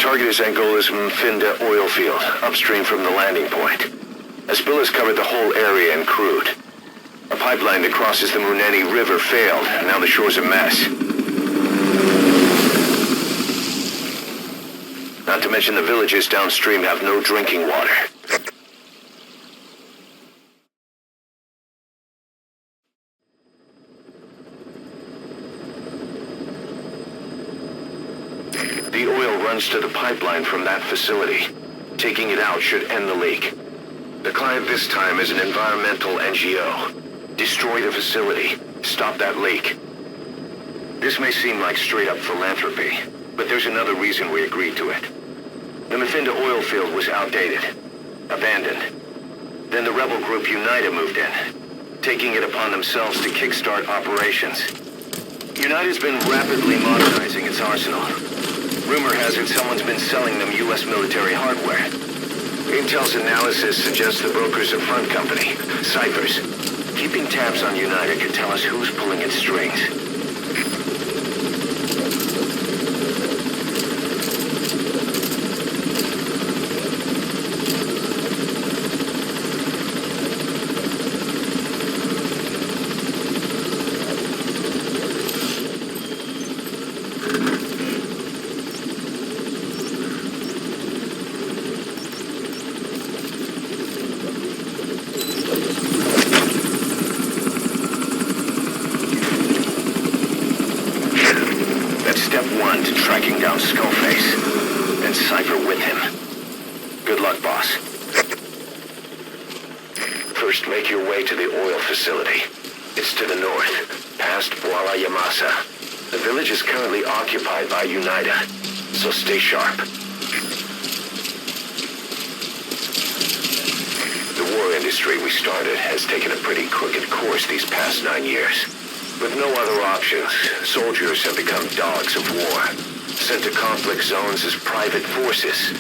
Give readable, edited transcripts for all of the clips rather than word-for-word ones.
target is Angola's Mfinda oil field, upstream from the landing point. A spill has covered the whole area and crude. A pipeline that crosses the Muneni River failed, and now the shore's a mess. Not to mention the villages downstream have no drinking water. The oil runs to the pipeline from that facility. Taking it out should end the leak. The client this time is an environmental NGO. Destroy the facility. Stop that leak. This may seem like straight-up philanthropy, but there's another reason we agreed to it. The Mfinda oil field was outdated, abandoned. Then the rebel group UNITA moved in, taking it upon themselves to kickstart operations. UNITA's been rapidly modernizing its arsenal. Rumor has it someone's been selling them U.S. military hardware. Intel's analysis suggests the broker's a front company, Cyphers. Keeping tabs on UNITA could tell us who's pulling its strings. Step one to tracking down Skullface, and Cypher with him. Good luck, boss. First, make your way to the oil facility. It's to the north, past Boala Yamasa. The village is currently occupied by UNITA, so stay sharp. The war industry we started has taken a pretty crooked course these past 9 years. With no other options, soldiers have become dogs of war, sent to conflict zones as private forces,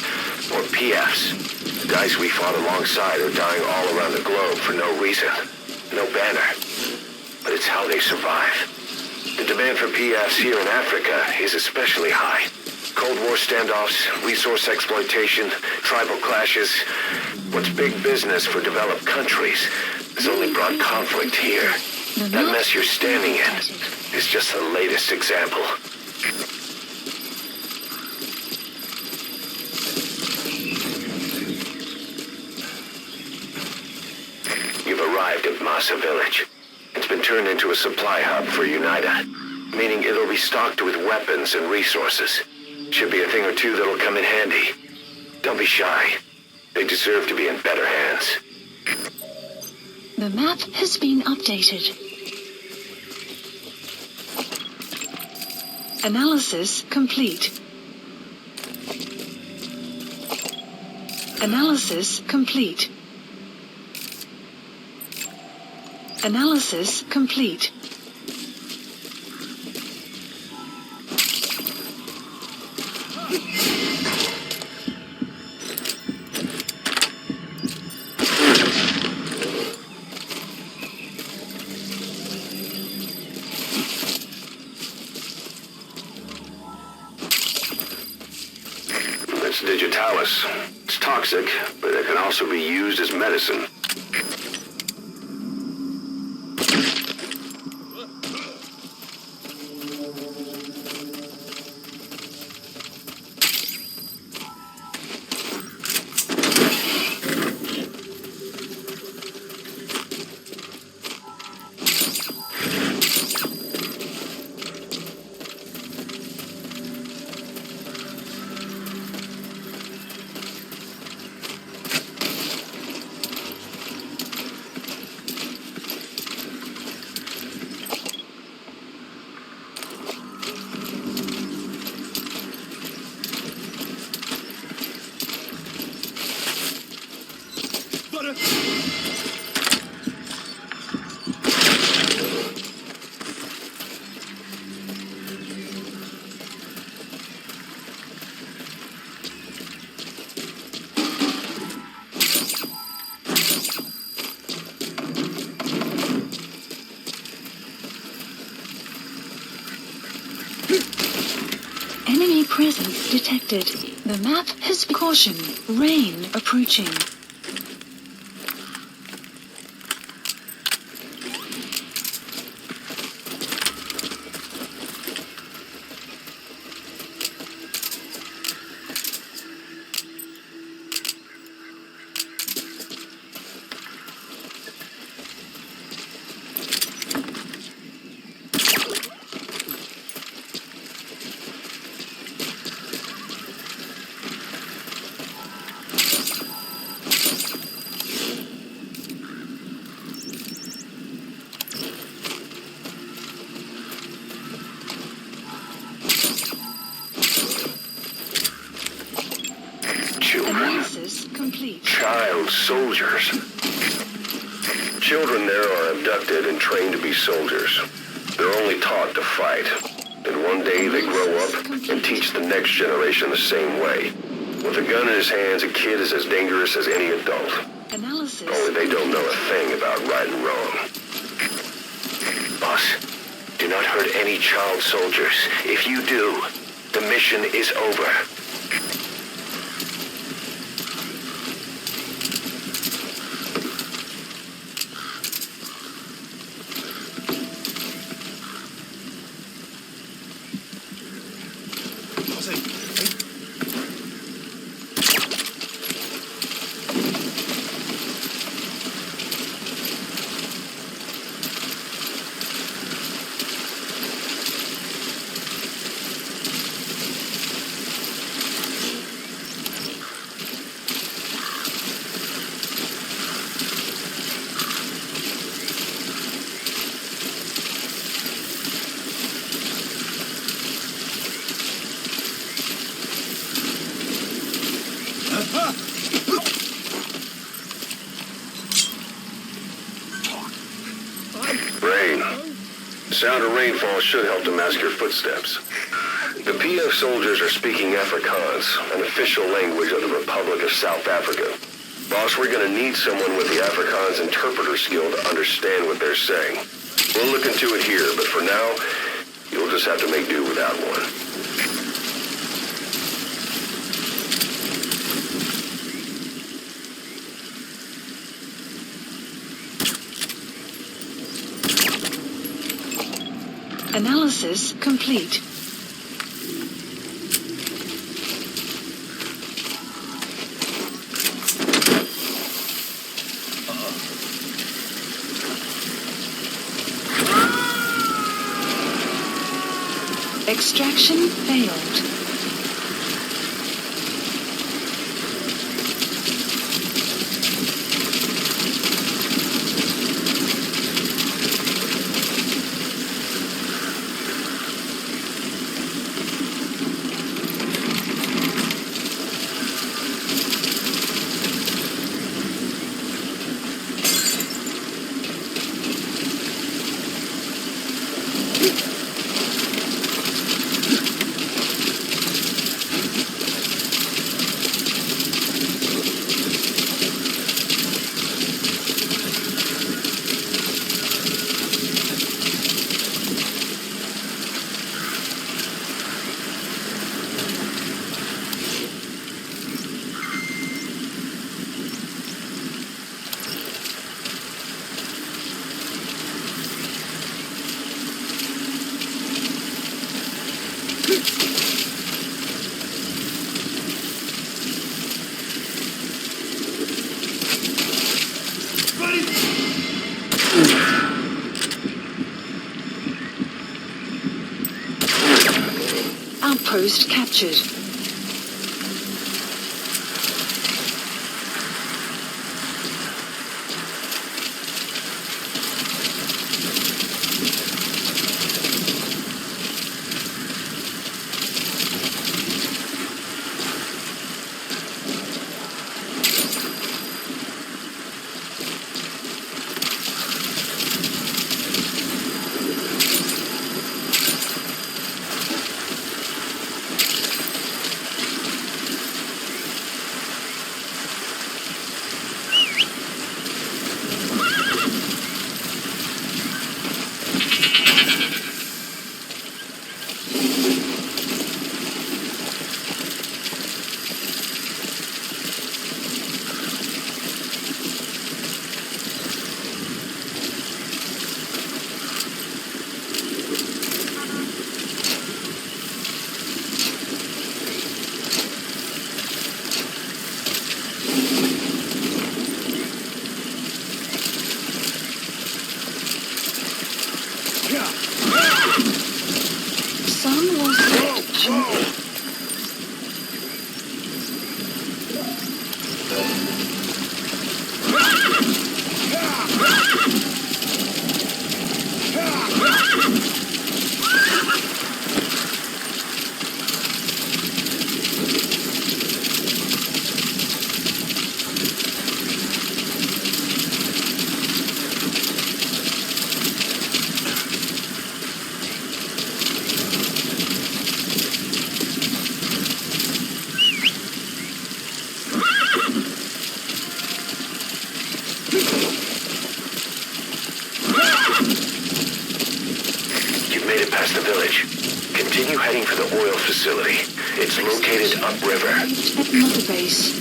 or PFs. Guys we fought alongside are dying all around the globe for no reason, no banner. But it's how they survive. The demand for PFs here in Africa is especially high. Cold War standoffs, resource exploitation, tribal clashes. What's big business for developed countries has only brought conflict here. That mess you're standing in is just the latest example. You've arrived at Masa Village. It's been turned into a supply hub for UNITA, meaning it'll be stocked with weapons and resources. Should be a thing or two that'll come in handy. Don't be shy. They deserve to be in better hands. The map has been updated. Analysis complete. Analysis complete. Analysis complete. It's digitalis. It's toxic, but it can also be used as medicine. Enemy presence detected. The map has caution. Rain approaching. Analysis complete. Child soldiers. Children there are abducted and trained to be soldiers. They're only taught to fight. And one day they grow up and teach the next generation the same way. With a gun in his hands, a kid is as dangerous as any adult. Analysis. Only they don't know a thing about right and wrong. Boss, do not hurt any child soldiers. If you do, the mission is over. Rain. The sound of rainfall should help to mask your footsteps. The PF soldiers are speaking Afrikaans, an official language of the Republic of South Africa. Boss, we're gonna need someone with the Afrikaans interpreter skill to understand what they're saying. We'll look into it here, but for now, you'll just have to make do without one. Analysis complete. Extraction failed. Outpost captured. extraction. You've made it past the village. Continue heading for the oil facility. It's located upriver. At Mother Base.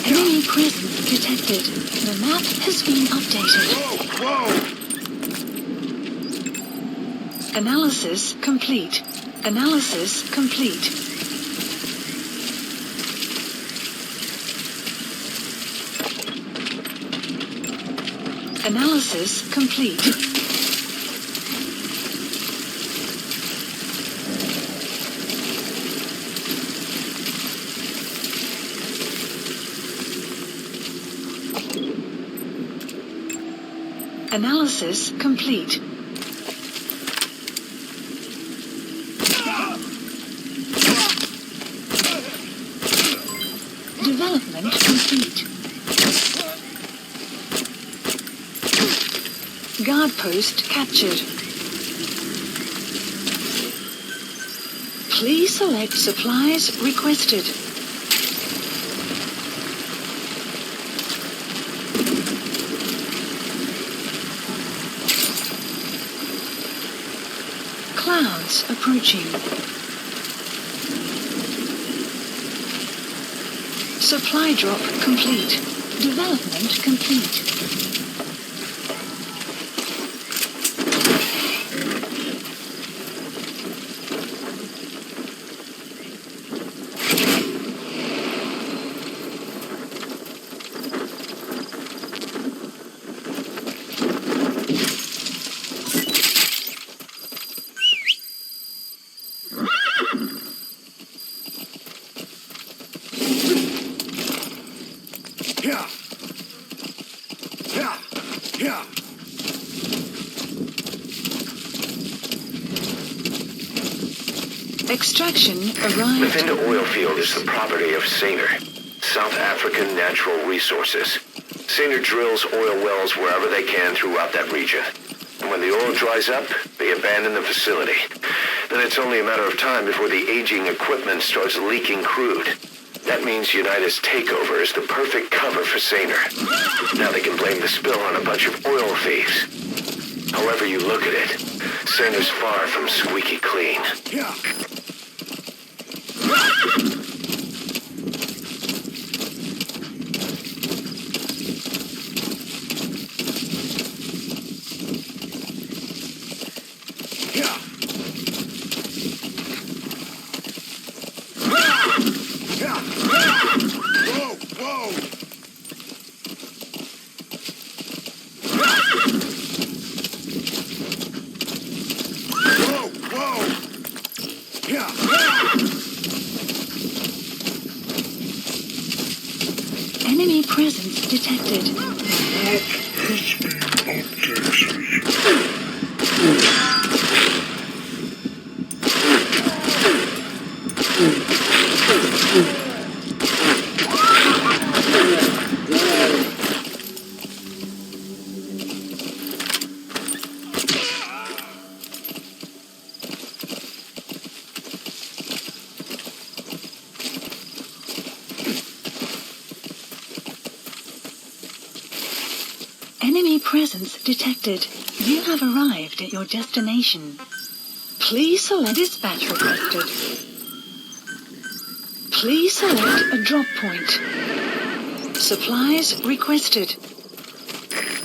Enemy presence detected. The map has been updated. Analysis complete. Analysis complete. Analysis complete. Analysis complete. Development complete. Guard post captured. Please select supplies requested. Clouds approaching. Supply drop complete. Development complete. Extraction The arrived. Finda oil field is the property of Saner, South African Natural Resources. Saner drills oil wells wherever they can throughout that region. And when the oil dries up, they abandon the facility. Then it's only a matter of time before the aging equipment starts leaking crude. That means United's takeover is the perfect cover for Saner. Now they can blame the spill on a bunch of oil thieves. However you look at it, Saner's far from squeaky clean. Enemy presence detected. Enemy presence detected. You have arrived at your destination. Please select dispatch requested. Please select a drop point. Supplies requested.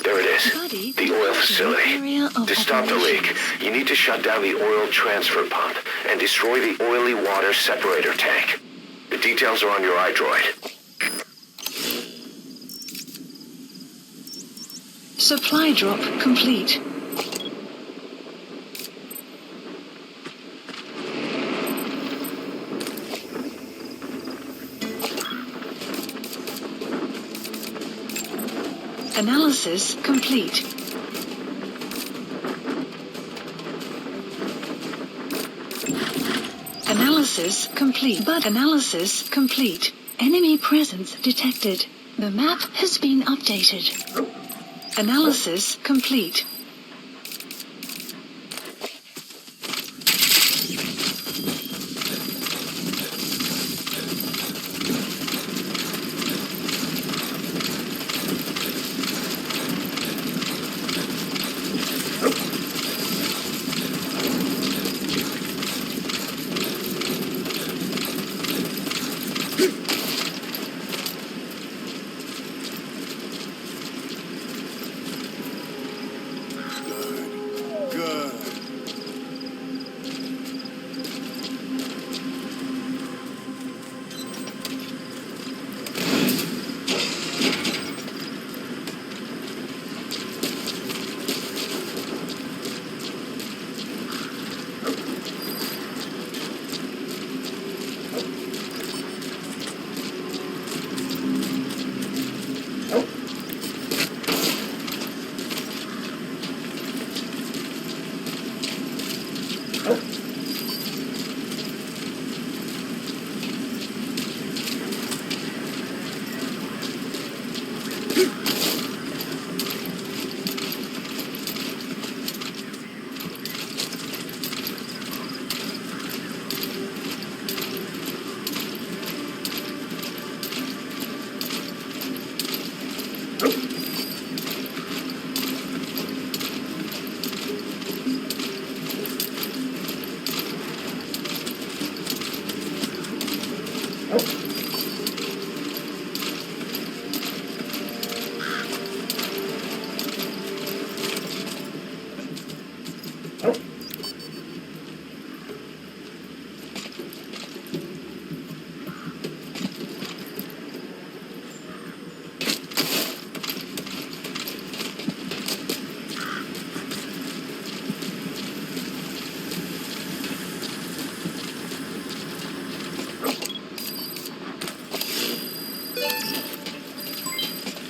There it is, Buddy, the oil facility. area of To stop the leak, operations. you need to shut down the oil transfer pump and destroy the oily water separator tank. The details are on your iDroid. Supply drop complete. Analysis complete. Analysis complete. But analysis complete. Enemy presence detected. The map has been updated. Analysis complete.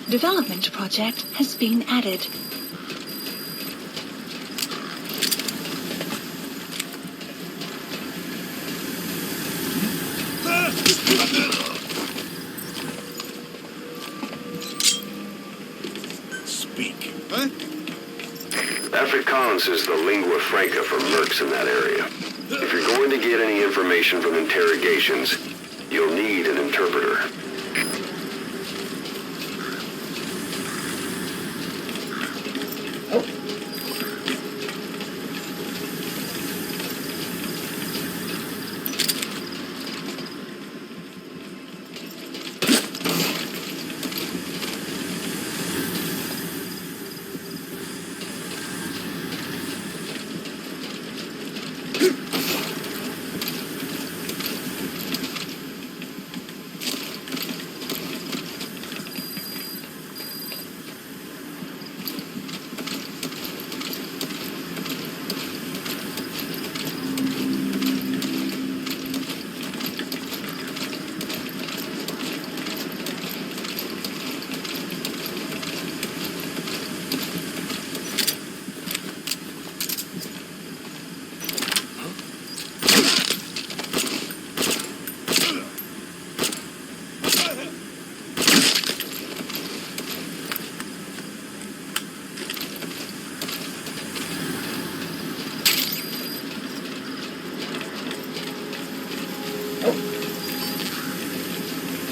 Development project has been added. Speak. Afrikaans is the lingua franca for mercs in that area. If you're going to get any information from interrogations, you'll need an interpreter.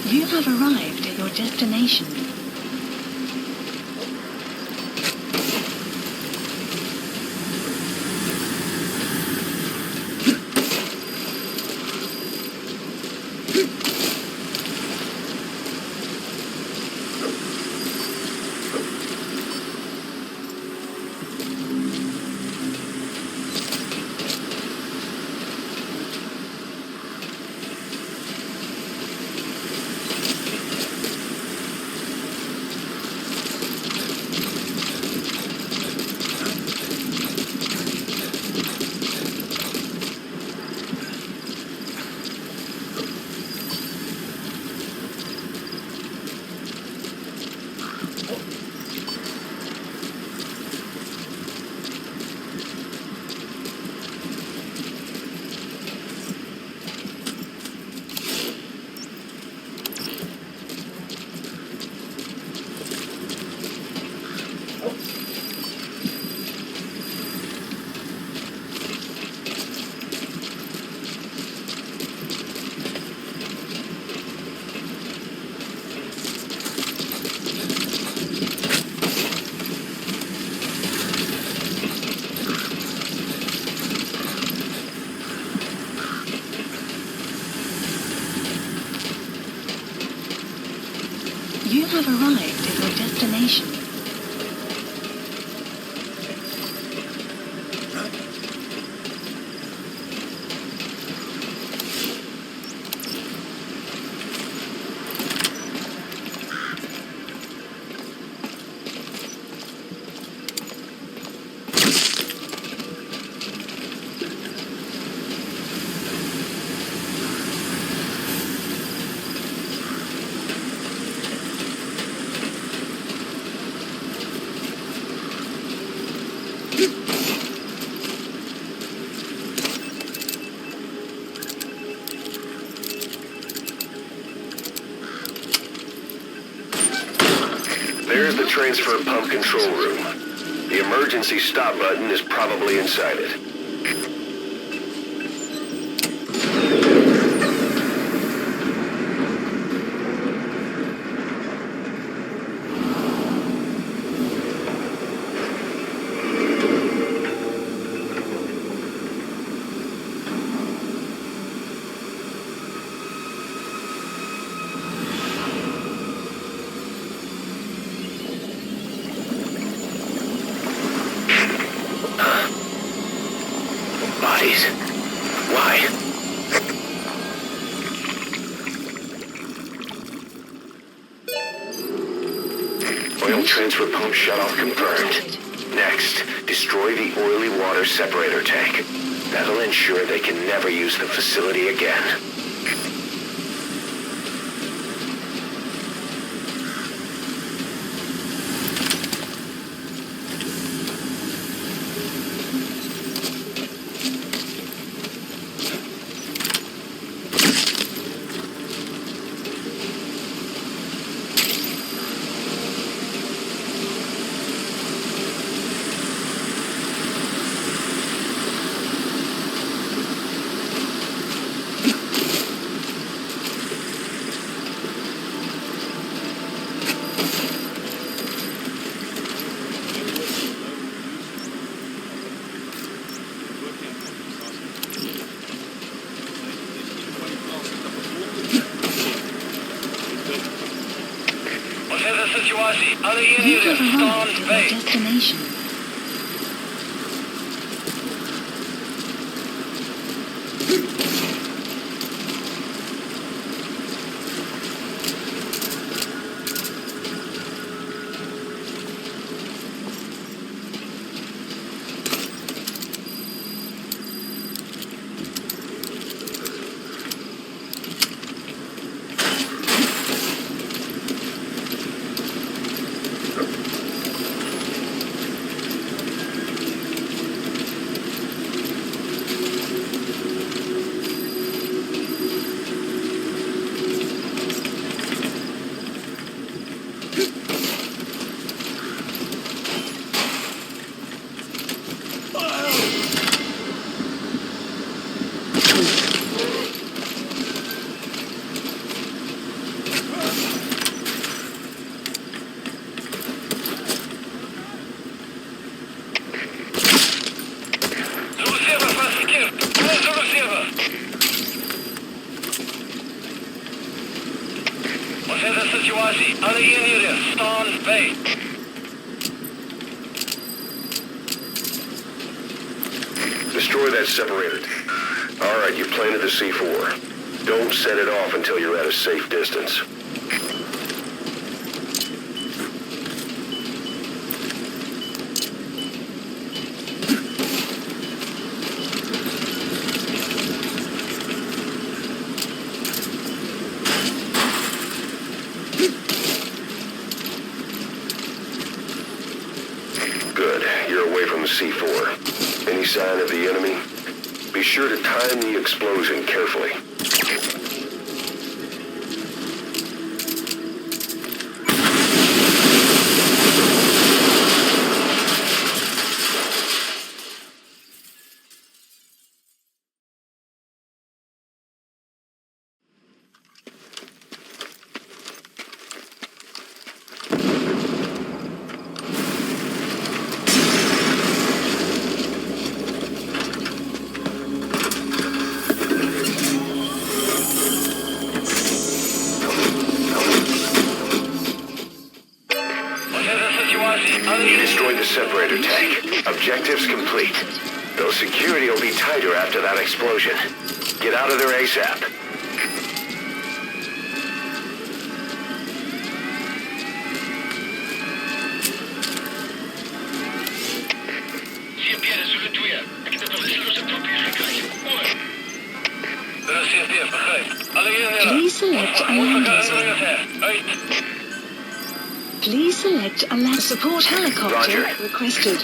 You have arrived at your destination. You have arrived at your destination. There's the transfer pump control room. The emergency stop button is probably inside it. Bodies? Why? Oil transfer pump shutoff confirmed. Next, destroy the oily water separator tank. That'll ensure they can never use the facility again. You have arrived at your destination. Destroy that separator. All right, you planted the C4. Don't set it off until you're at a safe distance. Good. You're away from the C4. Any sign of the enemy? Be sure to time the explosion carefully. Objectives complete. Though security will be tighter after that explosion. Get out of there ASAP. Please select a landing zone. Please select a land support helicopter Roger. requested.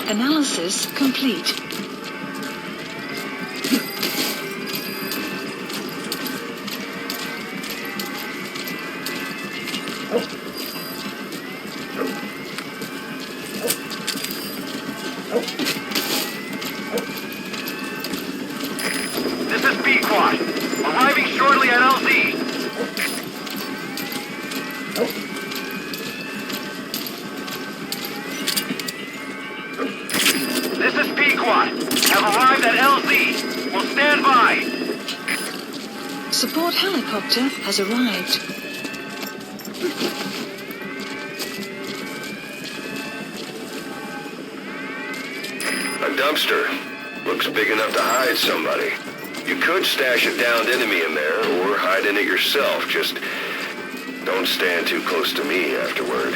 Analysis complete. This is B-Quad. Arriving shortly at LZ. This is P-Quad. Have arrived at LZ. Will stand by. Support helicopter has arrived. A dumpster. Looks big enough to hide somebody. You could stash a downed enemy in there or hide in it yourself. Just don't stand too close to me afterward.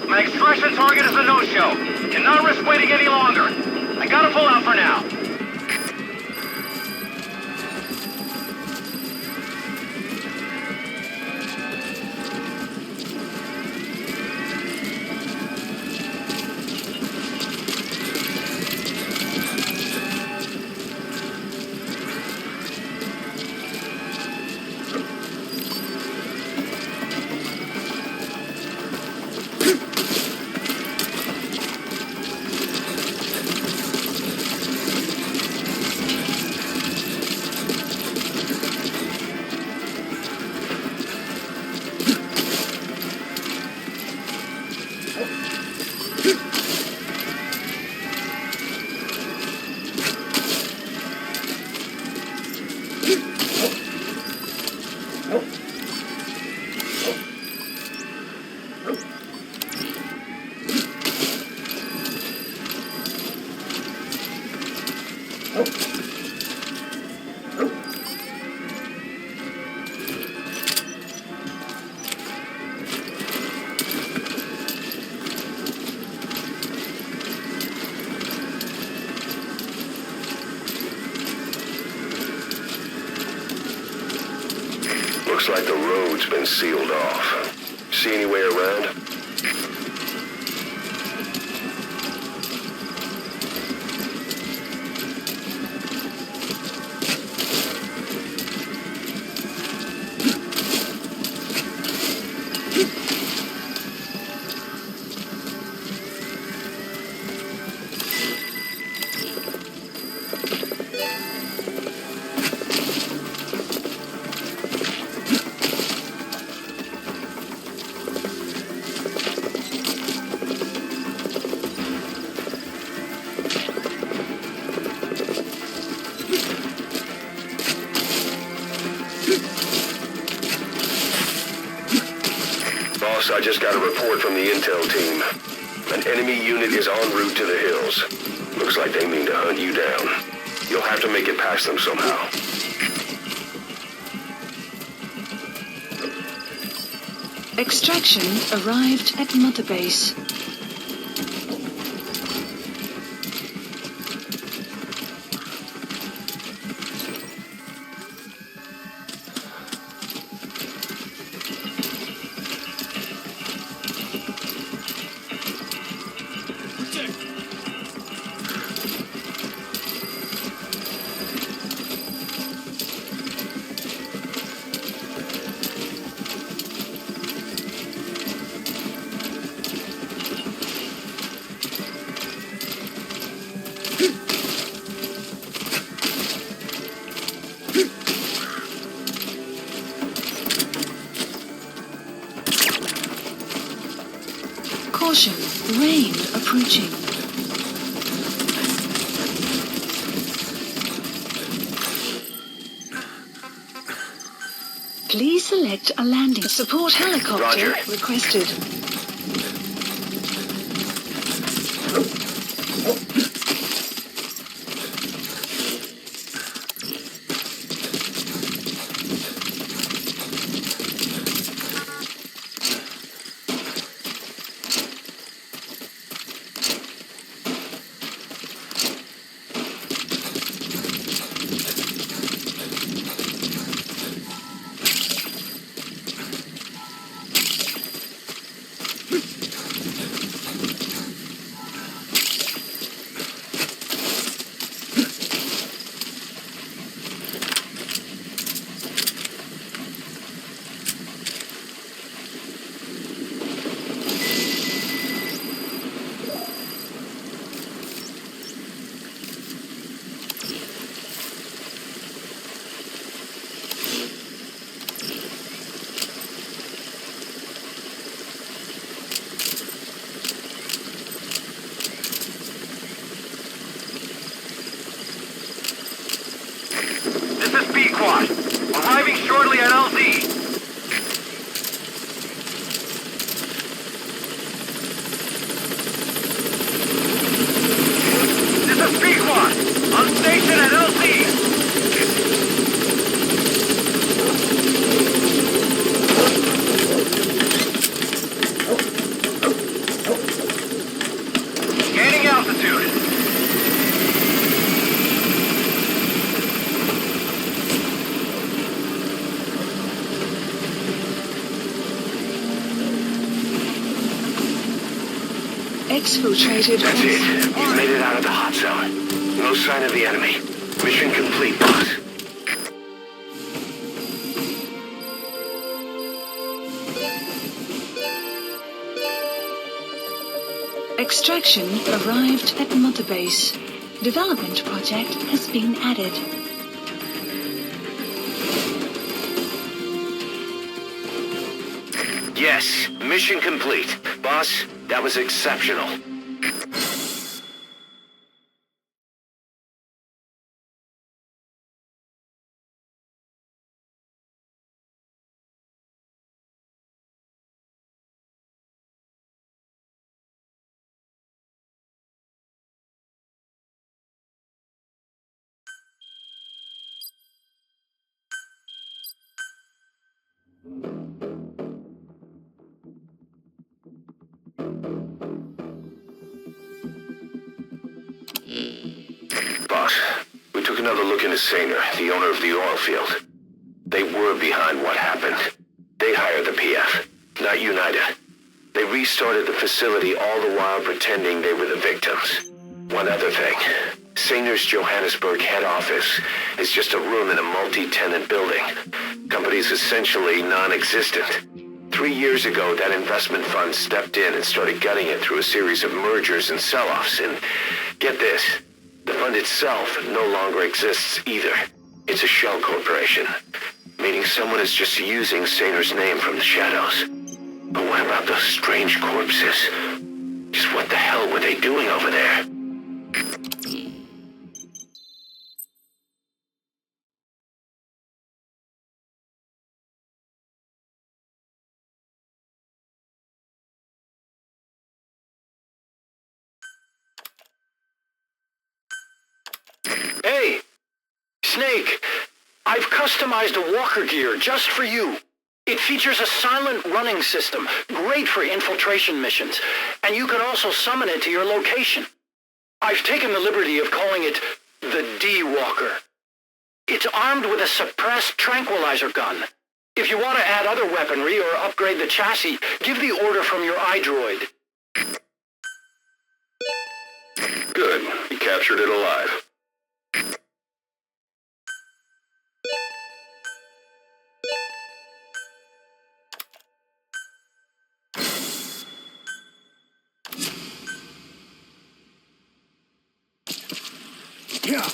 My extraction target is a no-show. Cannot risk waiting any longer. I gotta pull out for now. Looks like the road's been sealed off. See any way around? Boss, I just got a report from the intel team. An enemy unit is en route to the hills. Looks like they mean to hunt you down. You'll have to make it past them somehow. Extraction arrived at Mother Base. Caution, rain approaching. Please select a landing. Support helicopter Roger. requested. This is B Quad. Arriving shortly at LZ. This is B Quad. On station at LZ. Gaining altitude. Exfiltrated. That's it. You've made it out of the hot zone. No sign of the enemy. Mission complete, boss. Extraction arrived at Mother Base. Development project has been added. Yes, mission complete. Boss, that was exceptional. Boss, we took another look into Saner, the owner of the oil field. They were behind what happened. They hired the PF, not United. They restarted the facility all the while pretending they were the victims. One other thing. Sanger's Johannesburg head office is just a room in a multi-tenant building. Company's essentially non-existent. 3 years ago, that investment fund stepped in and started gutting it through a series of mergers and sell-offs. And get this, the fund itself no longer exists either. It's a shell corporation, meaning someone is just using Sanger's name from the shadows. But what about those strange corpses? Just what the hell were they doing over there? Hey, Snake, I've customized a walker gear just for you. It features a silent running system, great for infiltration missions, and you can also summon it to your location. I've taken the liberty of calling it the D-Walker. It's armed with a suppressed tranquilizer gun. If you want to add other weaponry or upgrade the chassis, give the order from your iDroid. Good. You captured it alive. Yeah.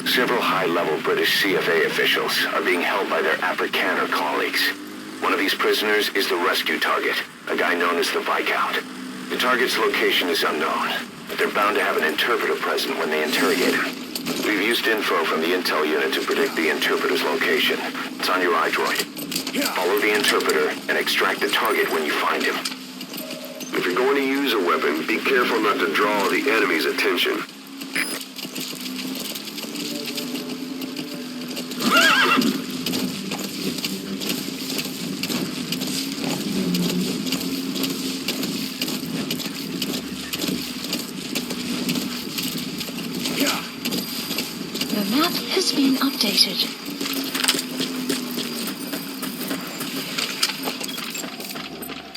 Several high-level British CFA officials are being held by their Afrikaner colleagues. One of these prisoners is the rescue target, a guy known as the Viscount. The target's location is unknown, but they're bound to have an interpreter present when they interrogate him. We've used info from the intel unit to predict the interpreter's location. It's on your iDroid. Follow the interpreter and extract the target when you find him. If you're going to use a weapon, be careful not to draw the enemy's attention. The map has been updated.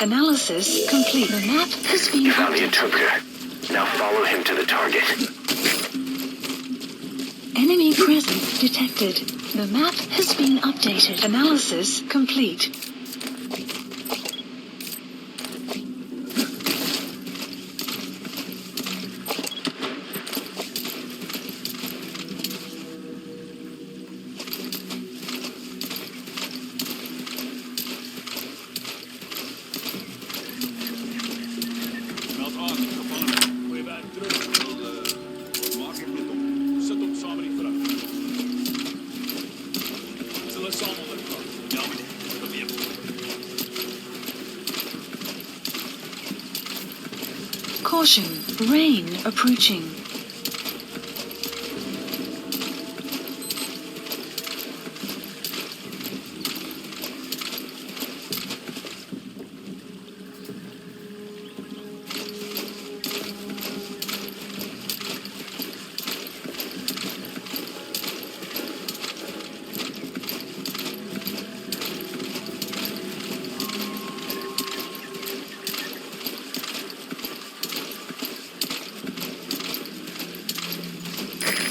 Analysis complete. The map has been You found the updated. interpreter. Now follow him to the target. Enemy presence detected. The map has been updated. Analysis complete. Caution, rain approaching.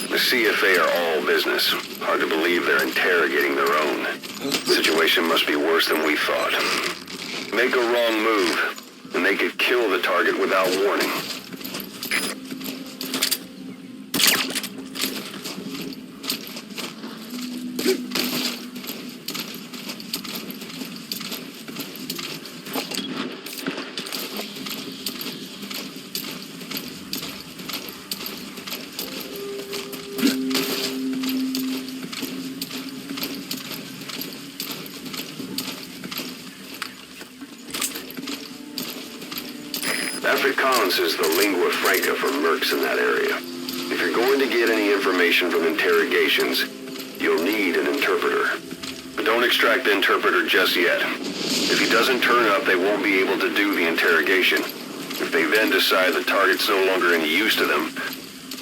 The CFA are all business. Hard to believe they're interrogating their own. The situation must be worse than we thought. Make a wrong move, and they could kill the target without warning. Collins is the lingua franca for mercs in that area. If you're going to get any information from interrogations, you'll need an interpreter. But don't extract the interpreter just yet. If he doesn't turn up, they won't be able to do the interrogation. If they then decide the target's no longer any use to them,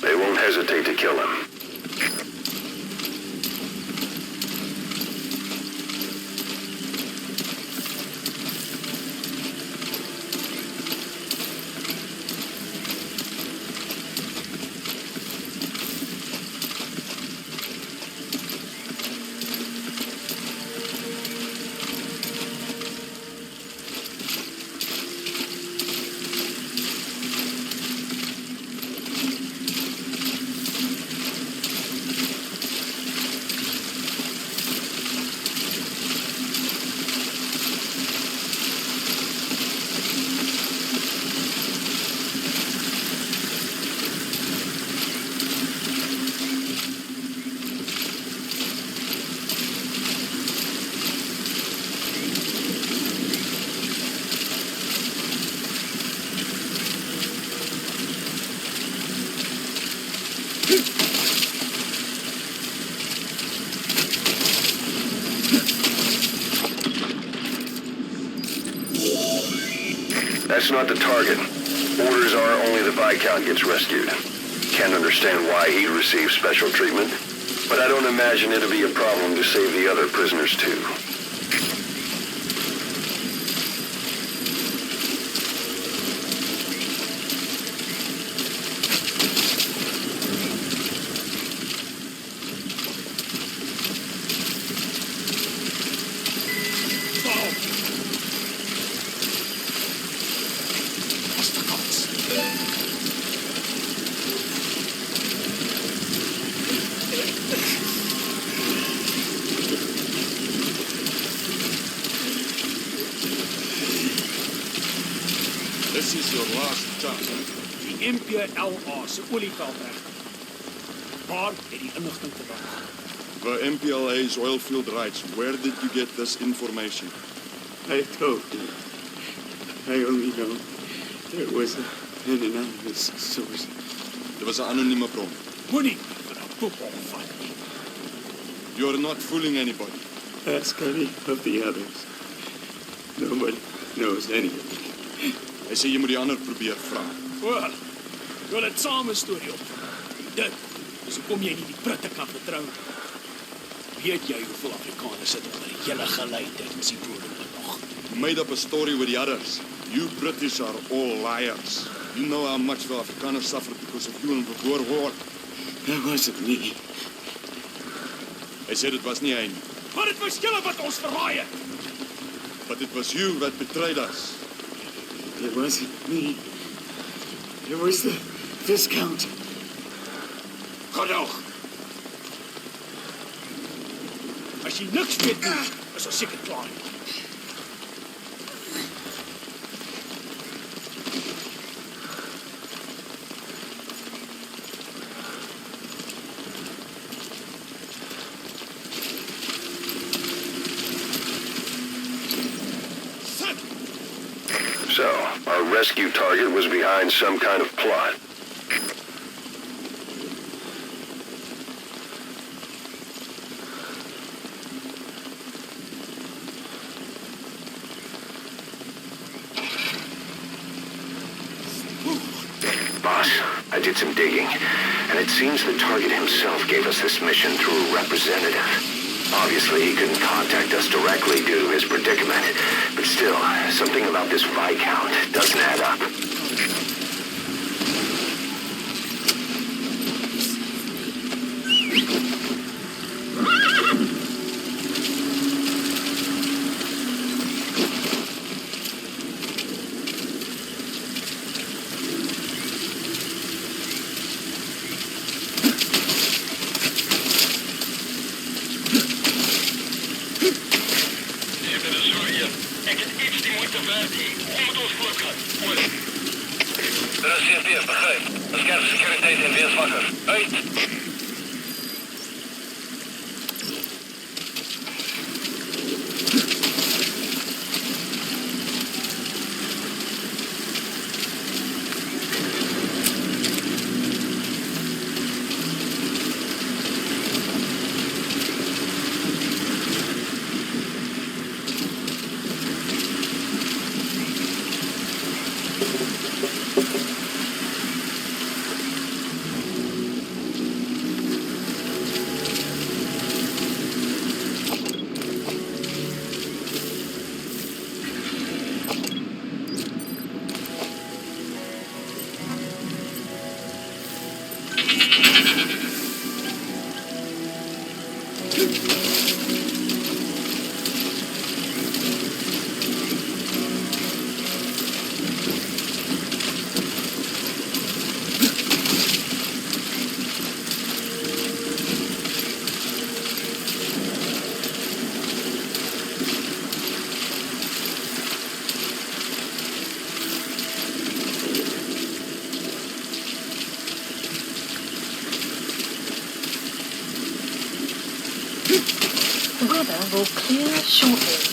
they won't hesitate to kill him. That's not the target. Orders are only the Viscount gets rescued. Can't understand why he receives special treatment, but I don't imagine it'll be a problem to save the other prisoners too. This is your last chance. Die MPLA se olieveldwerk. Waar het die inligting vandaan? The MPLA's oil field rights. Where did you get this information? I told you. I only know there was an anonymous source. There was an anonieme bron. Moenie van 'n voetbal vat nie. You're not fooling anybody. Ask any of the others. Nobody knows any of it. Hy sê jy moet die ander probeer vra. Wel, wil het saam 'n storie op. Dit is hoekom jy nie die Britte kan vertrou nie. Weet jy hoeveel Afrikaners het onder julle gelei tydens die Boereoorlog? You made up a story with the others. You British are all liars. You know how much the Afrikaners suffered because of you in the Boer War. That wasn't me. Hy sê dit was nie hy nie. Maar dit was julle wat ons verraai het. But it was you that betrayed us. It wasn't me. It was the Viscount. Genoeg. As jy niks weet nie, is ons seker klaar. So, our rescue target was behind some kind of plot. Boss, I did some digging, and it seems the target himself gave us this mission through a representative. Obviously, he couldn't contact us directly due to his predicament, but still, something about this Viscount doesn't add up. Weather will clear shortly.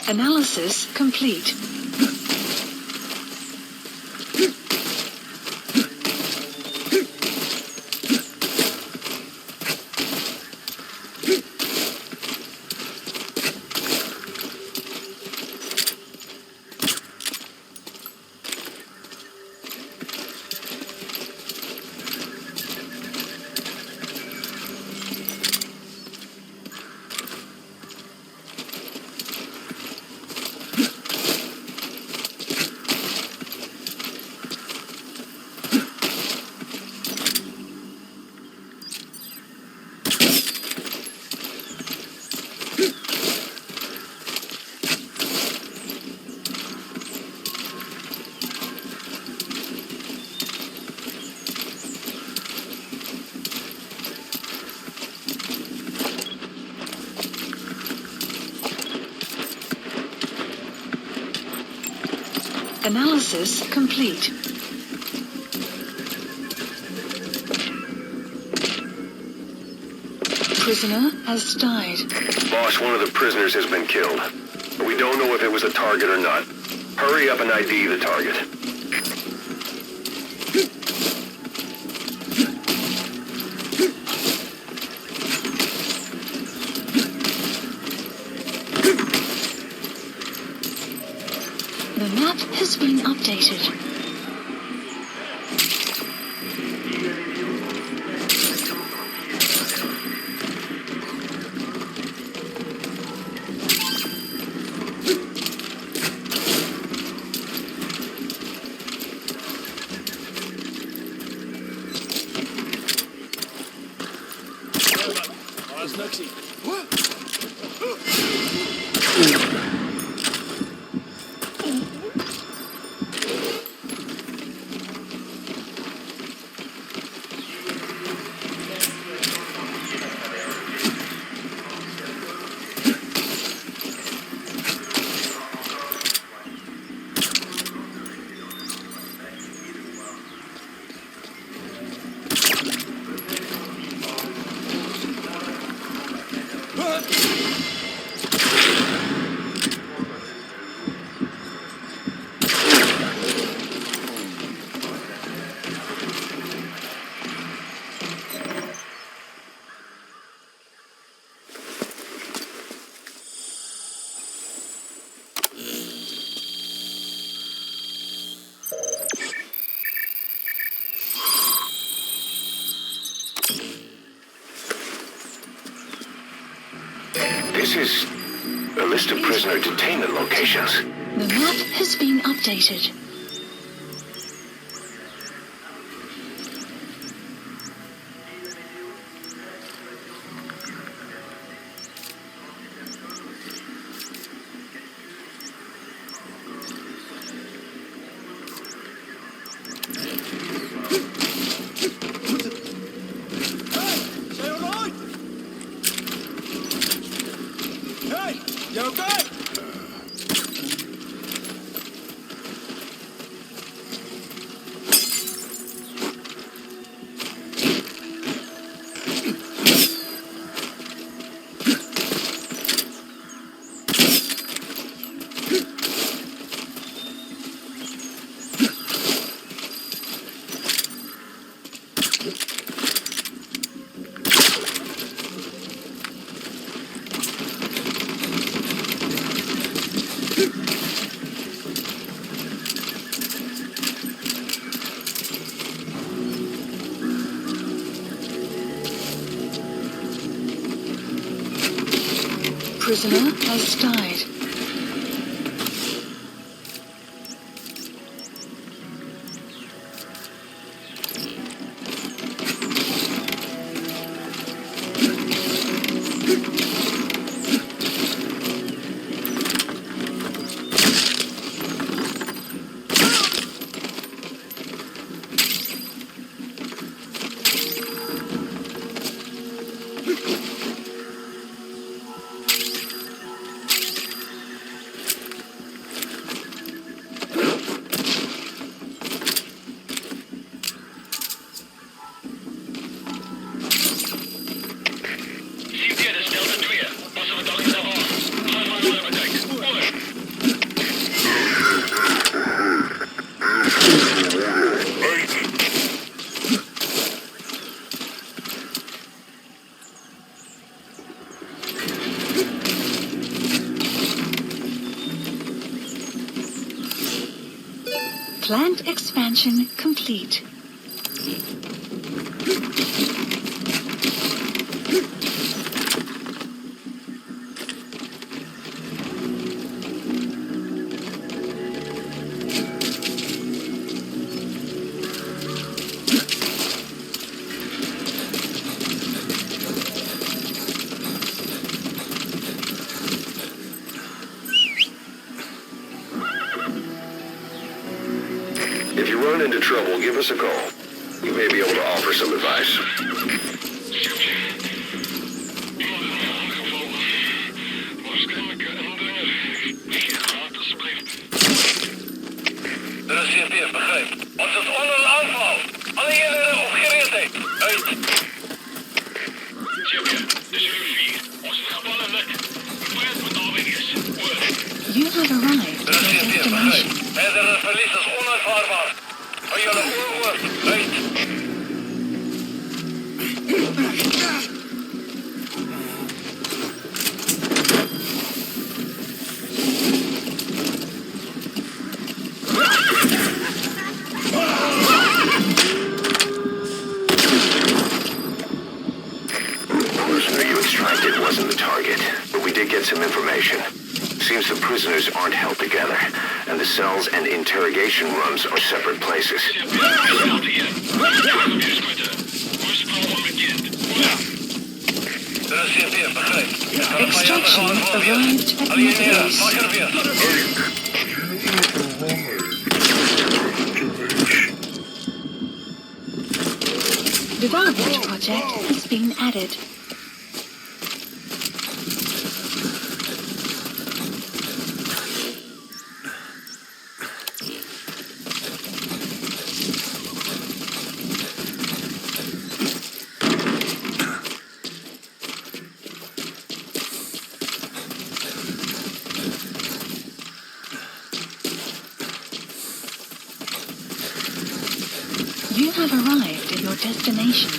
Analysis complete. Analysis complete. Prisoner has died. Boss, one of the prisoners has been killed. We don't know if it was a target or not. Hurry up and ID the target. The map has been updated. Daar's niks hier. This is a list of prisoner detainment locations. The map has been updated. prisoner has died. Plant expansion complete. If you run into trouble, give us a call. We may be able to offer some advice. Er is CP, begrijp. Ons is onder een aanval. Alle eenheden op gereedheid. Uit. CP, dit is jullie 4. Ons is gevallen lek. Vijand met alweer. You have arrived Er at is your CP, destination. begrijp. Verdere verlies is onaanvaardbaar. Van jullie oor, uit. Extracted wasn't the target, but we did get some information. Seems the prisoners aren't held together, and the cells and interrogation rooms are separate places. Er is CP, begrijp. Extraction arrived at Alle your eenheden, base. maak er weer. Development project has been added. You have arrived at your destination.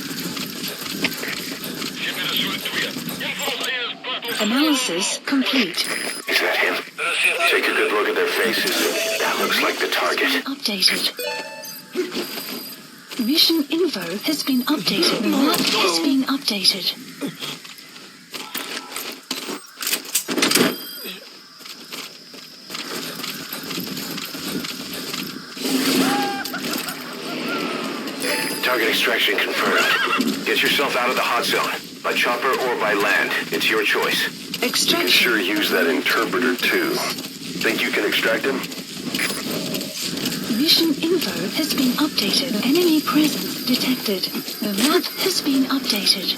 Analysis complete. Is that him? Take a good look at their faces. That looks like the target. Updated. Mission info has been updated. Map has been updated. Target extraction confirmed. Get yourself out of the hot zone. By chopper or by land. It's your choice. You can sure Extraction. use that interpreter too. Think you can extract him? Mission info has been updated. Enemy presence detected. The map has been updated.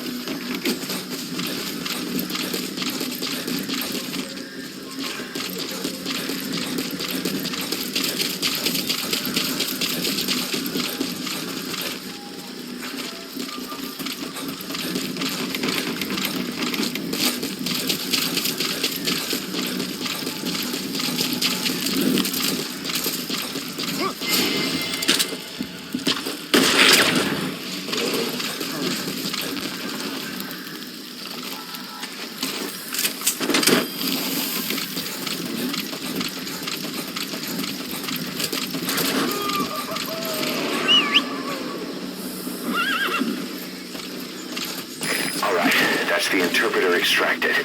Alright, that's the interpreter extracted.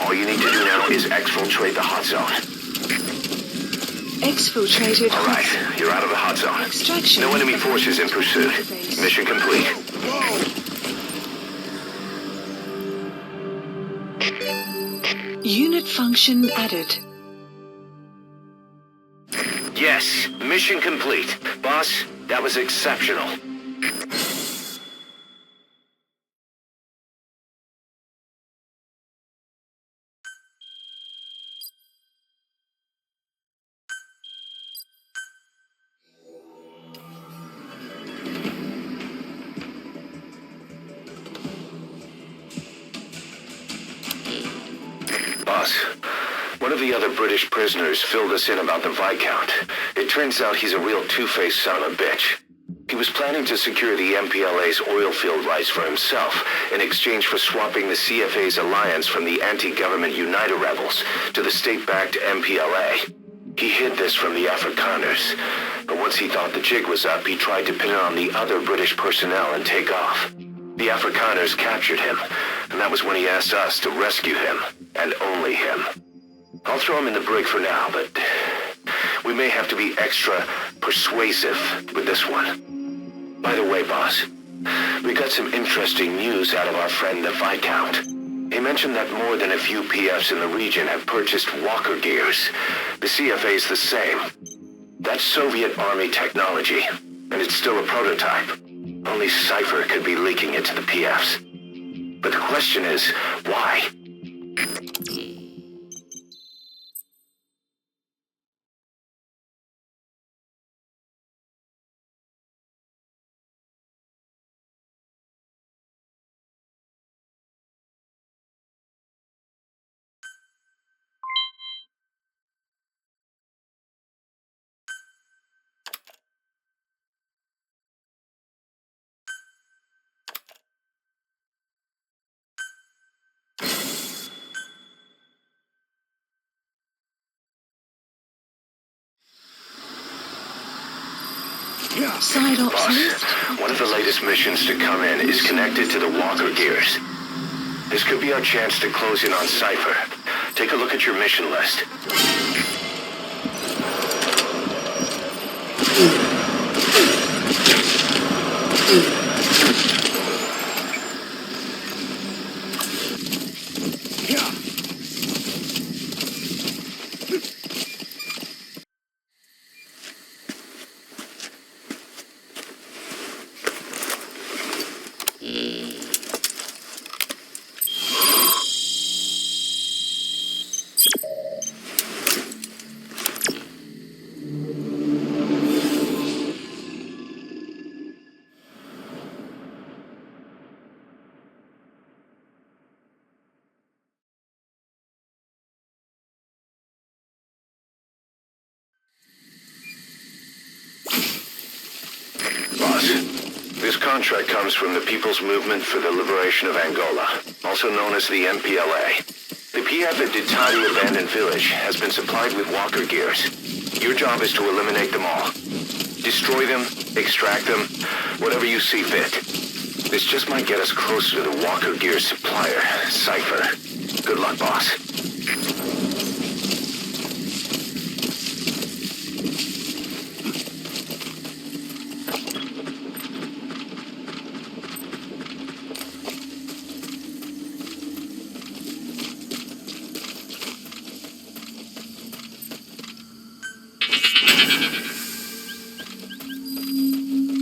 All you need to do now is exfiltrate the hot zone. Exfiltrated. All right, you're out of the hot zone. Extraction. No enemy forces in pursuit. Mission complete. Unit function added. Yes, mission complete. Boss, that was exceptional. Boss, one of the other British prisoners filled us in about the Viscount. It turns out he's a real two-faced son of a bitch. He was planning to secure the MPLA's oil field rights for himself in exchange for swapping the CFA's alliance from the anti-government United rebels to the state-backed MPLA. He hid this from the Afrikaners, but once he thought the jig was up, he tried to pin it on the other British personnel and take off. The Afrikaners captured him, and that was when he asked us to rescue him, and only him. I'll throw him in the brig for now, but we may have to be extra persuasive with this one. By the way, boss, we got some interesting news out of our friend the Viscount. He mentioned that more than a few PFs in the region have purchased walker gears. The CFA's the same. That's Soviet Army technology, and it's still a prototype. Only Cypher could be leaking it to the PFs. But the question is, why? Side ops Boss, list. one of the latest missions to come in is connected to the walker gears. This could be our chance to close in on Cypher. Take a look at your mission list. This contract comes from the People's Movement for the Liberation of Angola, also known as the MPLA. The PF at Ditadi Abandoned Village has been supplied with walker gears. Your job is to eliminate them all. Destroy them, extract them, whatever you see fit. This just might get us closer to the walker gear supplier, Cypher. Good luck, boss.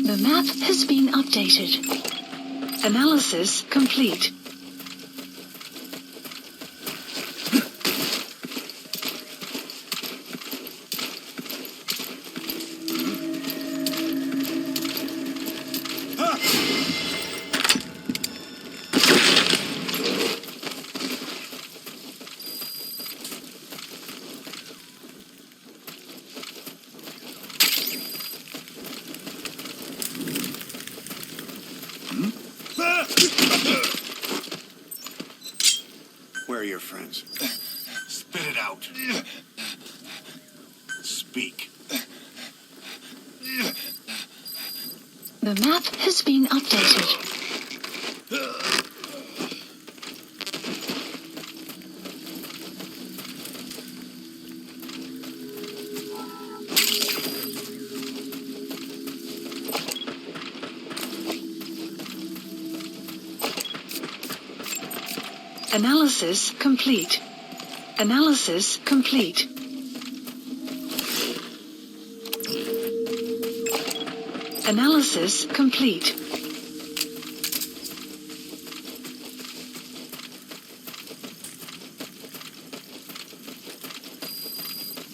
The map has been updated. Analysis complete. Where are your friends? Spit it out. Speak. The map has been updated. Analysis complete. Analysis complete. Analysis complete.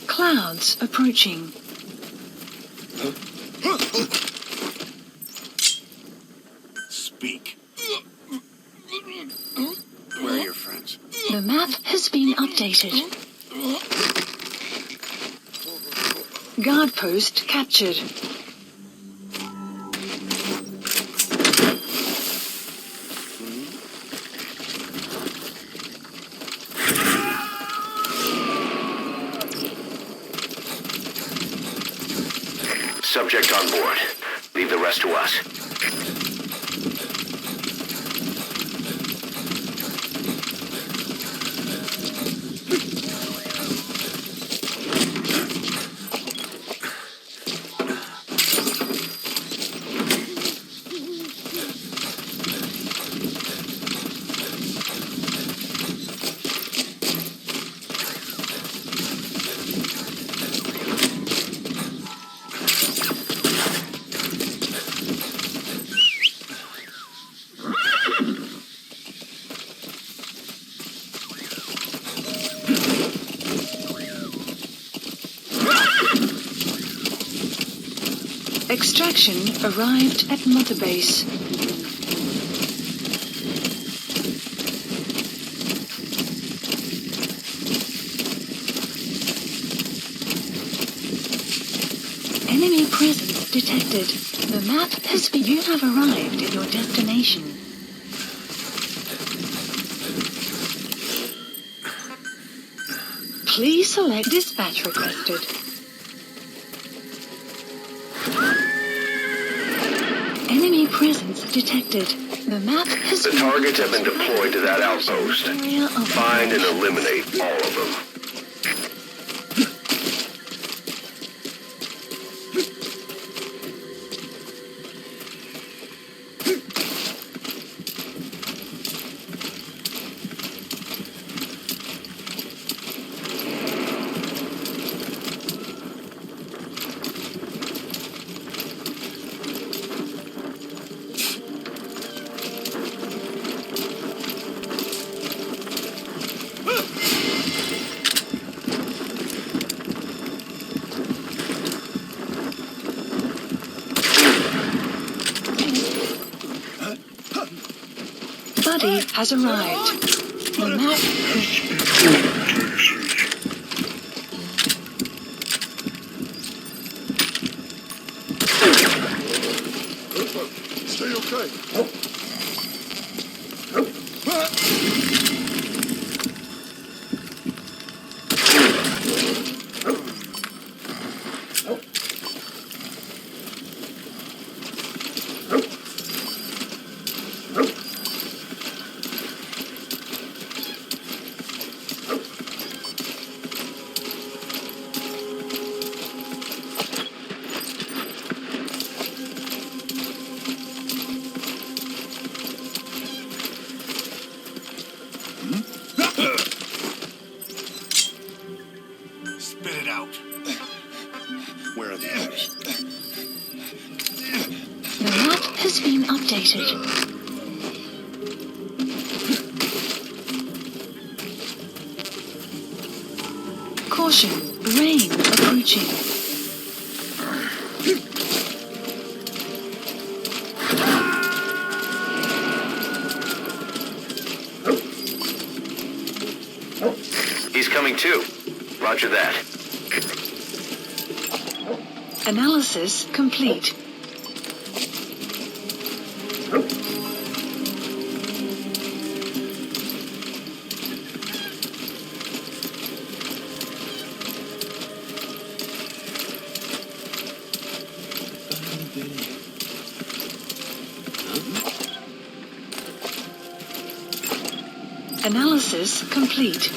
Clouds approaching. Speak. Where are your friends? The map has been updated. Guard post captured. Subject on board. Leave the rest to us. Extraction arrived at Mother Base. Enemy presence detected. The map has been... You have arrived at your destination. Please select dispatch requested. Enemy presence detected. The map has The been... targets have been deployed to that outpost. Area of Find and eliminate all of them. Buddy has arrived. The map... Stay okay. Spit it out. Where are the others? The map has been updated. Caution, rain approaching. He's coming too. Roger that. Analysis complete. Analysis complete.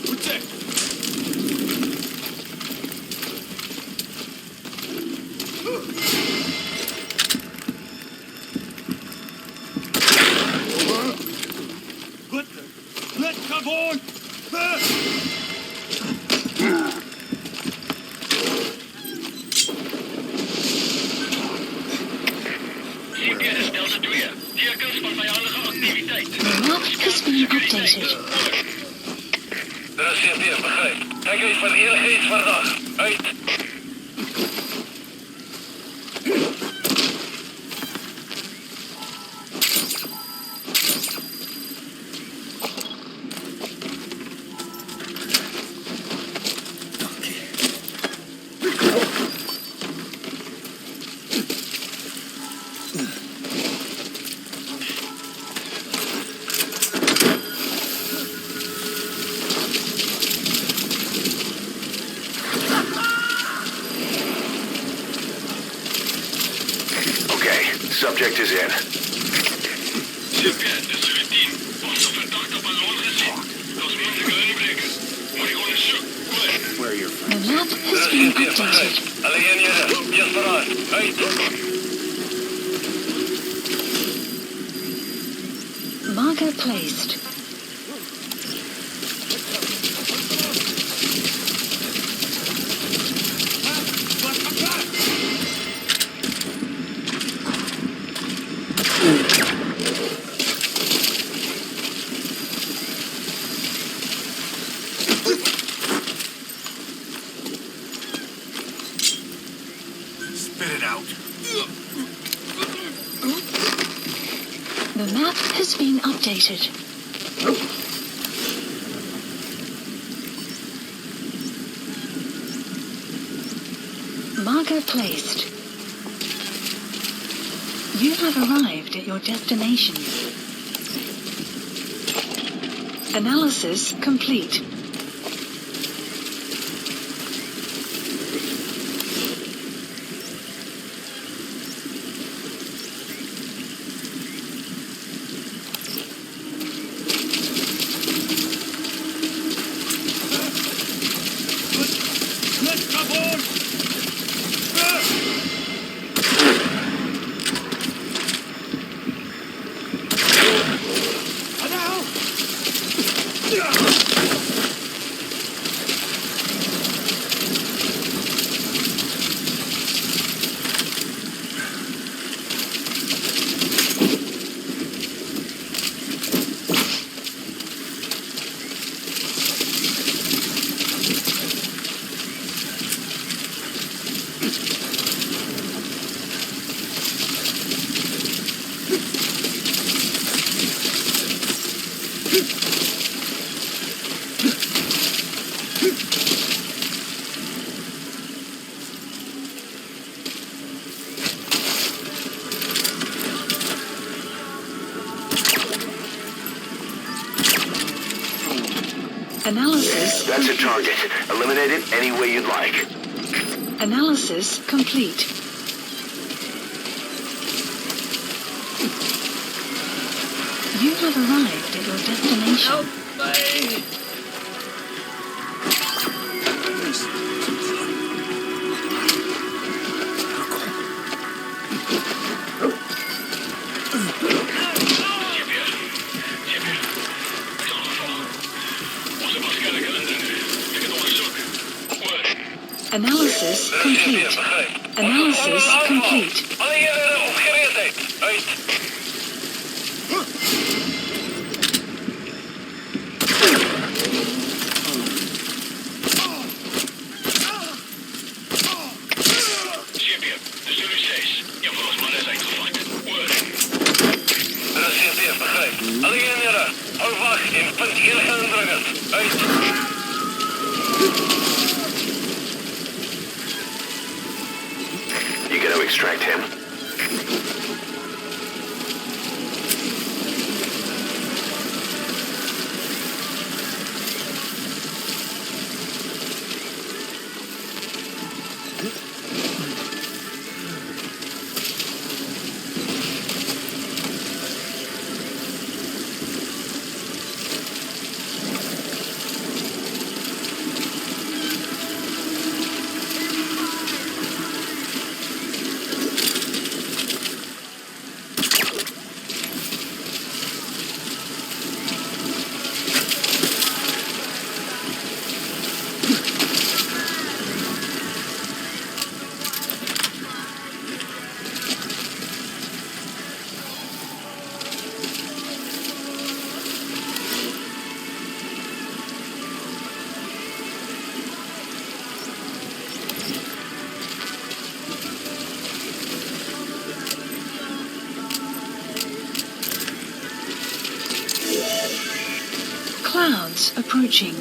Protect. The map has been updated. Er is CP, begrijp. Kijk uit voor enige iets vandaag. Uit. Subject is in. CP, de 17. Was een verdachte ballon gezien. Dat is moeilijke inbreken. Moet je gewoon een zoek. Where are your friends? The map Er has is been CP, begrijp. updated. Alleen jullie. Just vooruit. Uit. Marker placed. Spit it out. The map has been updated. Marker placed. You have arrived at your destination. Analysis complete. Analysis That's a complete. target. Eliminate it any way you'd like. Analysis complete. You have arrived at your destination. Analysis complete. Analysis complete. Alleen jullie op gereedheid. Uit. CP, de Zulu 6. Je volgens mannen is uitgevat. Er is CP, begrijp. Alleen jullie. Hou wacht en punt enige indringend. Uit. You gotta extract him. Astronauts approaching.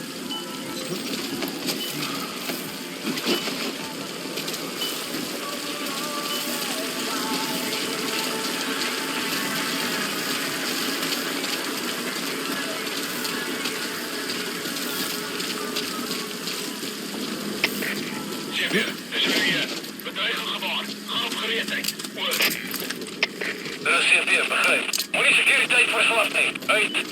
Chef, is u hier? Bedreiging gewaar. Gaan op gereedheid. Oor. Chef, begrijp. Moenie securiteit verslag nie. Uit.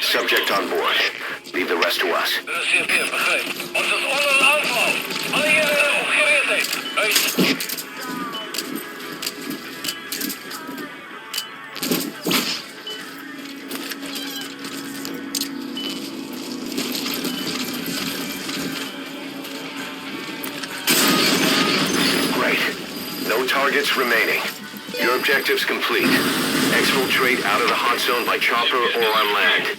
Subject on board. Leave the rest to us. Begrijp. Ons is onder een aanval. Alle heren op gereedheid. Uit. Great. No targets remaining. Your objective's complete. Exfiltrate out of the hot zone by chopper or on land.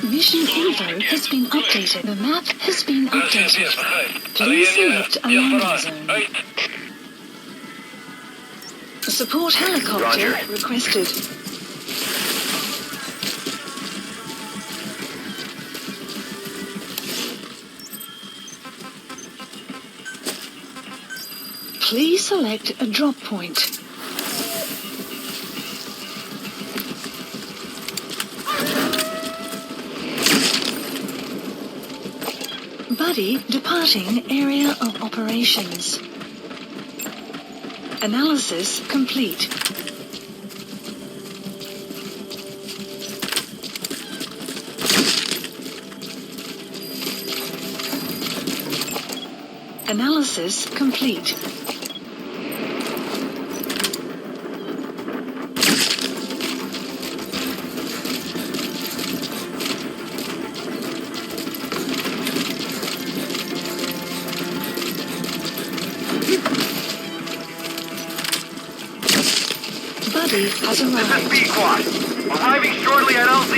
Mission info has been updated. The map has been updated. Please select a landing zone. Uit. Support helicopter Roger. requested. Please select a drop point. Buddy departing area of operations. Analysis complete. Analysis complete. Buddy has arrived. B-Quad. Arriving shortly at LZ.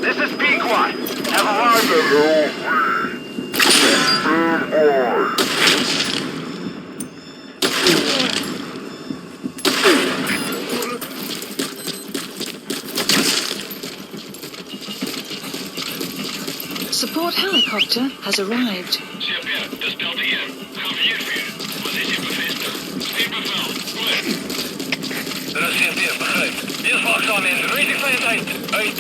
This is B-Quad. Have arrived. Support helicopter has arrived. Chef, dat is Delta hier. Gaan we hier vuren. Positie bevestigen. Stuurbevel. Oor. Chef, begrijp. Hier is wachtzaam in. Rating veiligheid. Uit.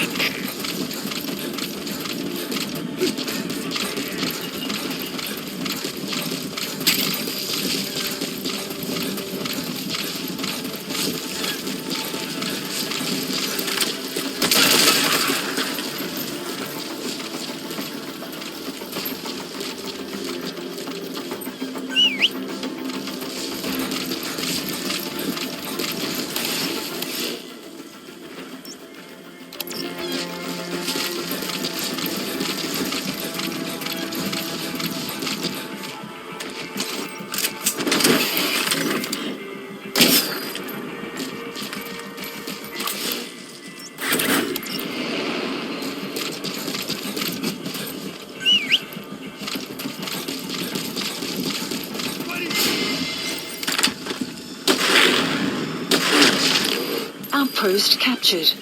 Outpost captured.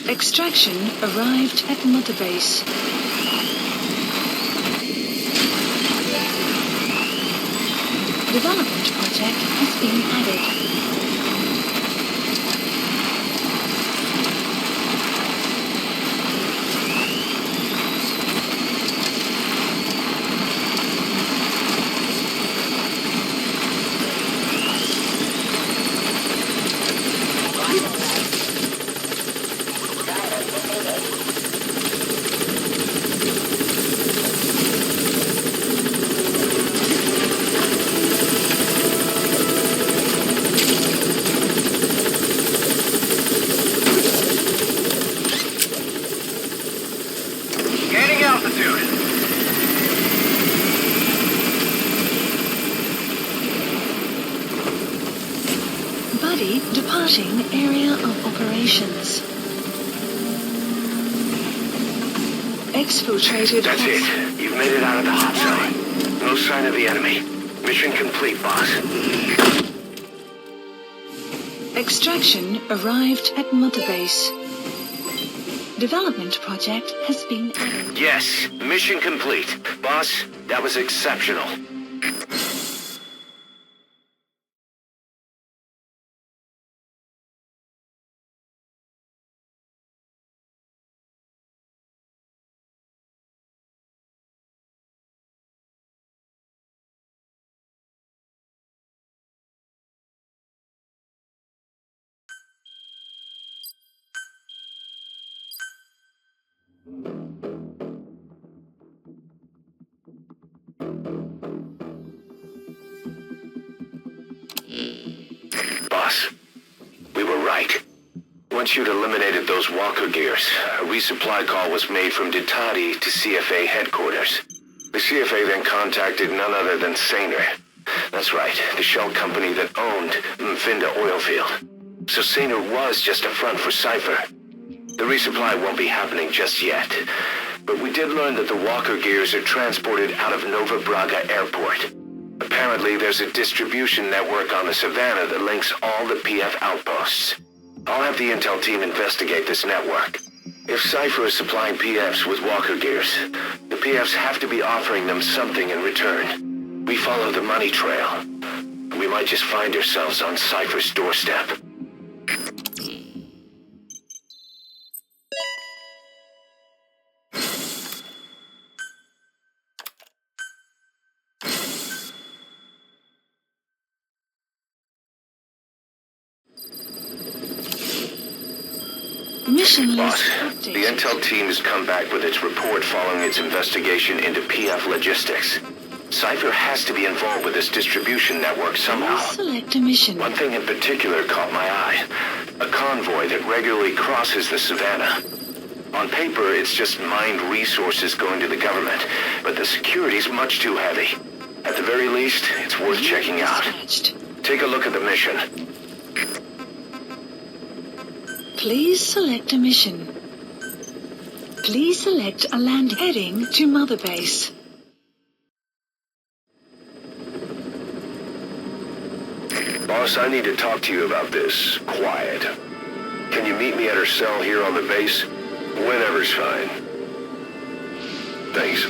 Extraction arrived at Mother Base. Development project has been added. Starting area of operations. Exfiltrated. That's it. You've made it out of the hot zone. No sign of the enemy. Mission complete, boss. Extraction arrived at Mother Base. Development project has been added. Yes, mission complete. Boss, that was exceptional. Boss, we were right. Once you'd eliminated those walker gears, a resupply call was made from Ditati to CFA headquarters. The CFA then contacted none other than Sainer. That's right, the shell company that owned Mfinda Oilfield. So Sainer was just a front for Cypher. The resupply won't be happening just yet. But we did learn that the walker gears are transported out of Nova Braga Airport. Apparently, there's a distribution network on the Savannah that links all the PF outposts. I'll have the intel team investigate this network. If Cypher is supplying PFs with walker gears, the PFs have to be offering them something in return. We follow the money trail. We might just find ourselves on Cypher's doorstep. Mission Boss, list the updated. intel team has come back with its report following its investigation into PF logistics. Cypher has to be involved with this distribution network somehow. Select a mission. One thing in particular caught my eye. A convoy that regularly crosses the Savannah. On paper, it's just mined resources going to the government, but the security's much too heavy. At the very least, it's worth checking out. Dispatched. Take a look at the mission. Please select a mission. Please select a land heading to Mother Base. Boss, I need to talk to you about this. Quiet. Can you meet me at her cell here on the base? Whenever's fine. Thanks.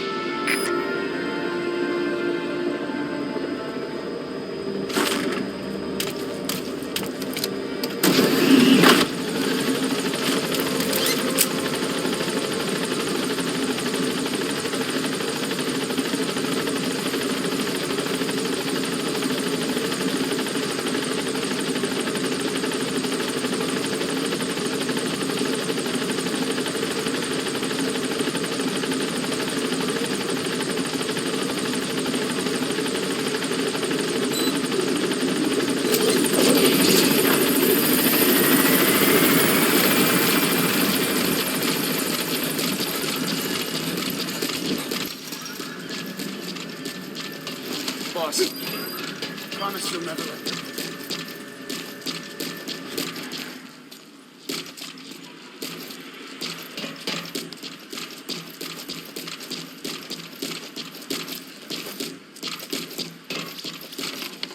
Boss, promise you'll never let me.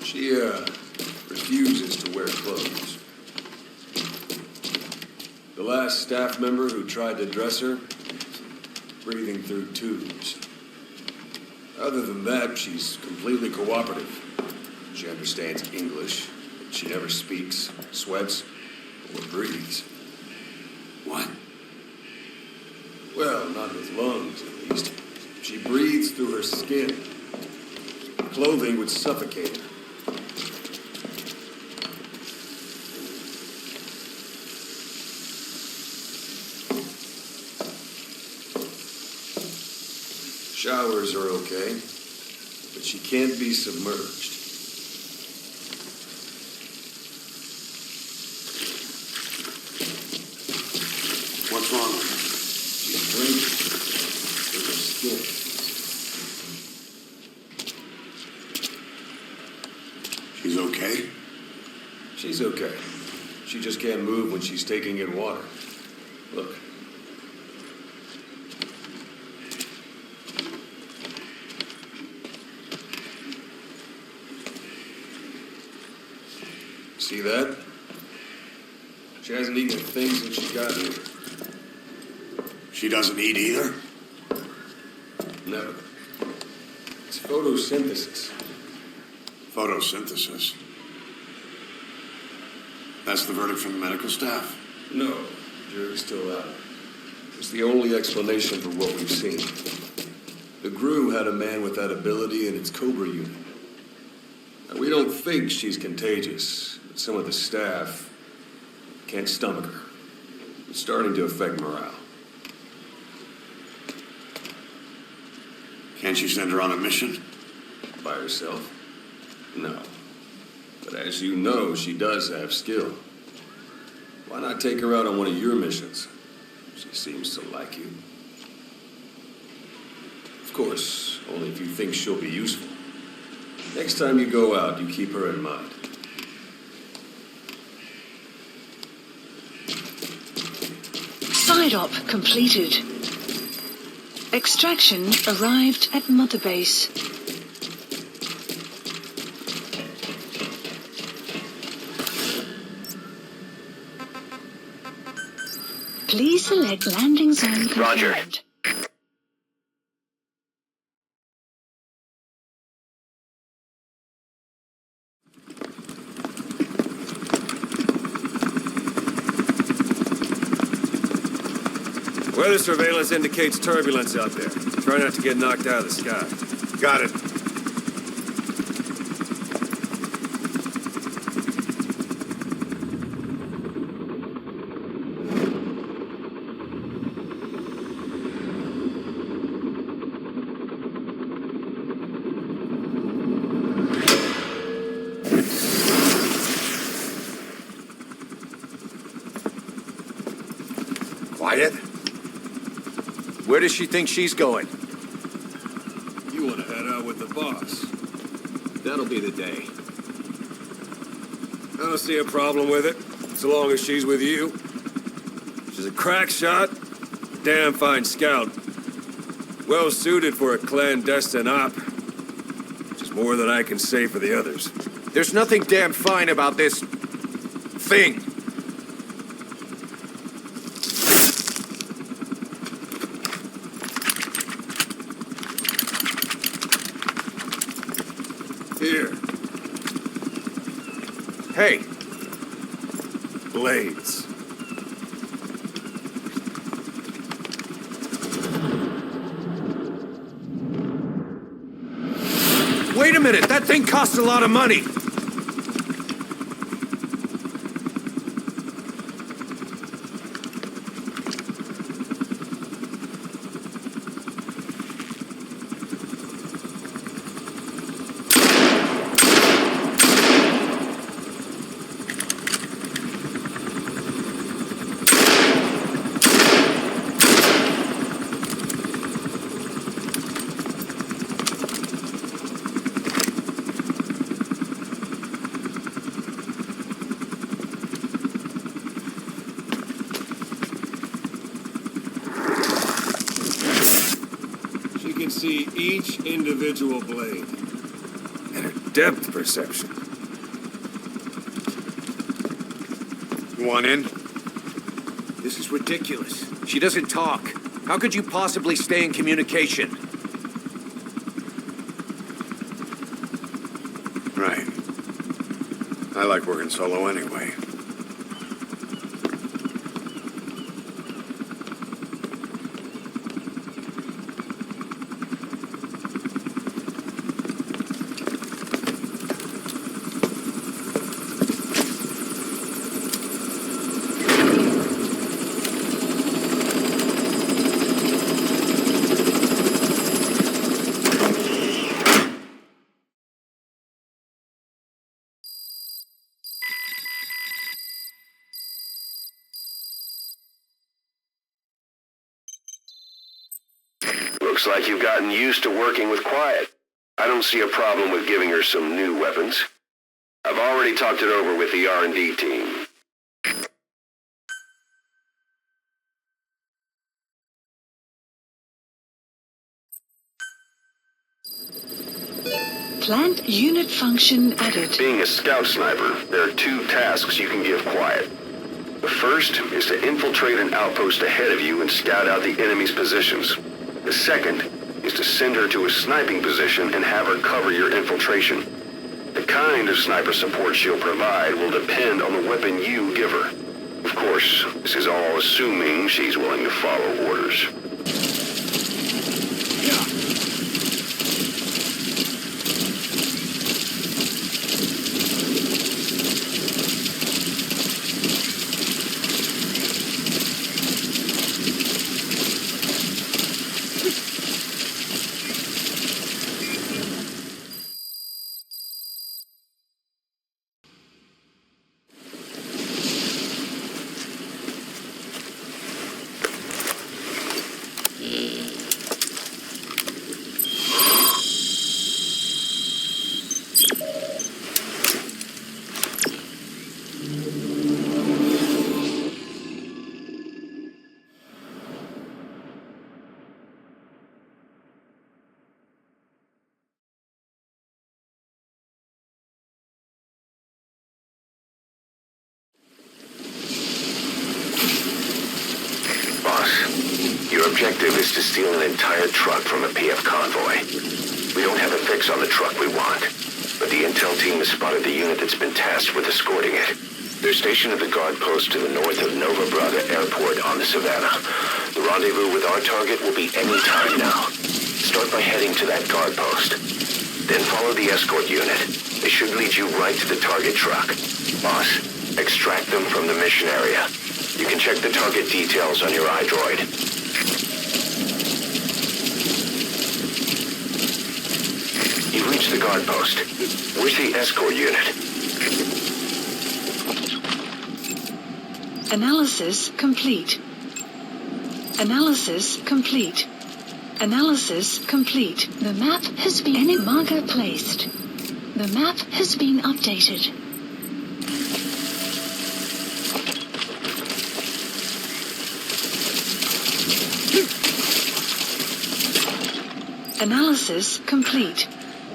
She, refuses to wear clothes. The last staff member who tried to dress her, breathing through tubes. Other than that, she's completely cooperative. She understands English, but she never speaks, sweats, or breathes. What? Well, not with lungs, at least. She breathes through her skin. Clothing would suffocate her. Showers are okay, but she can't be submerged. What's wrong with her? She's drinking through her skin. She's okay? She's okay. She just can't move when she's taking in water. Look. See that? She hasn't eaten a thing since she got here. She doesn't eat either? Never. It's photosynthesis. Photosynthesis? That's the verdict from the medical staff? No, jury's still out. It's the only explanation for what we've seen. The GRU had a man with that ability in its Cobra unit. Now, we don't think she's contagious, but some of the staff can't stomach her. It's starting to affect morale. Can't you send her on a mission? By herself? No. But as you know, she does have skill. Why not take her out on one of your missions? She seems to like you. Of course, only if you think she'll be useful. Next time you go out, you keep her in mind. Side op completed. Extraction arrived at Mother Base. Please select landing zone confirmed. Roger. Weather surveillance indicates turbulence out there. Try not to get knocked out of the sky. Got it. Quiet. Where does she think she's going? You want to head out with the boss? That'll be the day. I don't see a problem with it, so long as she's with you. She's a crack shot, damn fine scout. Well suited for a clandestine op. Which is more than I can say for the others. There's nothing damn fine about this thing. Here. Hey. Blades. Wait a minute, that thing costs a lot of money. See each individual blade. And her depth perception. You want in? This is ridiculous. She doesn't talk. How could you possibly stay in communication? Right. I like working solo anyway. Looks like you've gotten used to working with quiet. I don't see a problem with giving her some new weapons. I've already talked it over with the R&D team. Planned unit function added. Being a scout sniper, there are two tasks you can give Quiet. The first is to infiltrate an outpost ahead of you and scout out the enemy's positions. The second is to send her to a sniping position and have her cover your infiltration. The kind of sniper support she'll provide will depend on the weapon you give her. Of course, this is all assuming she's willing to follow orders. Your objective is to steal an entire truck from a PF convoy. We don't have a fix on the truck we want, but the intel team has spotted the unit that's been tasked with escorting it. They're stationed at the guard post to the north of Nova Braga Airport on the Savannah. The rendezvous with our target will be any time now. Start by heading to that guard post. Then follow the escort unit. They should lead you right to the target truck. Boss, extract them from the mission area. You can check the target details on your iDroid. You've reached the guard post. Where's the escort unit? Analysis complete. Analysis complete. Analysis complete. The map has been any marker placed. The map has been updated. Analysis complete.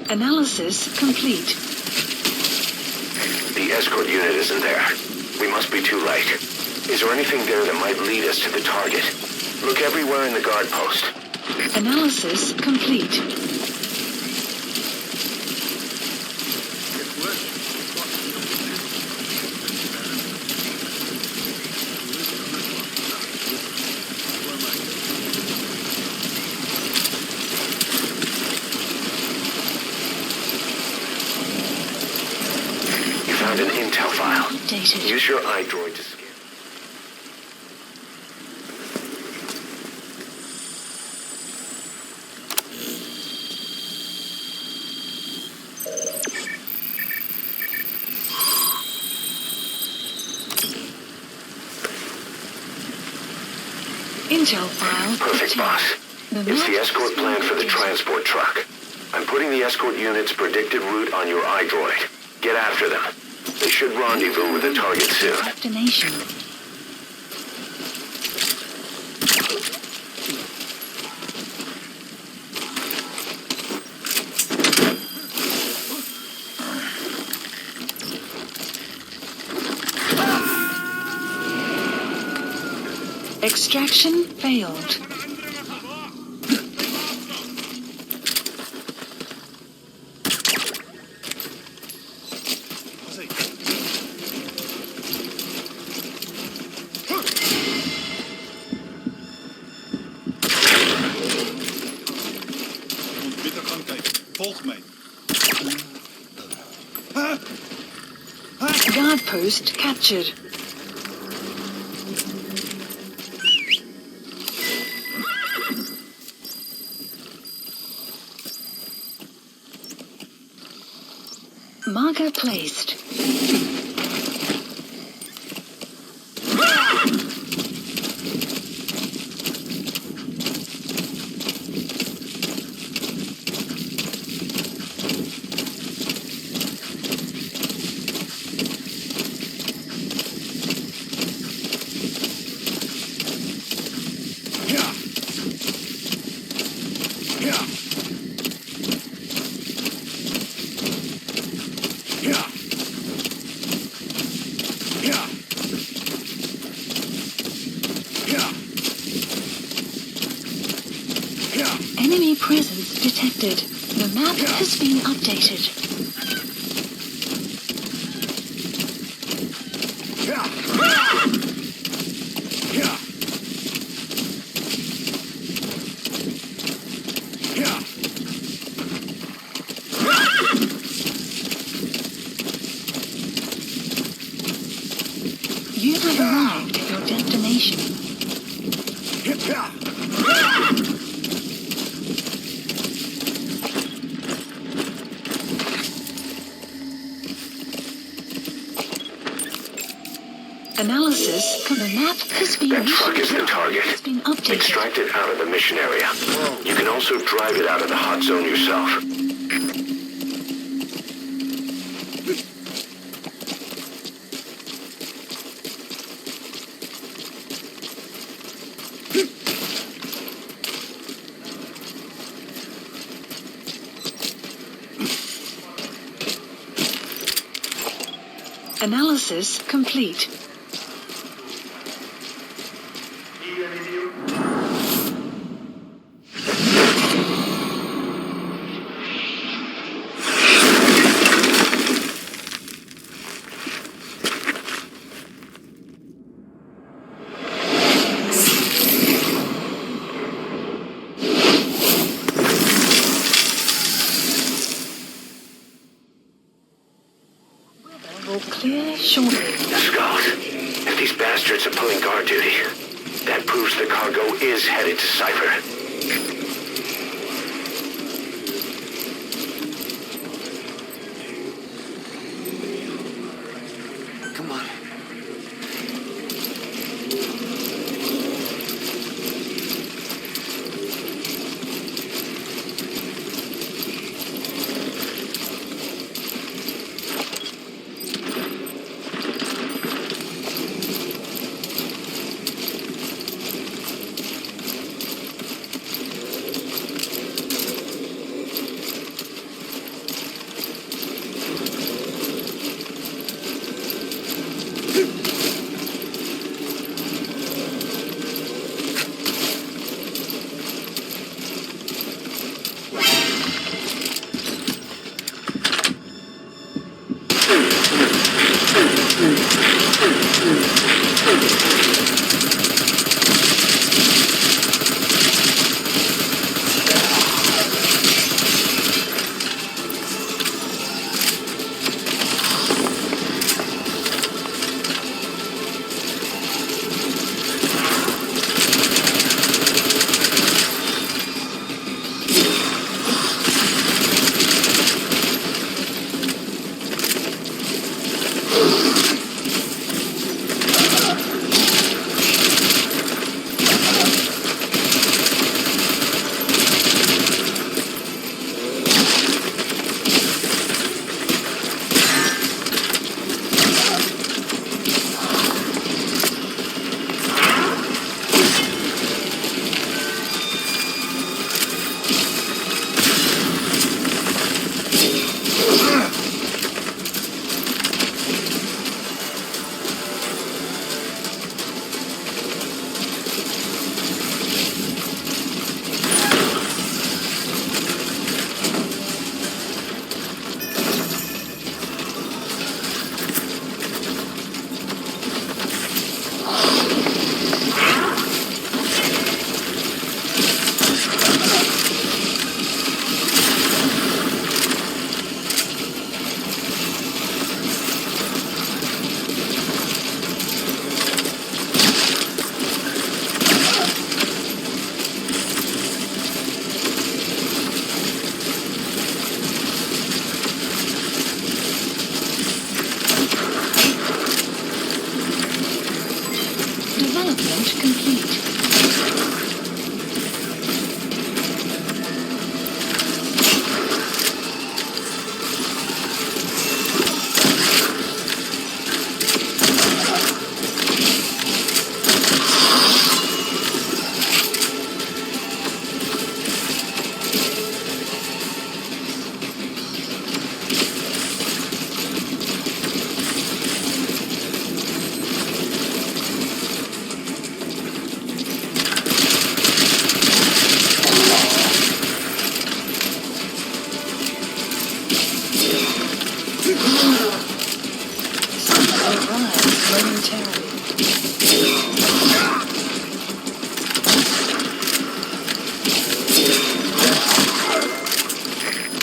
Analysis complete. The escort unit isn't there. We must be too late. Is there anything there that might lead us to the target? Look everywhere in the guard post. Analysis complete. You found an intel file. Updated. Use your iDroid to scan. Intel file. Perfect, boss. It's the escort plan for the transport truck. I'm putting the escort unit's predicted route on your iDroid. Get after them. They should rendezvous with the target soon. Destination. Extraction failed. Volg mij. Guard post captured. Marker placed. Enemy presence detected. The map has been updated. You have arrived at your destination. Analysis. The map has been That truck is the target. It's been updated. Extract it out of the mission area. You can also drive it out of the hot zone yourself. Analysis complete. Will clear shortly. Scott, if these bastards are pulling guard duty, that proves the cargo is headed to Cypher. Come on. Arrives momentarily.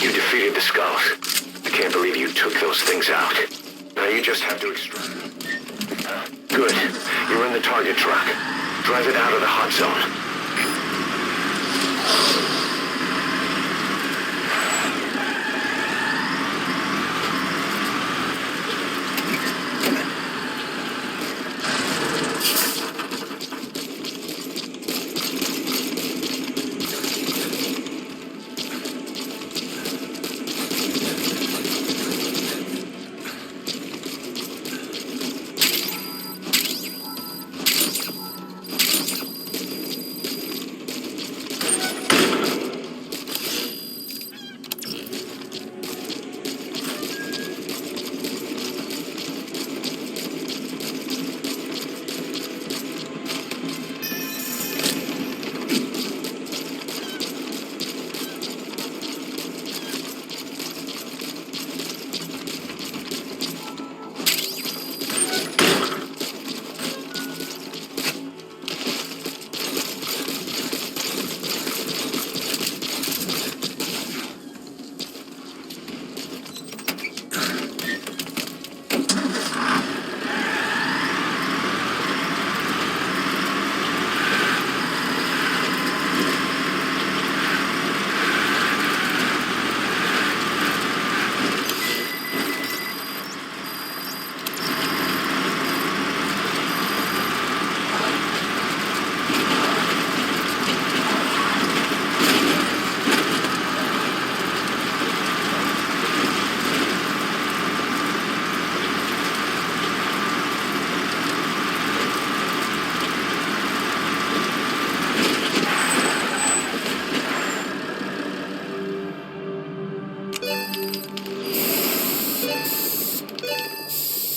You defeated the skulls. I can't believe you took those things out. Now you just have to extract them. Good. You're in the target truck. Drive it out of the hot zone.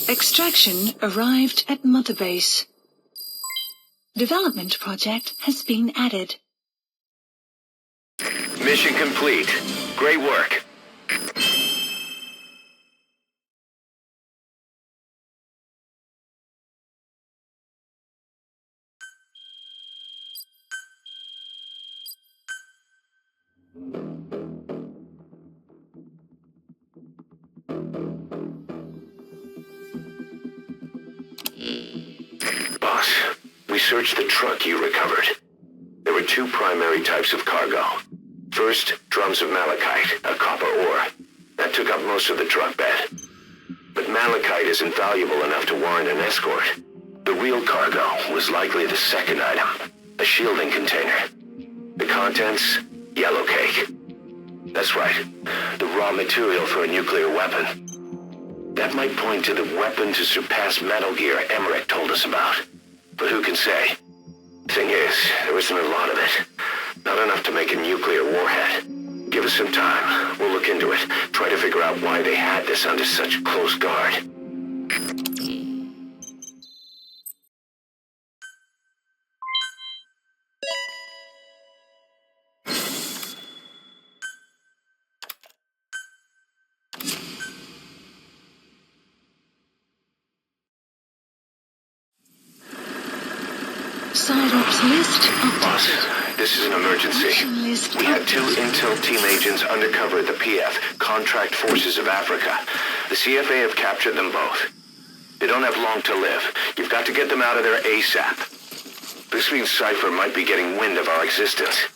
Extraction arrived at Mother Base. Development project has been added. Mission complete. Great work. Boss, we searched the truck you recovered. There were two primary types of cargo. First, drums of malachite, a copper ore. That took up most of the truck bed. But malachite isn't valuable enough to warrant an escort. The real cargo was likely the second item, a shielding container. The contents, yellow cake. That's right, the raw material for a nuclear weapon. That might point to the weapon to surpass Metal Gear Emmerich told us about. But who can say? Thing is, there isn't a lot of it. Not enough to make a nuclear warhead. Give us some time. We'll look into it. Try to figure out why they had this under such close guard. Side ops list Boss, updated. this is an emergency. Mission list We had two updated. intel team agents undercover at the PF, Contract Forces of Africa. The CFA have captured them both. They don't have long to live. You've got to get them out of there ASAP. This means Cypher might be getting wind of our existence.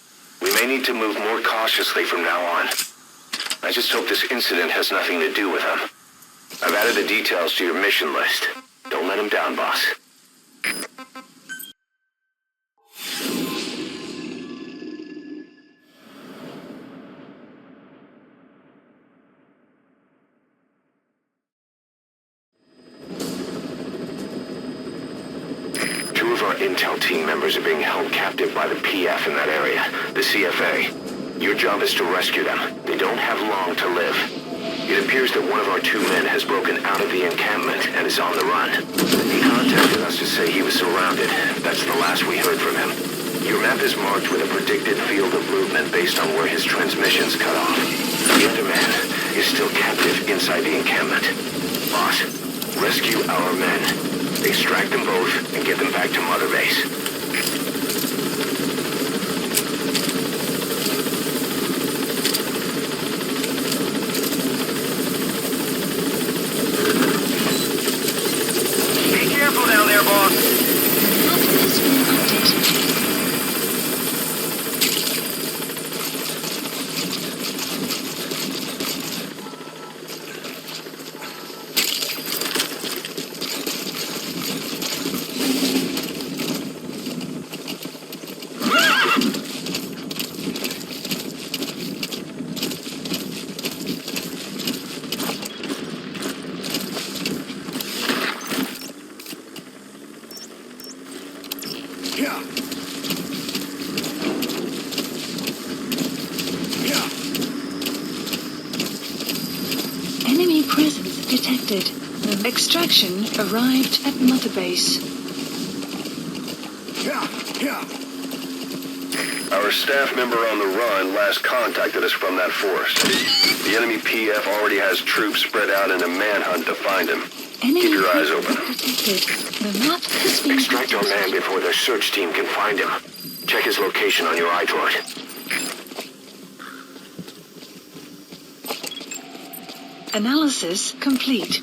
We may need to move more cautiously from now on. I just hope this incident has nothing to do with them. I've added the details to your mission list. Don't let them down, boss. Two of our intel team members are being held captive by the PF in that area, the CFA. Your job is to rescue them. They don't have long to live. It appears that one of our two men has broken out of the encampment and is on the run. He contacted us to say he was surrounded. That's the last we heard from him. Your map is marked with a predicted field of movement based on where his transmissions cut off. The other man is still captive inside inside the encampment. Boss, rescue our men. Extract them both and get them back to Mother Base. Be careful down there, boss. Map has been updated. Enemy presence detected. The extraction arrived at Mother Base. Our staff member on the run last contacted us from that forest. The enemy PF already has troops spread out in a manhunt to find him. Enemy Keep your eyes presence open. detected. The map has been Extract our man before their search team can find him. Check his location on your iDroid. Analysis complete.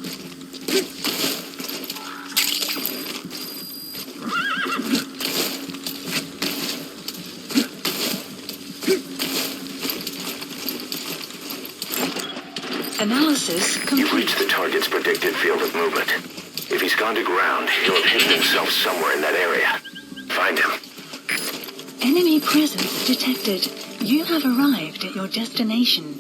Analysis You've complete. reached the target's predicted field of movement. If he's gone to ground, he'll have hidden himself somewhere in that area. Find him. Enemy presence detected. You have arrived at your destination.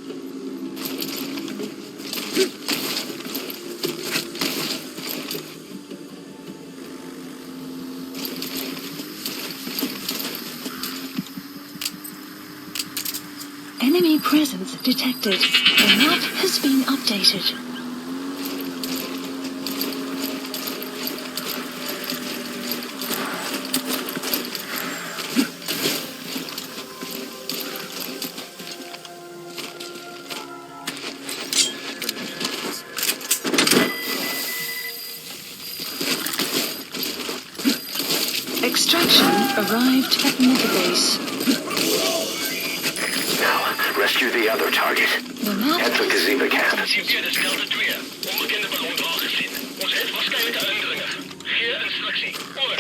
Enemy presence detected. The map has been updated. Extraction arrived at Mother Base. Now, rescue the other target. The map Head for Gaziba camp. Anticipeer de Delta 2. Onbekende ballon al gezien. Ons het waarschijnlijk uitdringen. Geef instructie. Oor.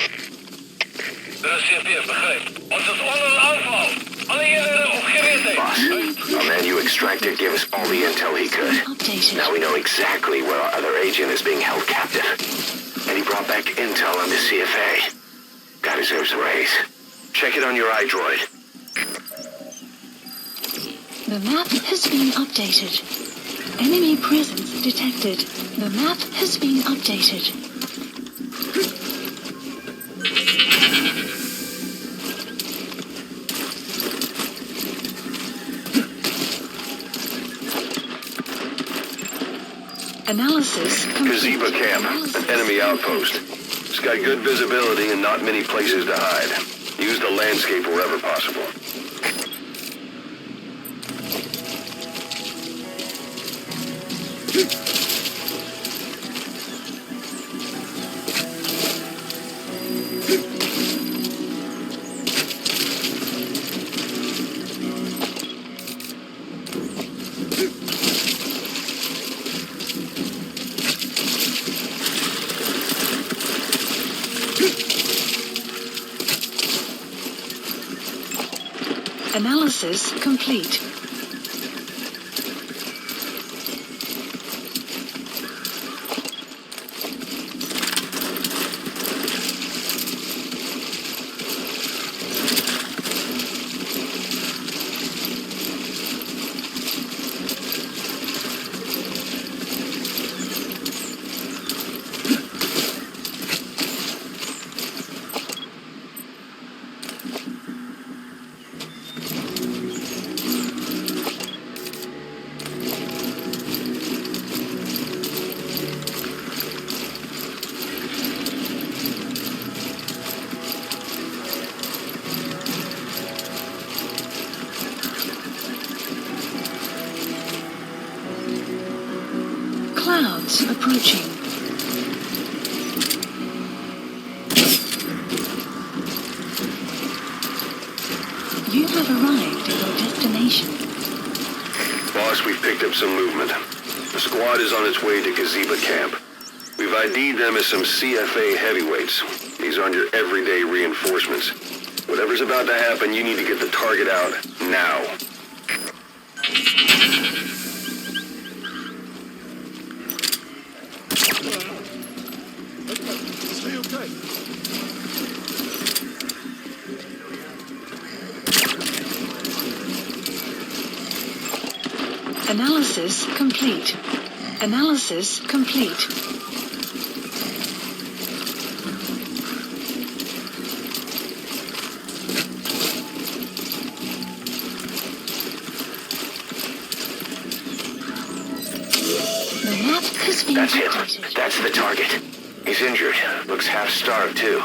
De CPF begrijpt. Ons is onder een aanval. Alle eenheden op gereedheid. Boss, our man you extracted gave us all the intel he could. updated. Now we know exactly where our other agent is being held captive. And he brought back intel on the CFA. Guy deserves a raise. Check it on your iDroid. The map has been updated. Enemy presence detected. The map has been updated. Analysis complete. Gaziba camp, an enemy outpost. It's got good visibility and not many places to hide. Use the landscape wherever possible. Analysis complete. pods approaching. You have arrived at your destination. Boss, we've picked up some movement. The squad is on its way to Gazeba camp. We've ID'd them as some CFA heavyweights. These aren't your everyday reinforcements. Whatever's about to happen, you need to get the target out now. Stay okay. Analysis complete. Analysis complete. The map has been That's him. updated. That's the target. He's injured. Looks half-starved, too.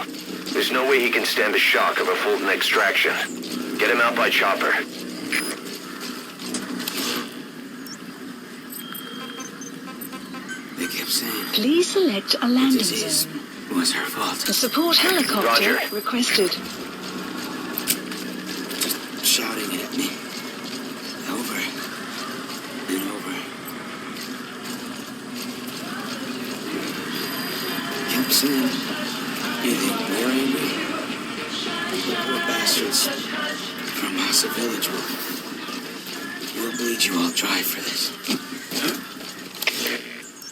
There's no way he can stand the shock of a Fulton extraction. Get him out by chopper. They kept saying Please select a the landing disease zone. was her fault. A support helicopter Roger. requested. Just shouting it at me. Over and over. Kept saying, you think we're angry? The poor bastards from Massa Village will bleed you all dry for this.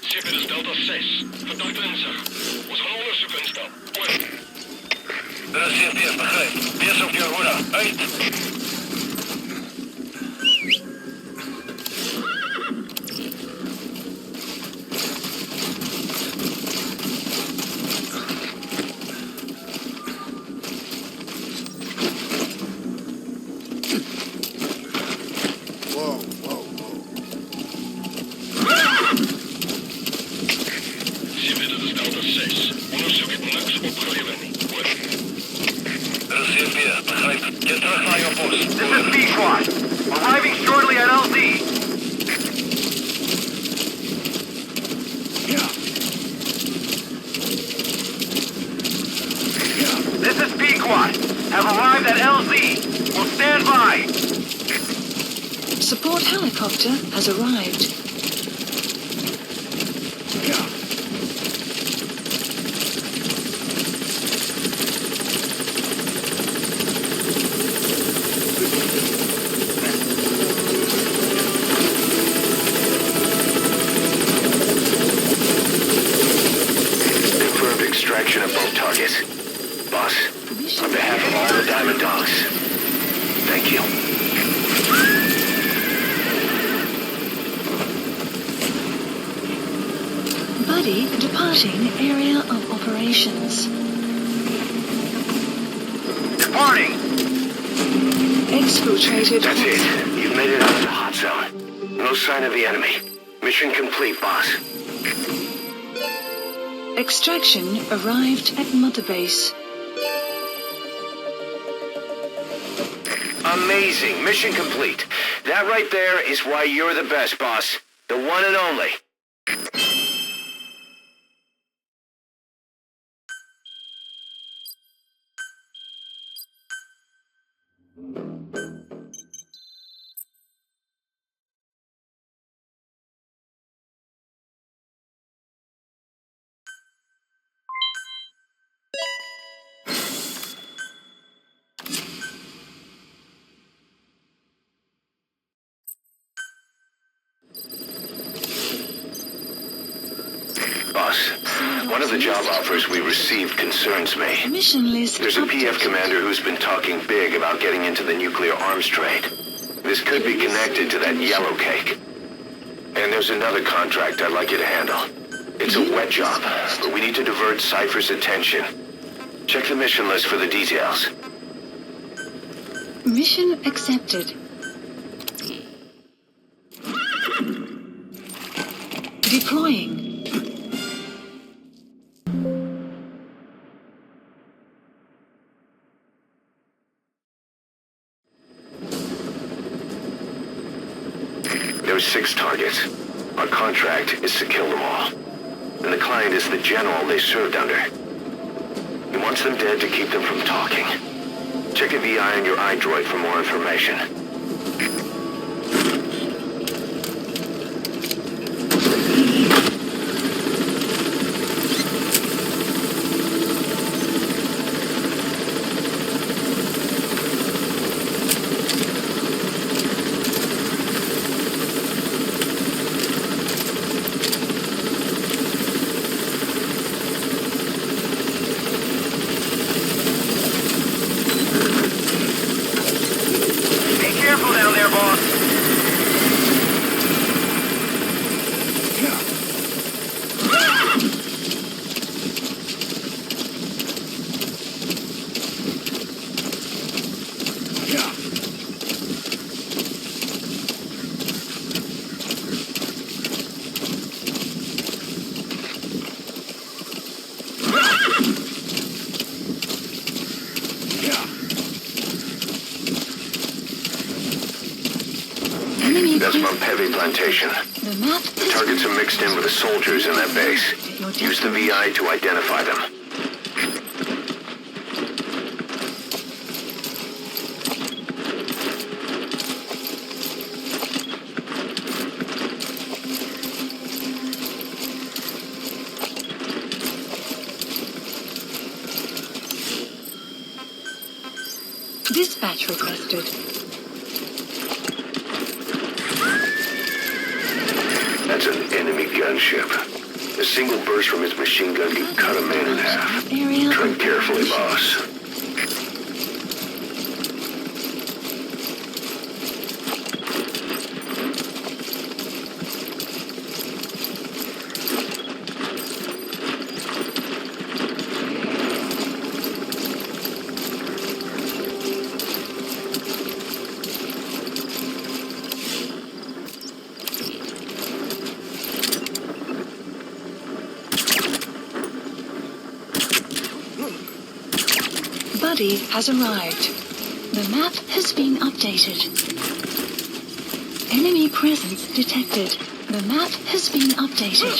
Schip is Delta 6. Verdachte inzag. Ons gaan onderzoek instel. Oor. Er is CFT's, begrijp. Wees op je hoede. Uit! Whoa, whoa, whoa. Schip is Delta 6. Onderzoek heeft niks opgeleverd. Oor. Er is CFT's, begrijp. Get terug naar je post. This is V Squad. Arriving shortly at LZ. This is P-Quad. Have arrived at LZ. Will stand by. Support helicopter has arrived. Confirmed extraction of both targets. Boss, on behalf of all the Diamond Dogs, thank you. Buddy departing area of operations. Departing. Exfiltrated. That's it. You've made it out of the hot zone. No sign of the enemy. Mission complete, boss. Extraction arrived at Mother Base. Amazing. Mission complete. That right there is why you're the best, boss. The one and only. Boss, one of the job offers we received concerns me. Mission list There's a PF updated. commander who's been talking big about getting into the nuclear arms trade. This could be connected to that yellow cake. And there's another contract I'd like you to handle. It's a wet job, but we need to divert Cypher's attention. Check the mission list for the details. Mission accepted. Deploying. There's 6 targets. Our contract is to kill them all. And the client is the general they served under. He wants them dead to keep them from talking. Check a VI on your iDroid for more information. That's from Heavy Plantation. The targets are mixed in with the soldiers in that base. Use the VI to identify them. Dispatch requested. That's an enemy gunship. A single burst from his machine gun can cut a man in half. Tread carefully, boss. Buddy has arrived. The map has been updated. Enemy presence detected. The map has been updated.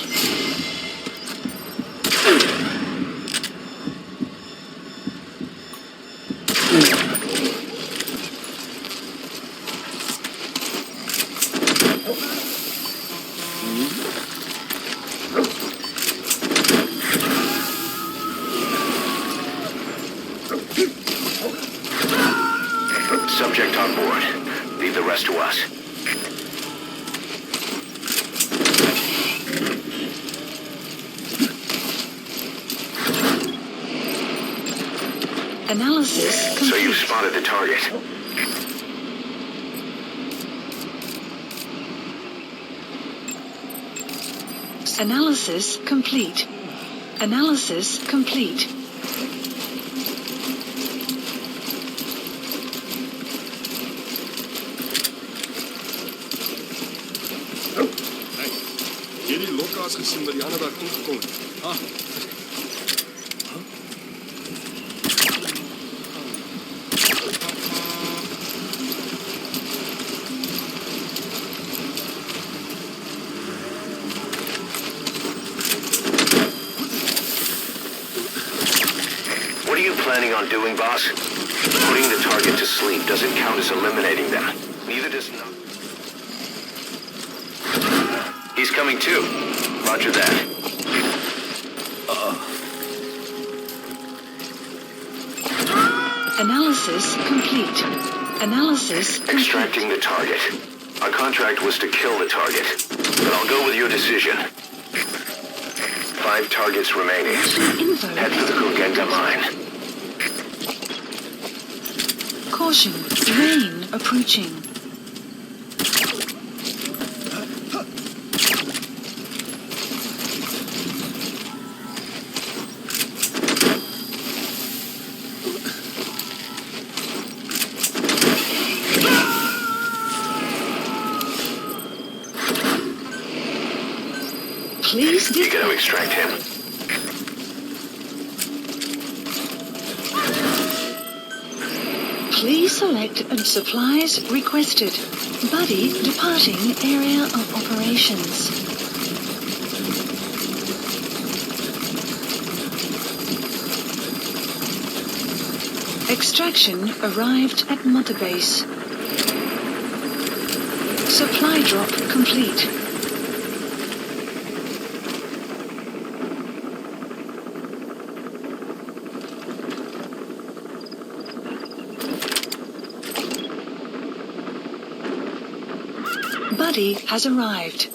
Subject on board. Leave the rest to us. Analysis complete. So you've spotted the target. Analysis complete. Analysis complete. Hierdie lokka's gesien wat die ander dag ingekom het. What are you planning on doing, boss? Putting the target to sleep doesn't count as eliminating them. Neither does not. He's coming too. Roger that. Analysis complete. Analysis complete. Extracting the target. Our contract was to kill the target, but I'll go with your decision. 5 targets remaining. Head for the Kugenda mine. Caution. Rain approaching. Please You gotta extract him. Please select supplies requested. Buddy departing area of operations. Extraction arrived at Mother Base. Supply drop complete. Buddy has arrived.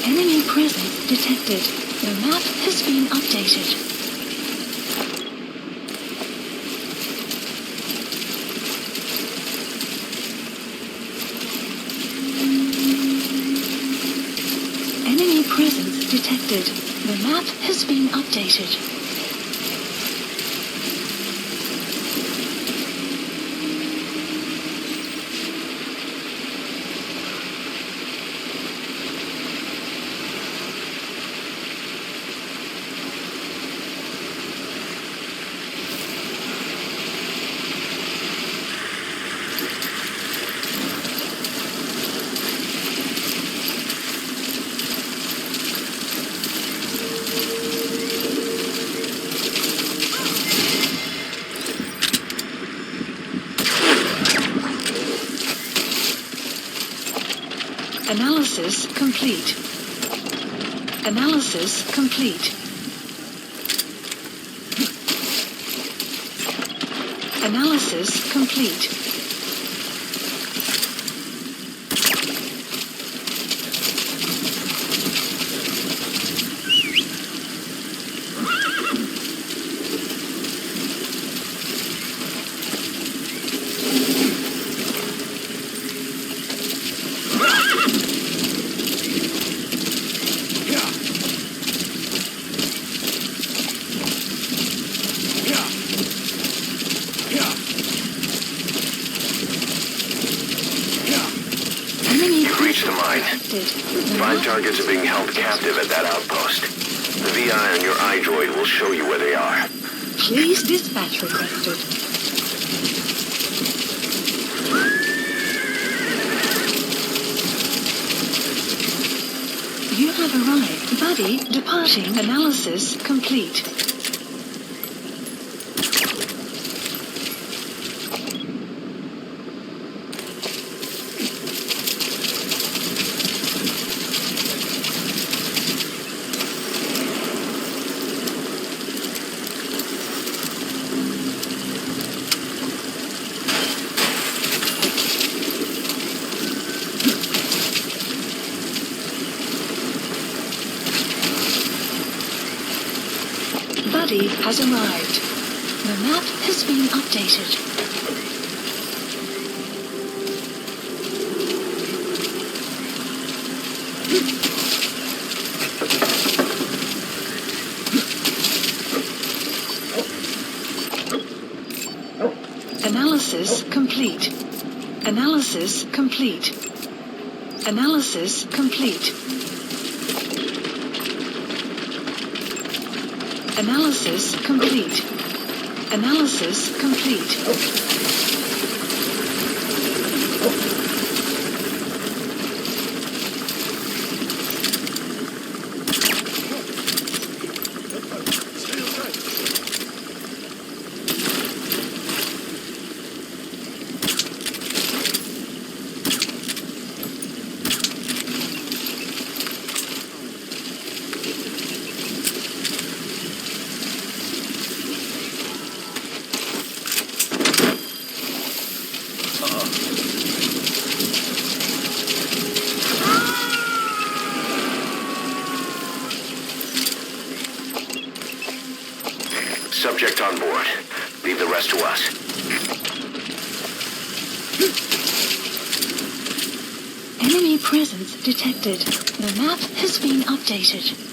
Enemy presence detected. The map has been updated. Enemy presence detected. The map has been updated. Analysis complete. Analysis complete. Analysis complete. Reach the mine. 5 targets are being held captive at that outpost. The VI on your iDroid will show you where they are. Please dispatch requested. You have arrived. Buddy departing. Analysis complete. Buddy has arrived. The map has been updated. Analysis complete. Analysis complete. Analysis complete. Analysis complete. Analysis complete. Subject on board. Leave the rest to us. Enemy presence detected. The map has been updated.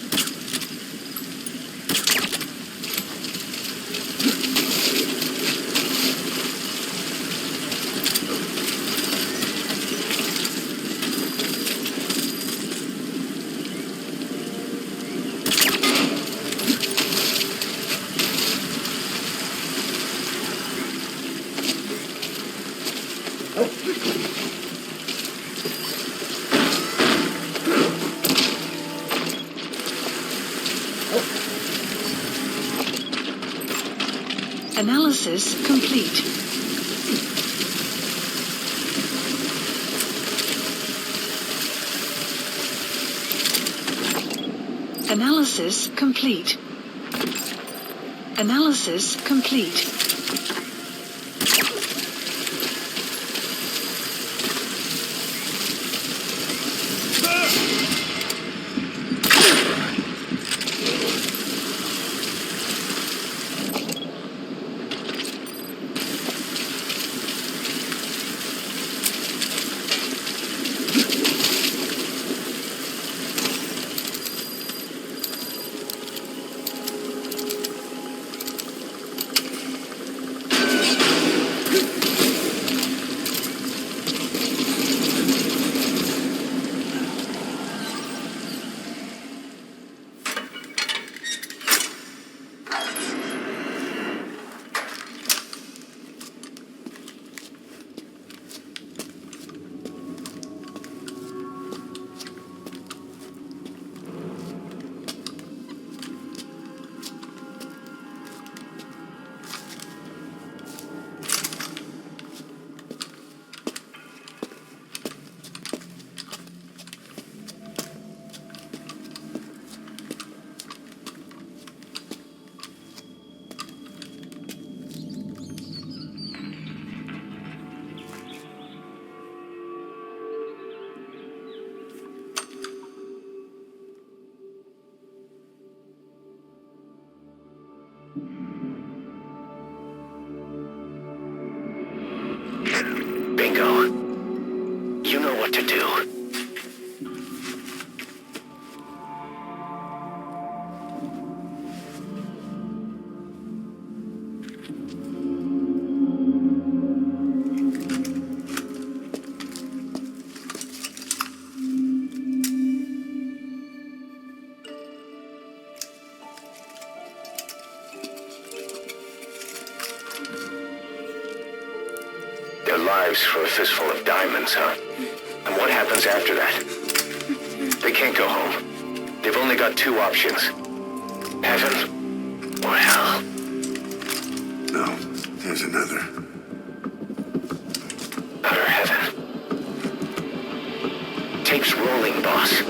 Analysis complete. Analysis complete. Analysis complete. Bingo. You know what to do. Their lives for a fistful of diamonds, huh? And what happens after that? They can't go home. They've only got two options. Heaven or hell. No, there's another. Utter heaven. Tape's rolling, boss.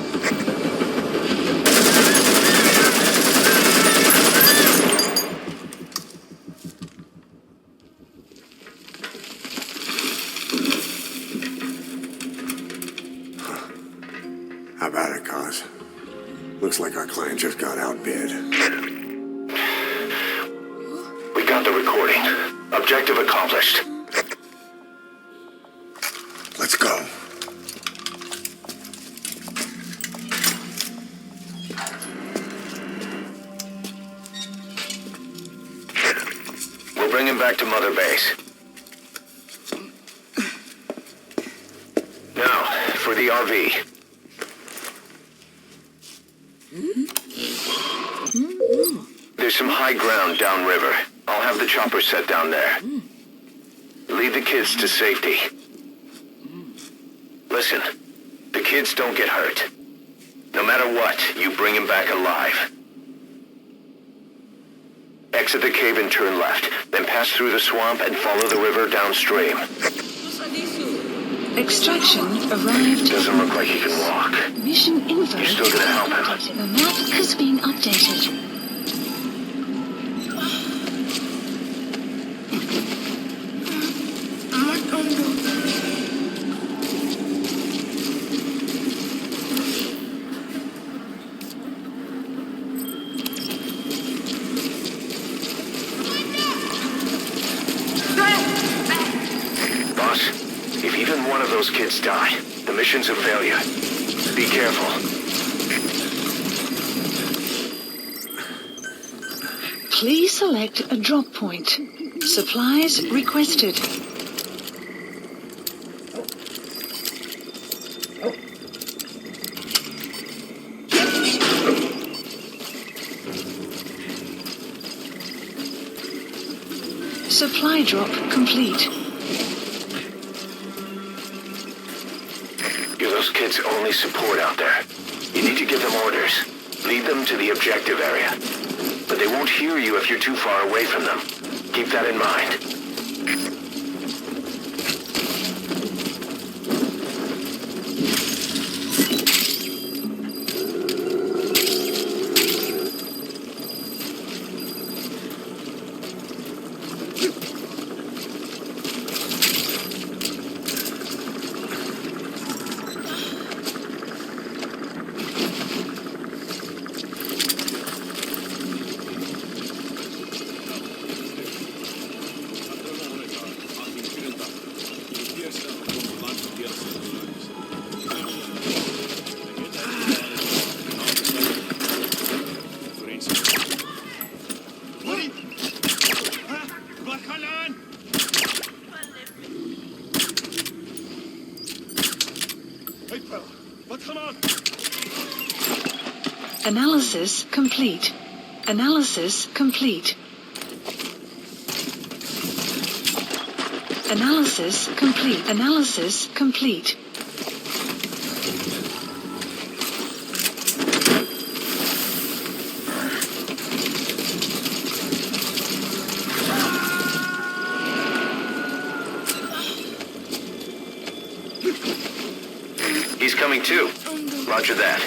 How about it, Cos? Looks like our client just got outbid. We got the recording. Objective accomplished. Let's go. We'll bring him back to Mother Base. Now, for the RV. There's some high ground downriver. I'll have the chopper set down there. Lead the kids to safety. Listen, the kids don't get hurt. No matter what, you bring them back alive. Exit the cave and turn left, then pass through the swamp and follow the river downstream. Extraction arrived. Doesn't look like he can walk. Mission info. You're still gonna help him. The map has been updated. those kids die. The mission's a failure. Be careful. Please select a drop point. Supplies requested. Supply drop complete. You're those kids' only support out there. You need to give them orders. Lead them to the objective area. But they won't hear you if you're too far away from them. Keep that in mind. Analysis complete. Analysis complete. Analysis complete. Analysis complete. He's coming too. Roger that.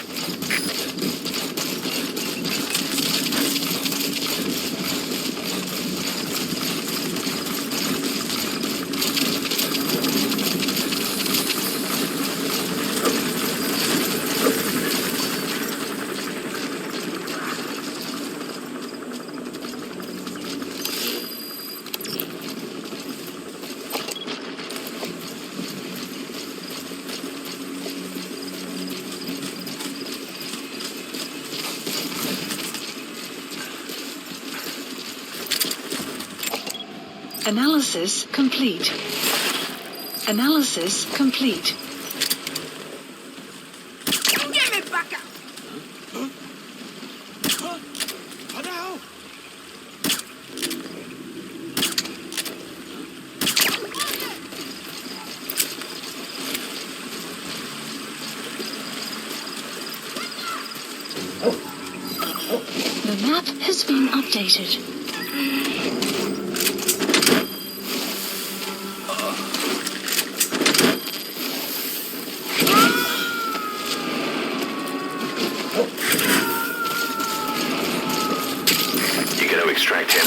Analysis complete. Analysis complete. Give me back up! The map has been updated. Extract him.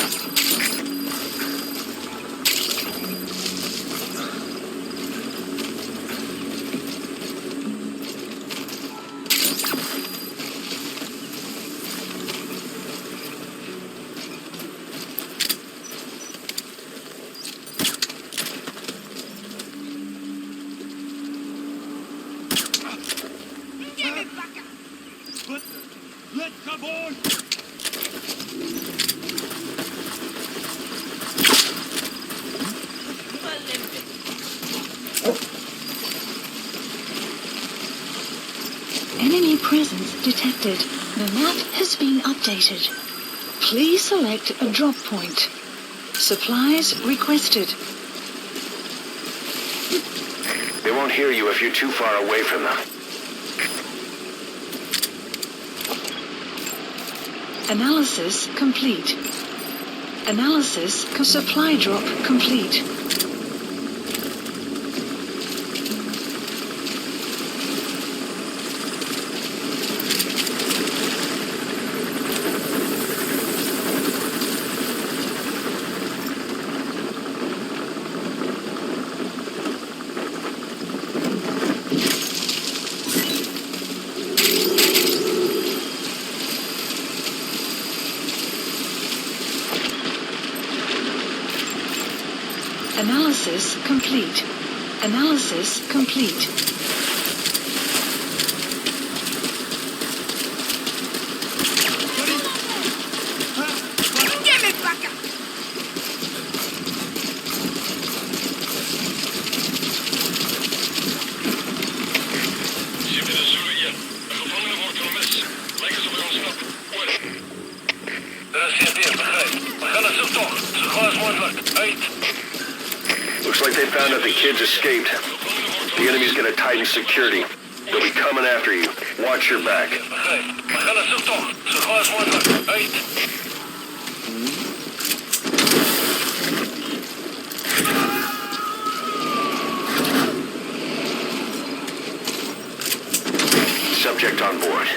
Give me back up! Let come on! Enemy presence detected. The map has been updated. Please select a drop point. Supplies requested. They won't hear you if you're too far away from them. Analysis complete. Analysis supply drop complete. Analysis complete. Analysis complete. Looks like they found out the kids escaped. The enemy's gonna tighten security. They'll be coming after you. Watch your back. Subject on board.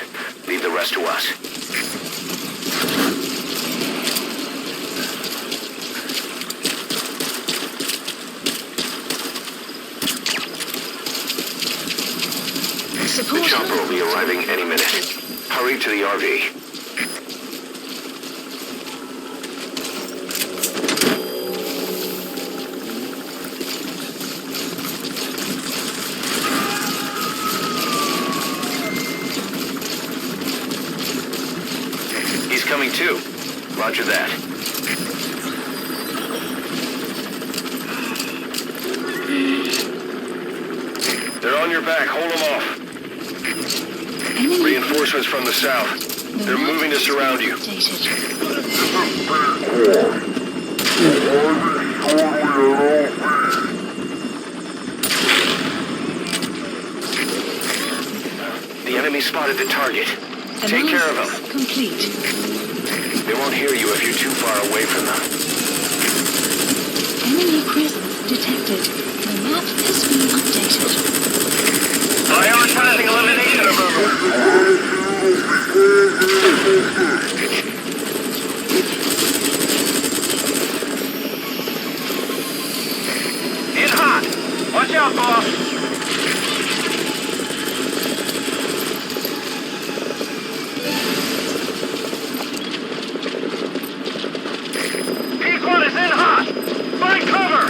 Leave the rest to us. The chopper will be arriving any minute. Hurry to the RV. He's coming too. Roger that. They're on your back. Hold them off. Reinforcements from the south. They're moving to surround you. The enemy spotted the target. Take care of them. Complete. They won't hear you if you're too far away from them. Enemy presence detected. The map has been updated. Prioritizing elimination of them. In hot. Watch out, boss. P1 is in hot. Find cover.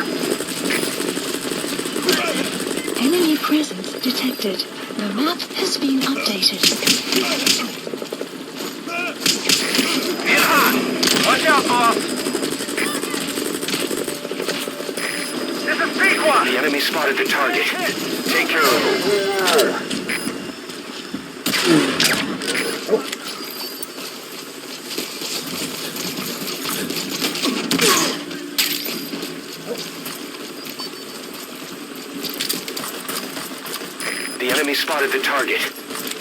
Enemy presence detected. The map has been updated. In hot. Watch out, boss. This is P1. The enemy spotted the target. Take care of them. The enemy spotted the target.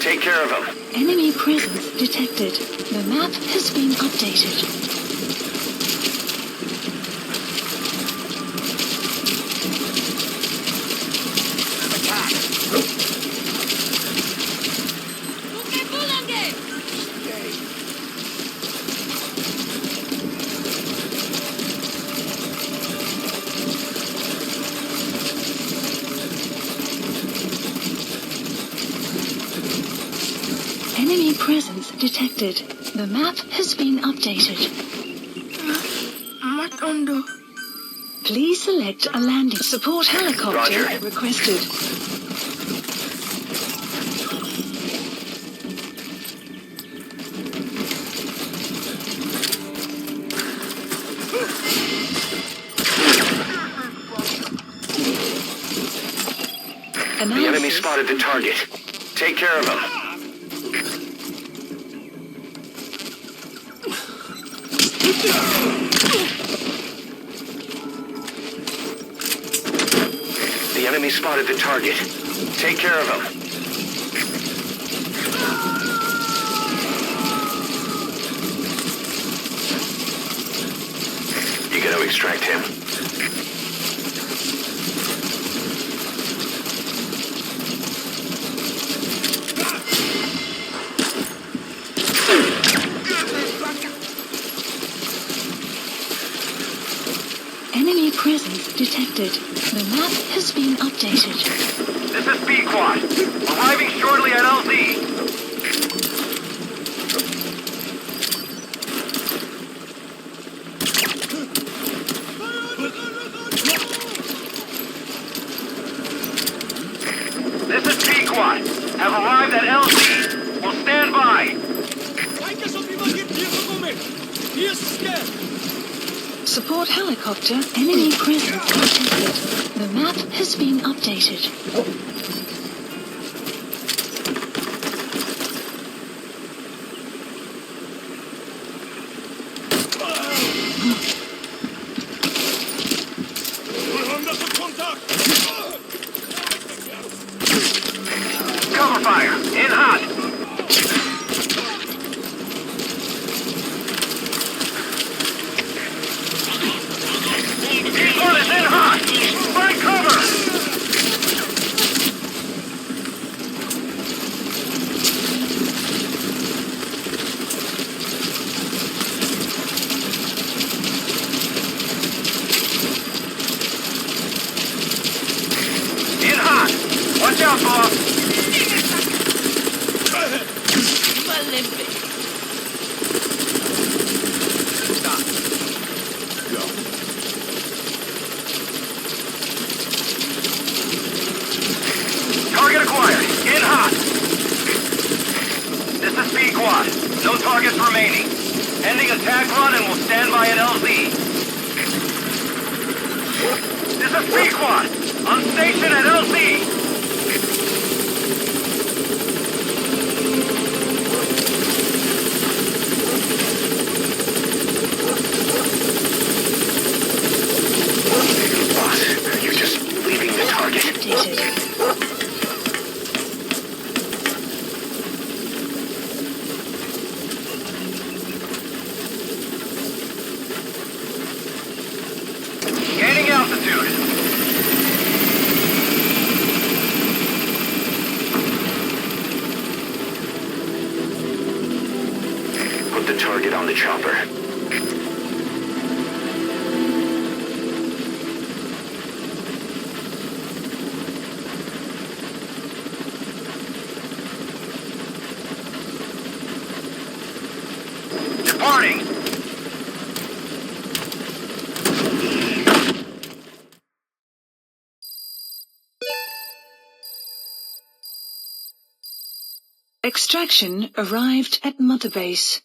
Take care of them. Enemy presence detected. The map has been updated. Enemy presence detected. The map has been updated. Please select a landing. Support helicopter Roger. requested. The enemy spotted the target. Take care of them. The enemy spotted the target. Take care of them. You gotta extract him. Enemy presence detected. The map has been updated. This is B-Quad. Arriving shortly at LZ. Here's scared. Support helicopter, enemy presence detected. The map has been updated. Cover fire. In hot. Each one is in hot. Find cover. In hot. Watch out, boss. Target acquired. In hot. This is Pequod. No targets remaining. Ending attack run and will stand by at LZ. This is Pequod. On station at LZ. Boss, are you just leaving the target? Updated. Gaining altitude. Put the target on the chopper. Departing. Extraction arrived at Mother Base.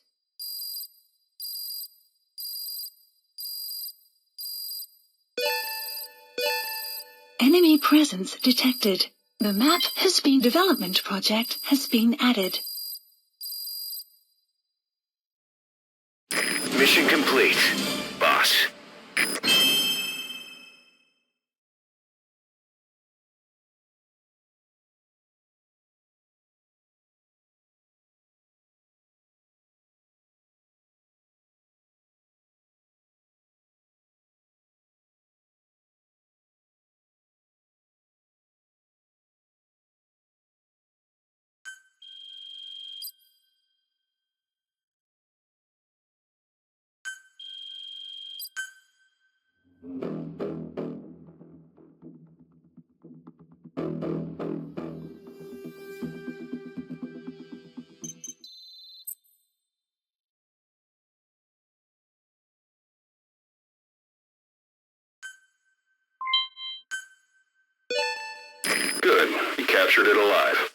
Enemy presence detected. The map has been development project has been added. Mission complete, boss. Good. You captured it alive.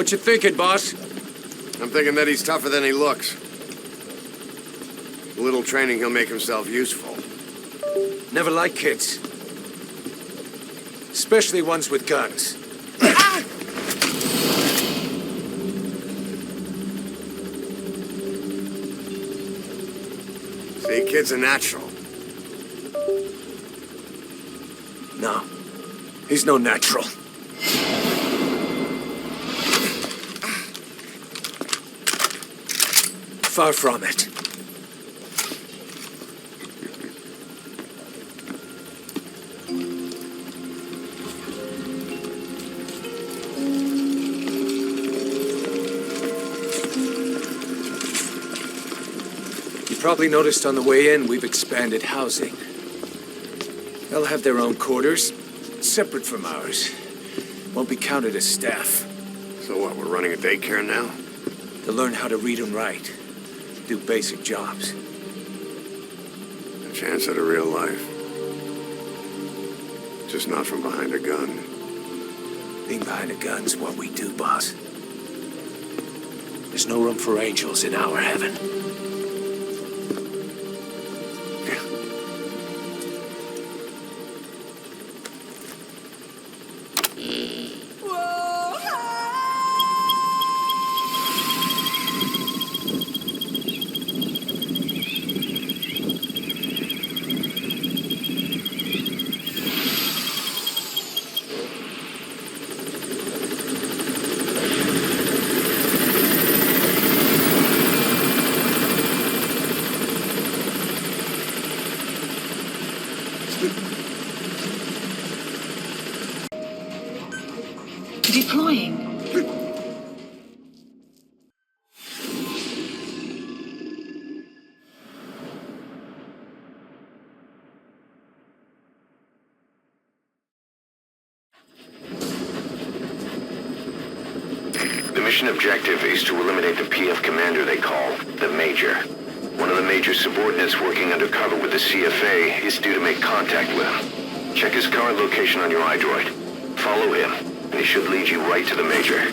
What you thinking, boss? I'm thinking that he's tougher than he looks. With a little training, he'll make himself useful. Never like kids. Especially ones with guns. See, kid's a natural. No. He's no natural. Far from it. You probably noticed on the way in, we've expanded housing. They'll have their own quarters, separate from ours. Won't be counted as staff. So what, we're running a daycare now? They'll learn how to read and write. Do basic jobs. A chance at a real life. Just not from behind a gun. Being behind a gun's what we do, boss. There's no room for angels in our heaven. Deploying. The mission objective is to eliminate the PF commander they call the Major. One of the Major's subordinates working undercover with the CFA is due to make contact with him. Check his current location on your iDroid. Follow him, and he should lead you right to the Major.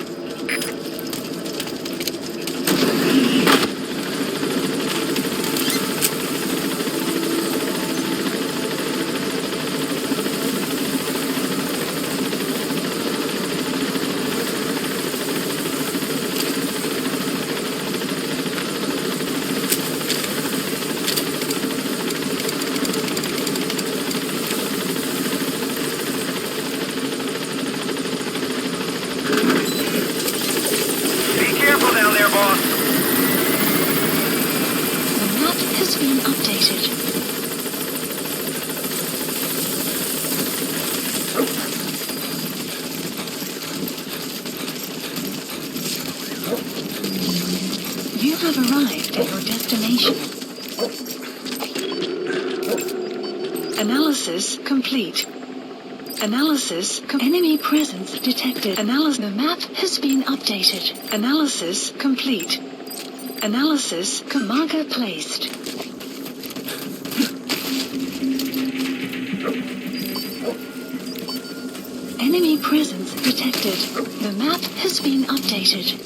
You have arrived at your destination. Analysis complete. Enemy presence detected. The map has been updated. Analysis complete. Marker placed. Enemy presence detected. The map has been updated.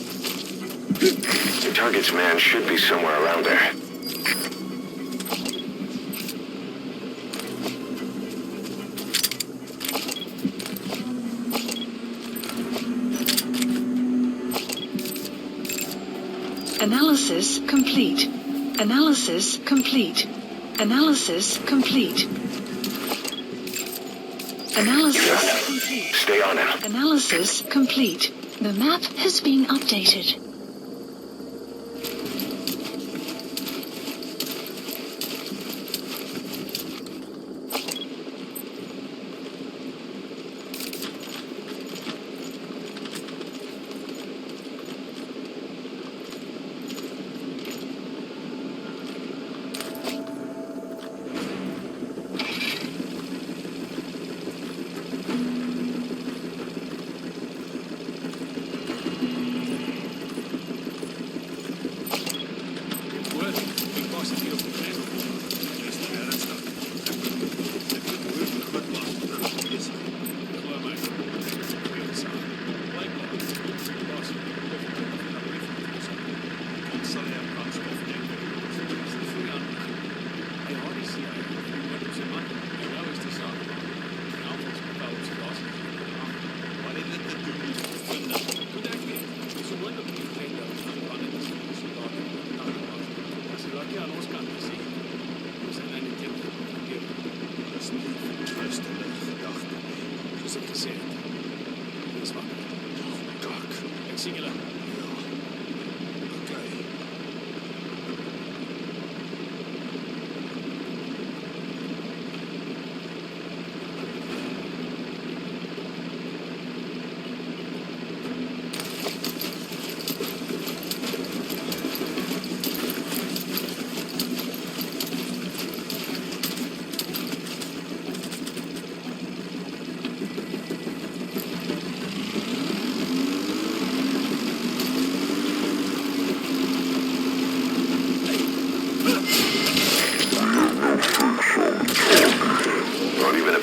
The target's man should be somewhere around there. Analysis complete. Analysis complete. Analysis complete. Analysis complete. Stay on him. Analysis complete. The map has been updated.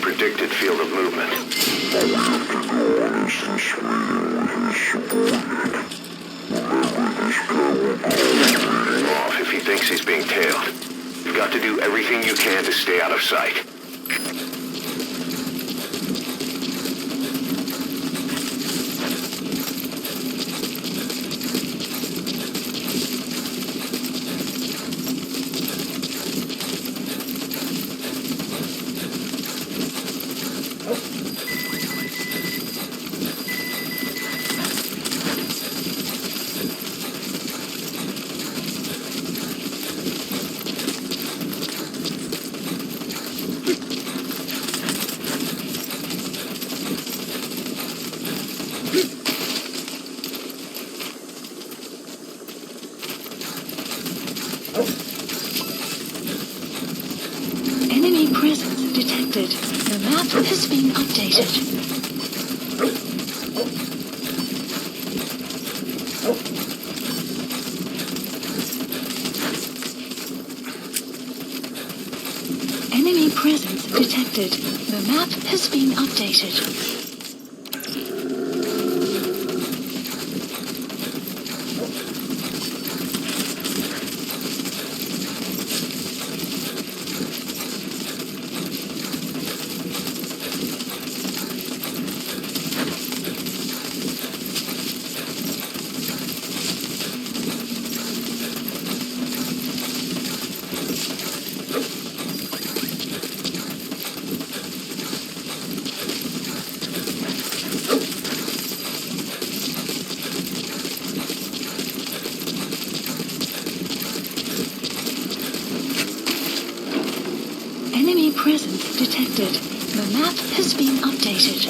Predicted field of movement. Off if he thinks he's being tailed. You've got to do everything you can to stay out of sight. Enemy presence detected. The map has been updated. Enemy presence detected. The map has been updated. Enemy presence detected. The map has been updated.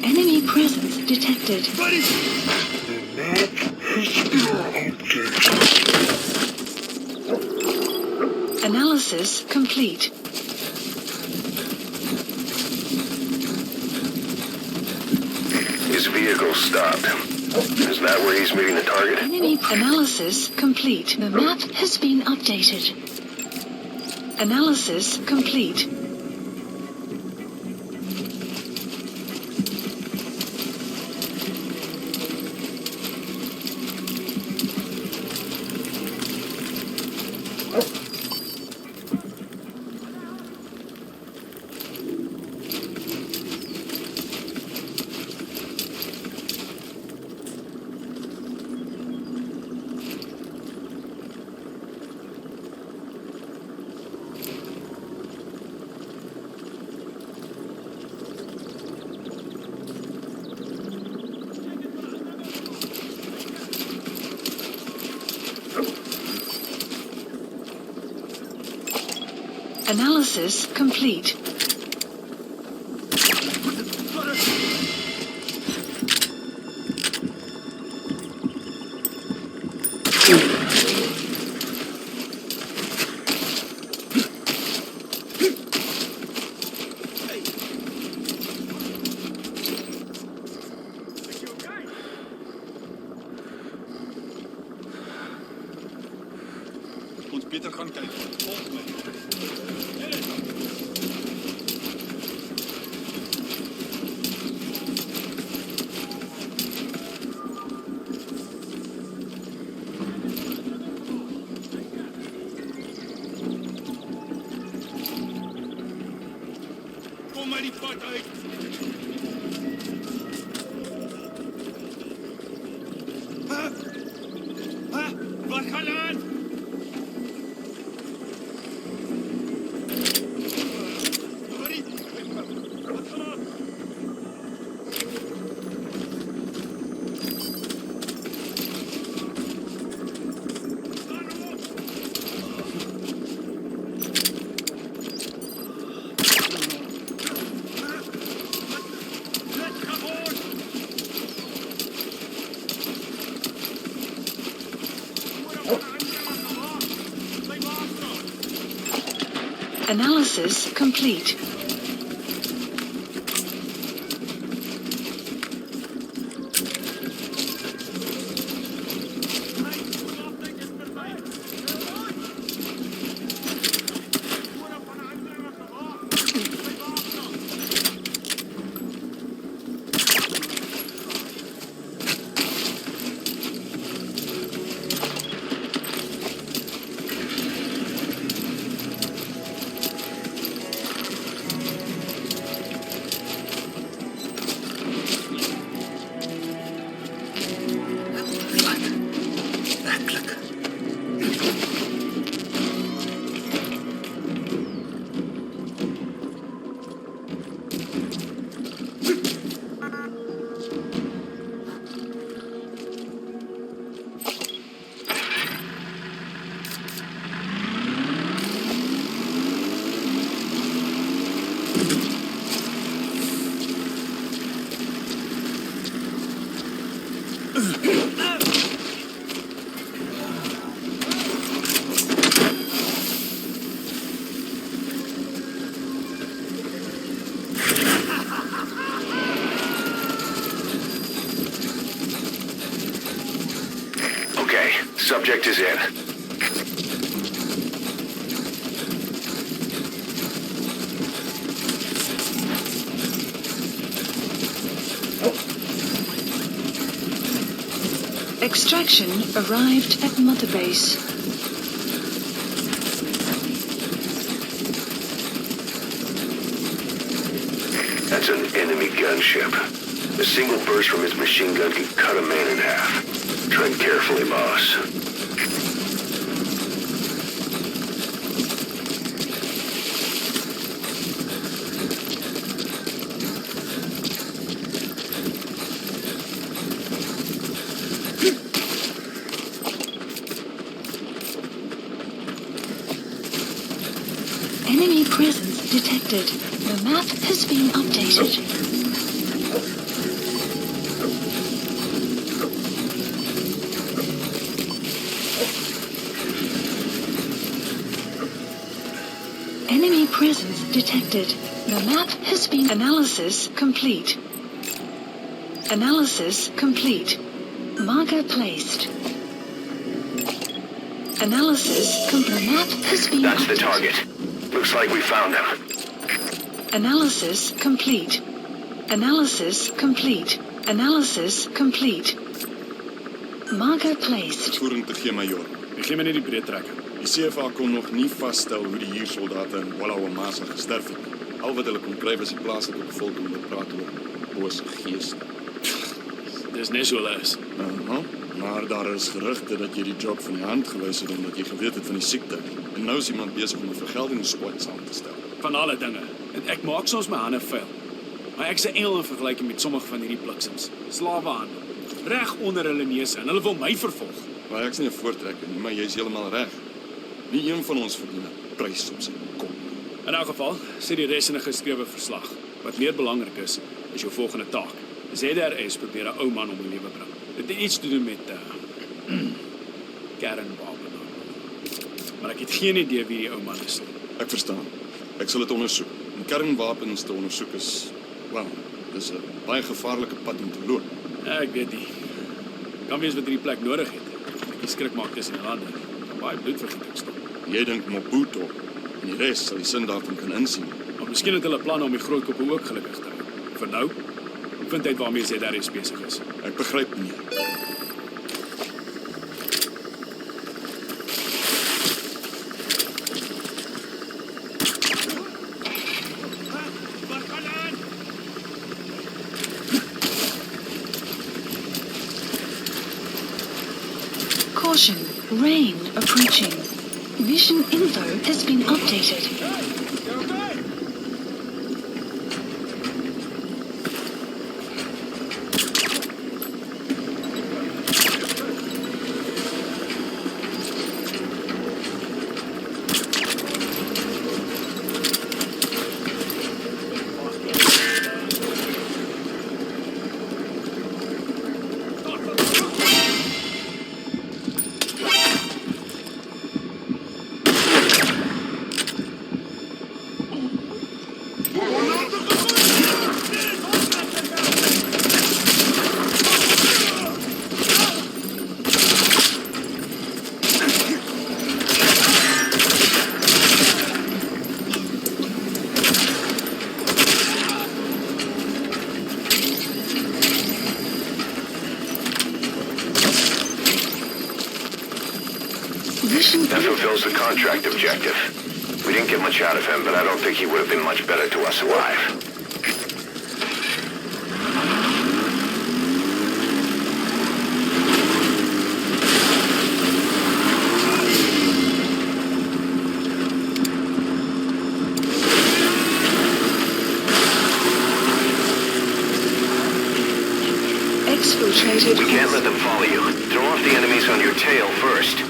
Enemy presence detected. Analysis complete. His vehicle stopped. Is that where he's meeting the target? Enemy analysis complete. The map has been updated. Analysis complete. Analysis complete. beter gaan kyk. Volg my. Kom maar die pad uit. Wat gaan aan? Analysis complete. Okay, subject is in. Extraction arrived at Mother Base. That's an enemy gunship. A single burst from his machine gun can cut a man in half. Tread carefully, boss. Enemy presence detected. The map has been updated. Enemy presence detected. The map has been analysis complete. Analysis complete. Marker placed. Analysis complete. The map has been That's the updated. target. Looks like we found him. Analysis complete. Analysis complete. Analysis complete. Marker placed. Uitvoering te gee, major. Ek gee my net die breed trekker. Die CFA kon nog nie vasstel hoe die huursoldate in Wallawamasa gesterf het. Al wat hulle kon kry was die plaaslike bevolking wat praat oor bose geeste. Dis net so hulle is. Maar daar is gerugte dat jy die job van die hand gewys het omdat jy geweet het van die siekte. En nou is iemand besig om 'n vergeldingssquad saam te stel. Van alle dinge. En ek maak soms my hande vuil. Maar ek's 'n engel in vergelyking met sommige van hierdie bliksems. Slawehandel. Reg onder hulle neuse en hulle wil my vervolg. Maar ek's nie 'n voortrekker nie, maar jy's heeltemal reg. Nie een van ons verdien 'n prys op sy kop. In elk geval, sê die res in 'n geskrewe verslag. Wat meer belangrik is jou volgende taak. ZRS probeer 'n ou man om die lewe bring. Dit het iets te doen met kernwapen. Maar ek het geen idee wie die ou man is nie. Ek verstaan. Ek sal dit ondersoek. Om kernwapens te ondersoek is, wel, dis 'n baie gevaarlike pad om te loop. Ja, ek weet nie. Kan wees wat hierdie plek nodig het. Die skrik maak tussen die lande. Kan baie bloedvergieting stop. Jy dink Maputo en die res sal die sin daarvan kan insien. Maar miskien het hulle planne om die groot koppe ook gelukkig te hou. Vir nou, vind uit waarmee sy daar besig is. Ek begryp nie. Caution, rain approaching. Mission info has been updated. That fulfills the contract objective. We didn't get much out of him, but I don't think he would have been much better to us alive. Exfiltrated. We can't let them follow you. Throw off the enemies on your tail first.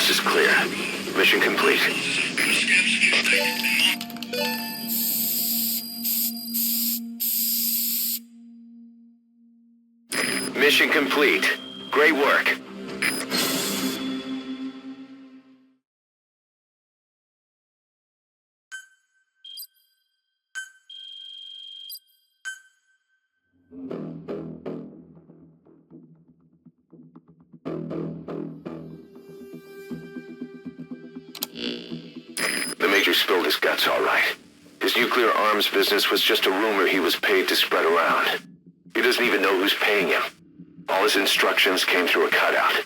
Is clear. Mission complete. Mission complete. Great work. The Major spilled his guts all right. His nuclear arms business was just a rumor he was paid to spread around. He doesn't even know who's paying him. All his instructions came through a cutout.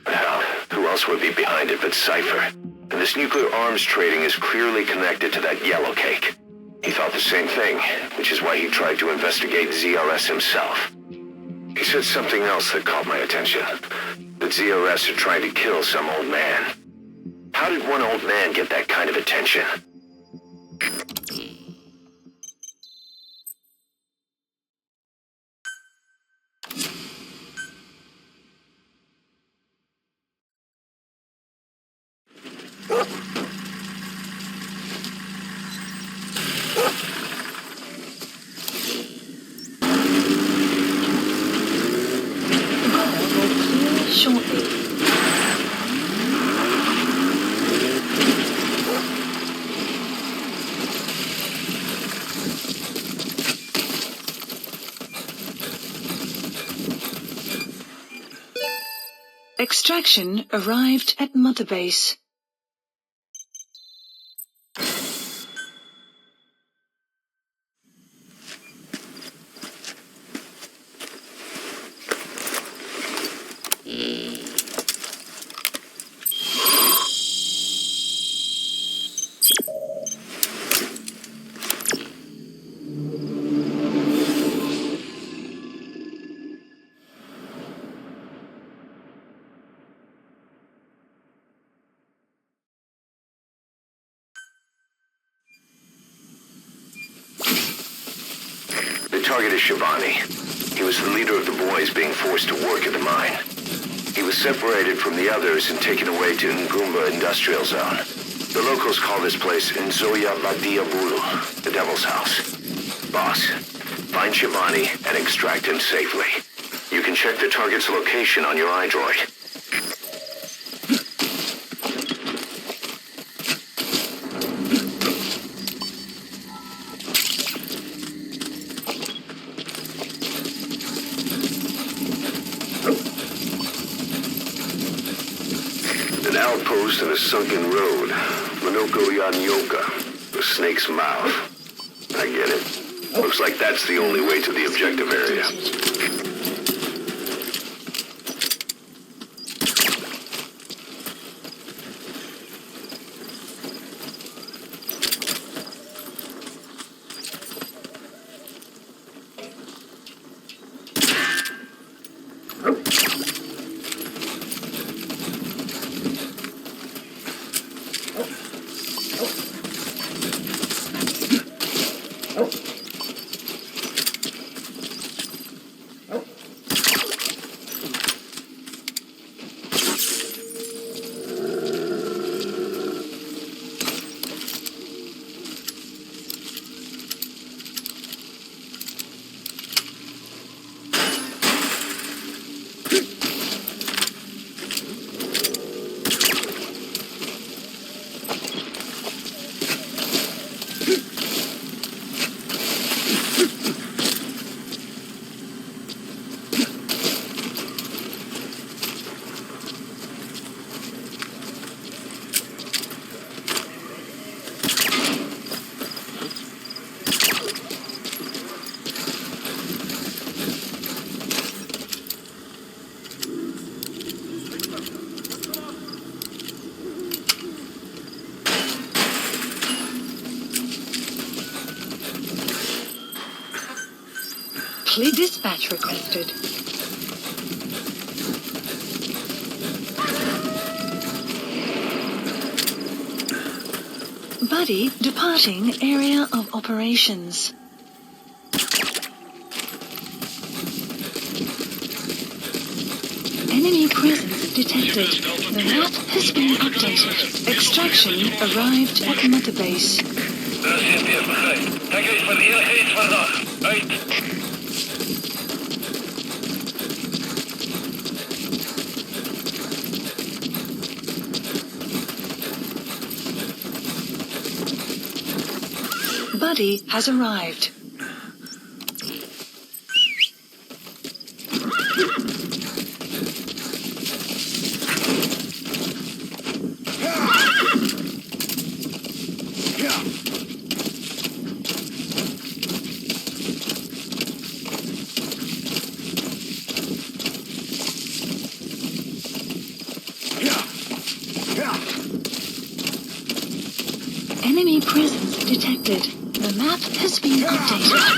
Well, who else would be behind it but Cypher? And this nuclear arms trading is clearly connected to that yellow cake. He thought the same thing, which is why he tried to investigate ZRS himself. He said something else that caught my attention. That ZRS are trying to kill some old man. How did one old man get that kind of attention? Shortly. Extraction arrived at Mother Base. Target is Shivani. He was the leader of the boys being forced to work at the mine. He was separated from the others and taken away to Ngumba Industrial Zone. The locals call this place Nzoya Vadia Bulu, the Devil's House. Boss, find Shivani and extract him safely. You can check the target's location on your iDroid. outpost and a sunken road. Monoko Yanyoka, the snake's mouth. I get it. Looks like that's the only way to the objective area. Dispatch requested. Buddy departing area of operations. Enemy presence detected. The map has been updated. Extraction arrived at Mother Base. Daar zit weer begrijp. Kijk eens voor eerlijkheid vandaag. Uit. Buddy has arrived. Enemy presence detected. The map has been updated.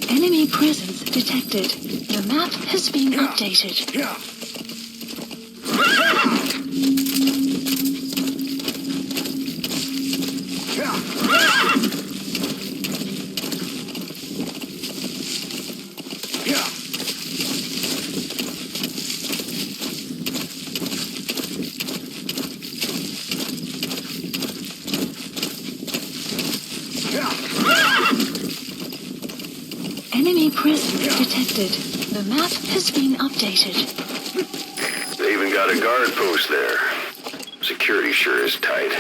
Enemy presence detected. The map has been updated. Enemy presence detected. The map has been updated. They even got a guard post there. Security sure is tight.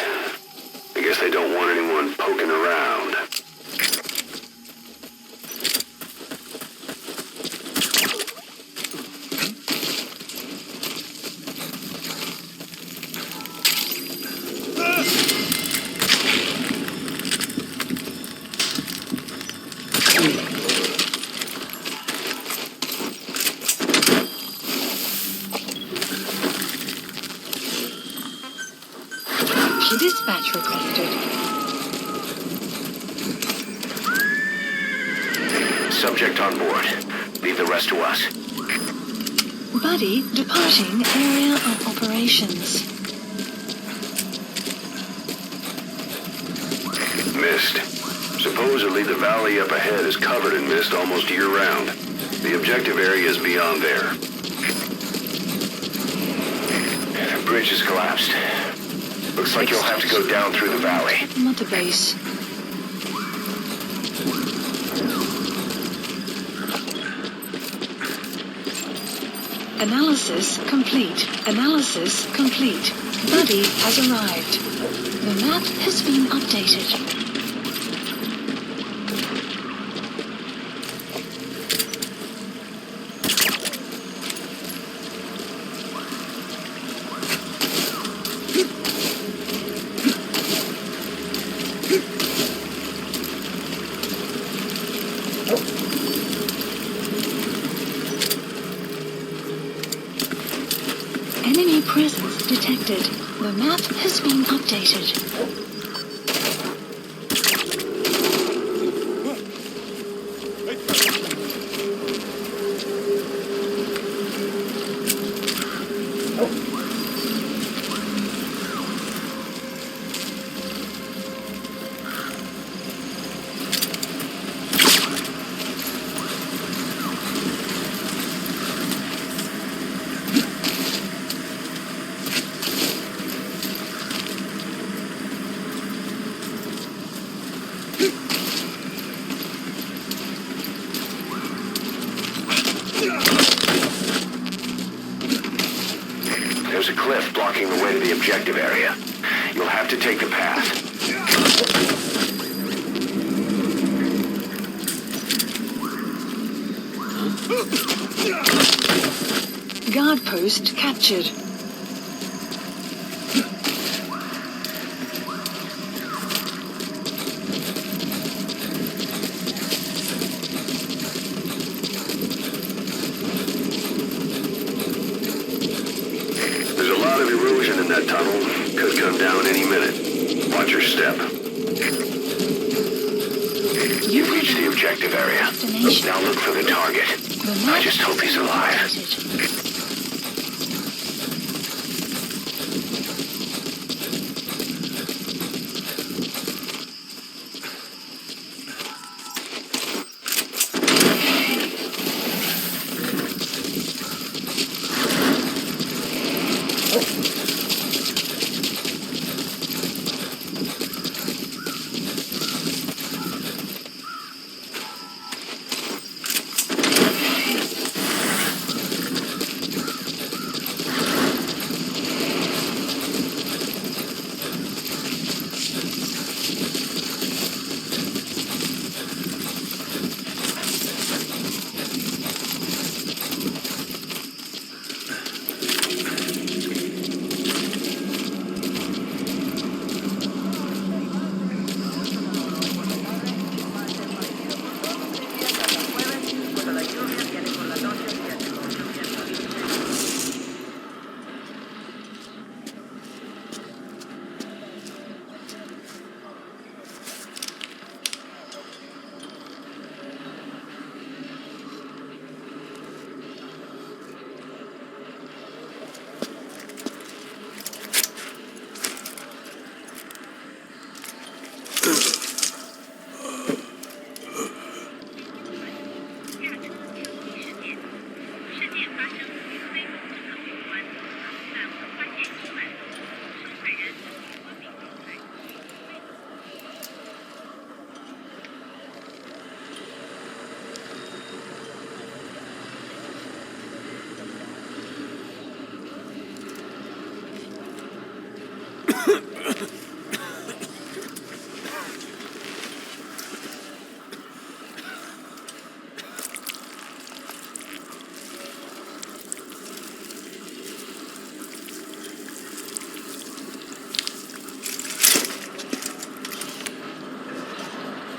I guess they don't want anyone poking around. Dispatch requested. Subject on board. Leave the rest to us. Buddy departing area of operations. Mist. Supposedly the valley up ahead is covered in mist almost year-round. The objective area is beyond there. The bridge has collapsed. Looks like you'll have to go down through the valley. Mother Base. Analysis complete. Analysis complete. Buddy has arrived. The map has been updated. Enemy presence detected. The map has been updated. There's a cliff blocking the way to the objective area. You'll have to take the path. Guard post captured. There's a lot of erosion in that tunnel. Could come down any minute. Watch your step. You've reached the objective area. Now look for the target. I just hope he's alive.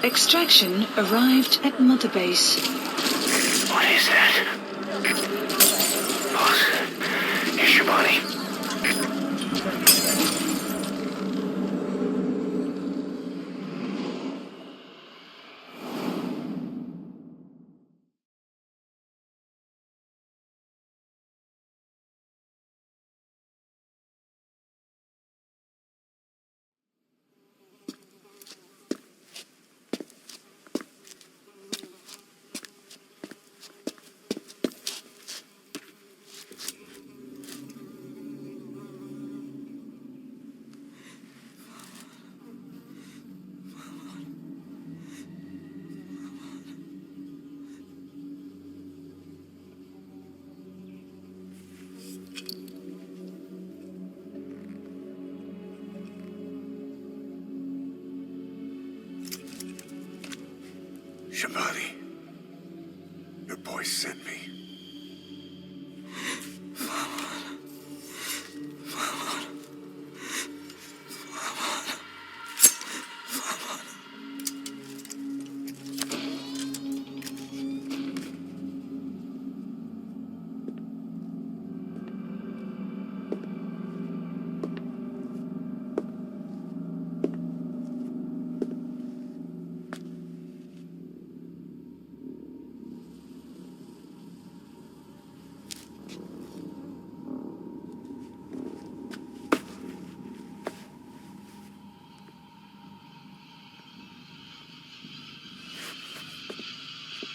Extraction arrived at Mother Base. What is that? Boss, here's Shabani. Shabani, your boy sent me.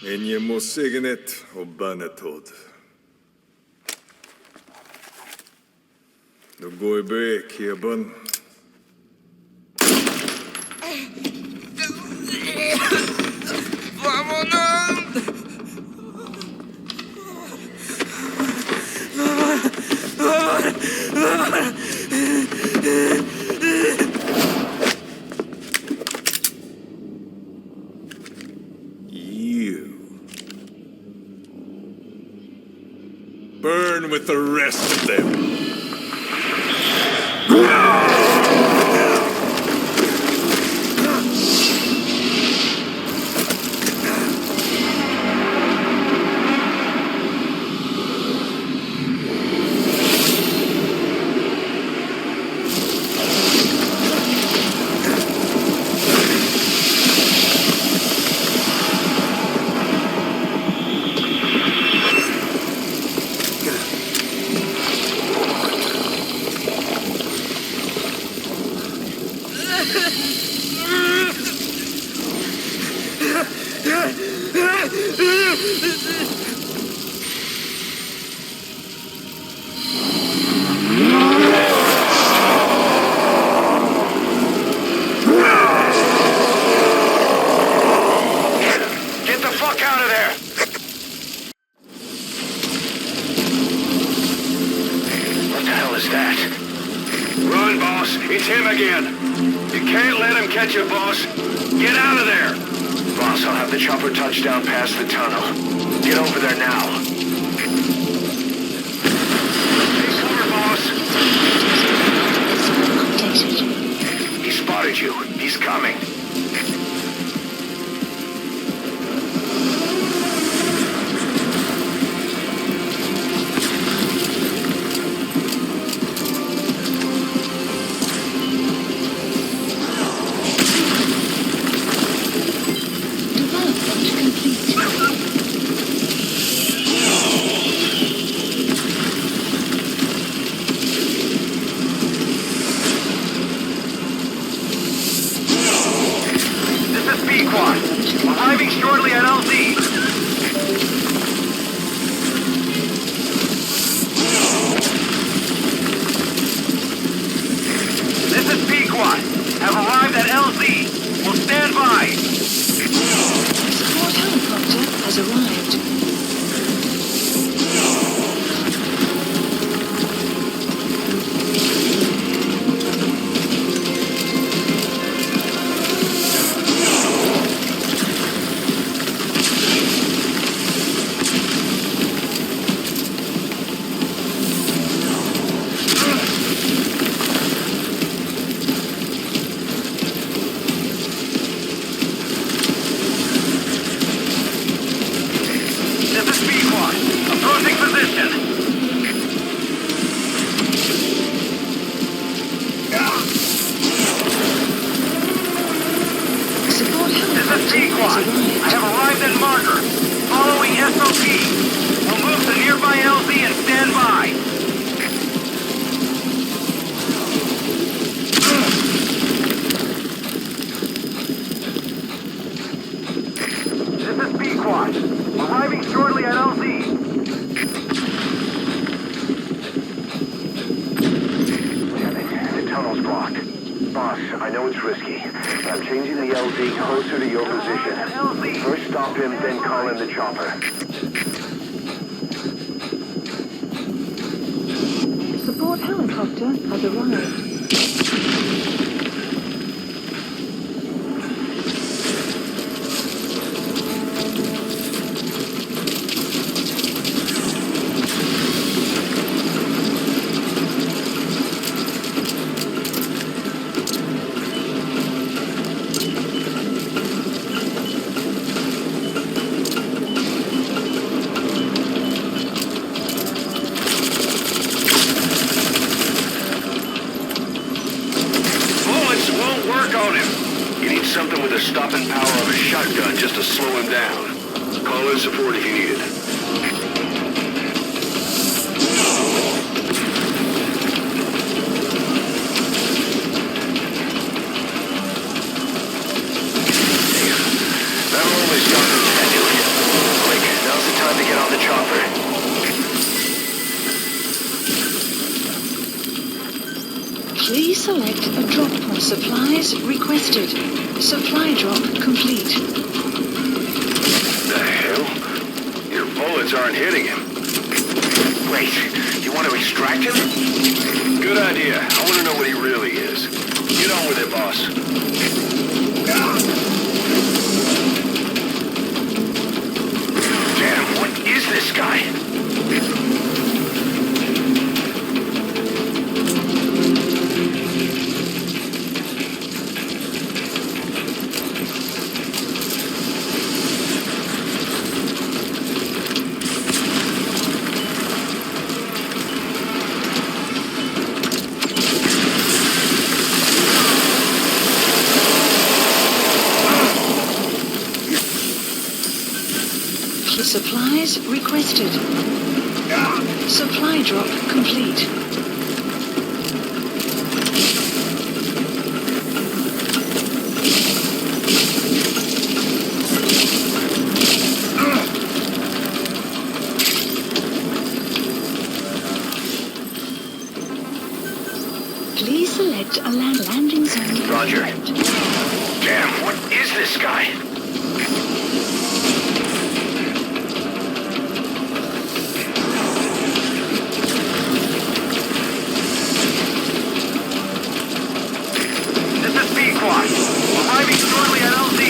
En je må signet og bannetod. Då går i bek, Heben. You burn with the rest of them. It's him again. You can't let him catch you, boss. Get out of there. Boss, I'll have the chopper touch down past the tunnel. Get over there now. Take cover, boss. He spotted you. He's coming. Arriving shortly at LZ. This is Pequot. Have arrived at LZ. Will stand by. Support helicopter has arrived. I have arrived at Marker. Following SOP. We'll move to nearby LZ and stand by. This is Pequot. Arriving shortly at LZ. Damn it. The tunnel's blocked. Boss, I know it's risky. I'm changing the LZ closer to your position. First stop him, then call in the chopper. Support helicopter has arrived. Something with the stopping power of a shotgun just to slow him down. Call in support if you need it. That'll only stop him 10 million. Supplies requested. Supply drop complete. The hell? Your bullets aren't hitting him. Wait, you want to extract him? Good idea. I want to know what he really is. Get on with it, boss. Damn, what is this guy? Supplies requested. Supply drop complete. Please select a landing zone. Roger. Damn, what is this guy? Arriving shortly at LZ.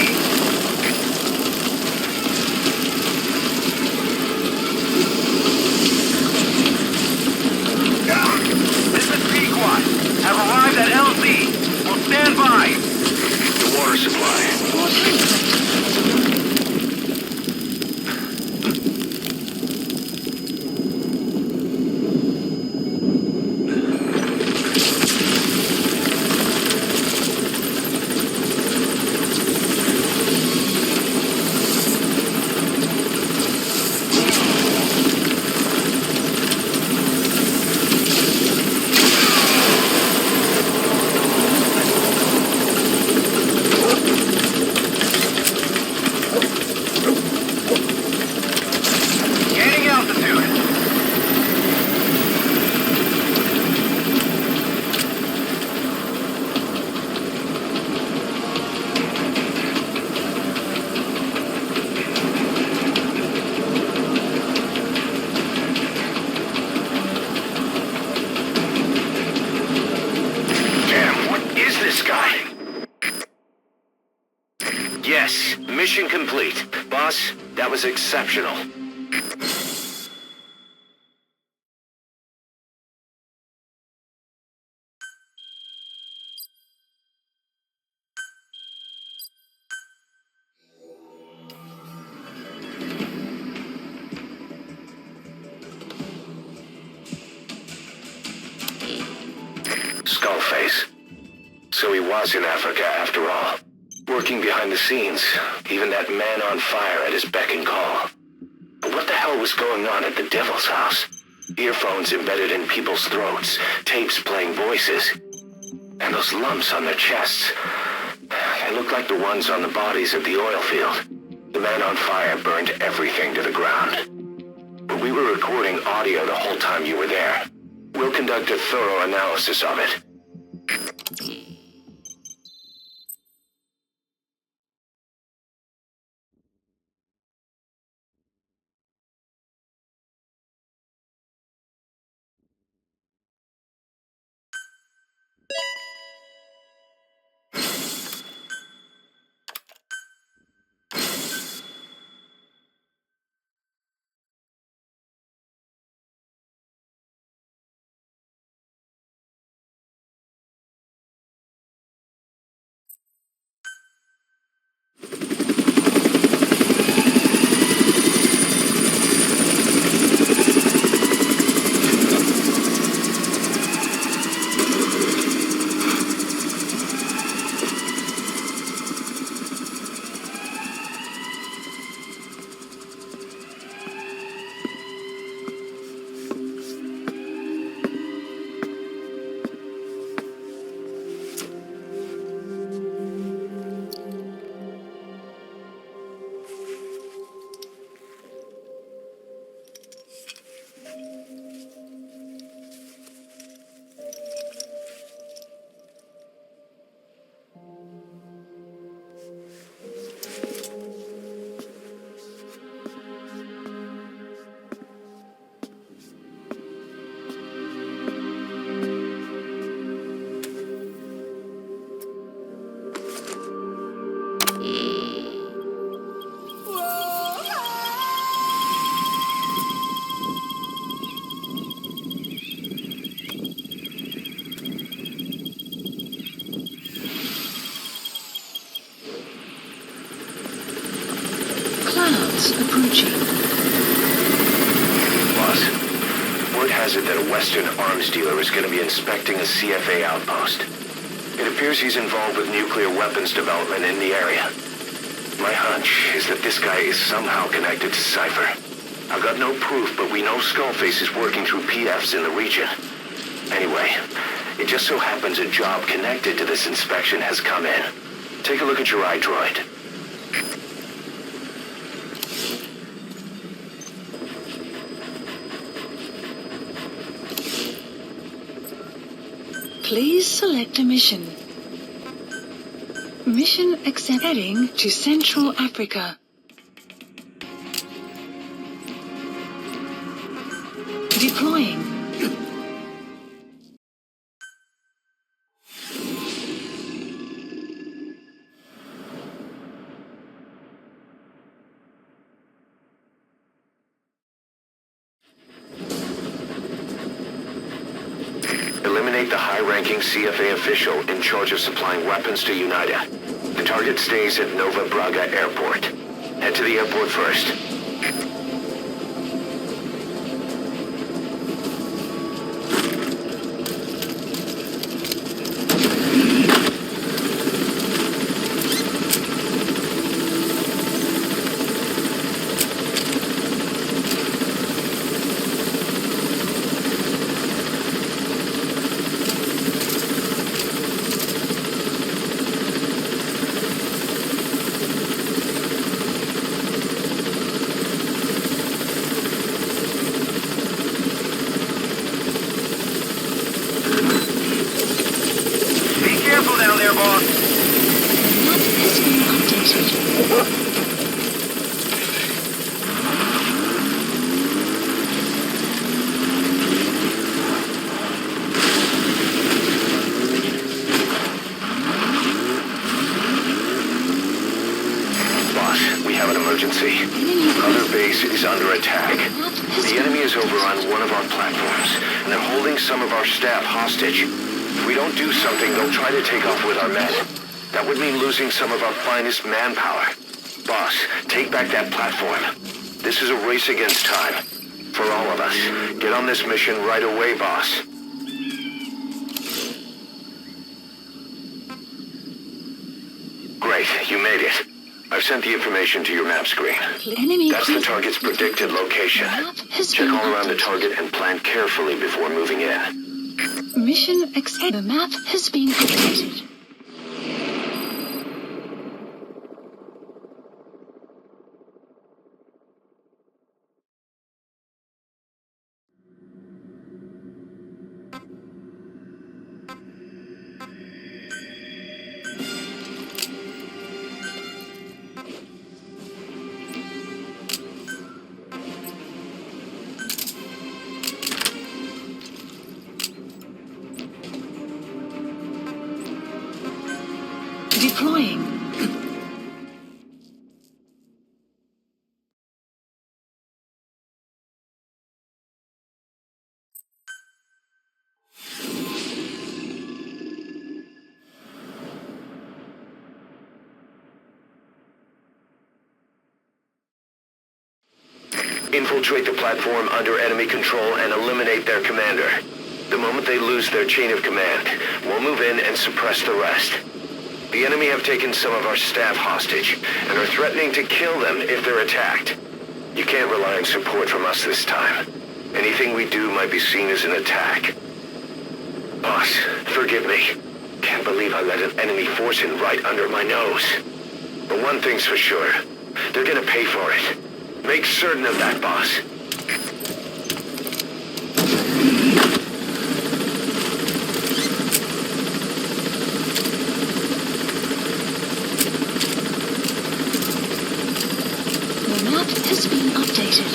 This is Pequot. Have arrived at LZ. Will stand by. The water supply. Yes, mission complete. Boss, that was exceptional. Skullface. So he was in Africa after all. Working behind the scenes, even that man on fire at his beck and call. But what the hell was going on at the Devil's house? Earphones embedded in people's throats, tapes playing voices. And those lumps on their chests. They looked like the ones on the bodies at the oil field. The man on fire burned everything to the ground. But we were recording audio the whole time you were there. We'll conduct a thorough analysis of it. Outpost approaching. Boss, word has it that a Western arms dealer is going to be inspecting a CFA outpost. It appears he's involved with nuclear weapons development in the area. My hunch is that this guy is somehow connected to Cypher. I've got no proof, but we know Skullface is working through PFs in the region. Anyway, it just so happens a job connected to this inspection has come in. Take a look at your iDroid. Please select a mission. Mission accept. Heading to Central Africa. Deploying. Eliminate the high-ranking CFA official in charge of supplying weapons to UNITA. The target stays at Nova Braga Airport. Head to the airport first. Other base is under attack. The enemy is over on one of our platforms, and they're holding some of our staff hostage. If we don't do something, they'll try to take off with our men. That would mean losing some of our finest manpower. Boss, take back that platform. This is a race against time. For all of us. Get on this mission right away, boss. Great, you made it. I've sent the information to your map screen. That's the target's predicted location. Check all around the target and plan carefully before moving in. Mission accepted. The map has been updated. Deploying. Infiltrate the platform under enemy control and eliminate their commander. The moment they lose their chain of command, we'll move in and suppress the rest. The enemy have taken some of our staff hostage and are threatening to kill them if they're attacked. You can't rely on support from us this time. Anything we do might be seen as an attack. Boss, forgive me. Can't believe I let an enemy force in right under my nose. But one thing's for sure. They're gonna pay for it. Make certain of that, boss. The map has been updated.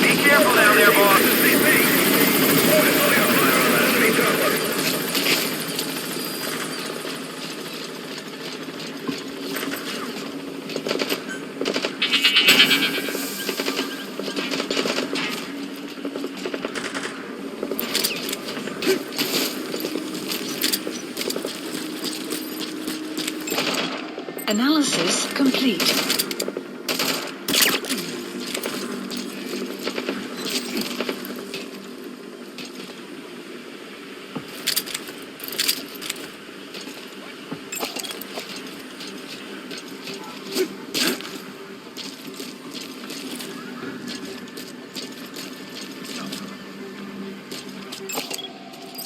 Be careful down there, boss. Analysis complete.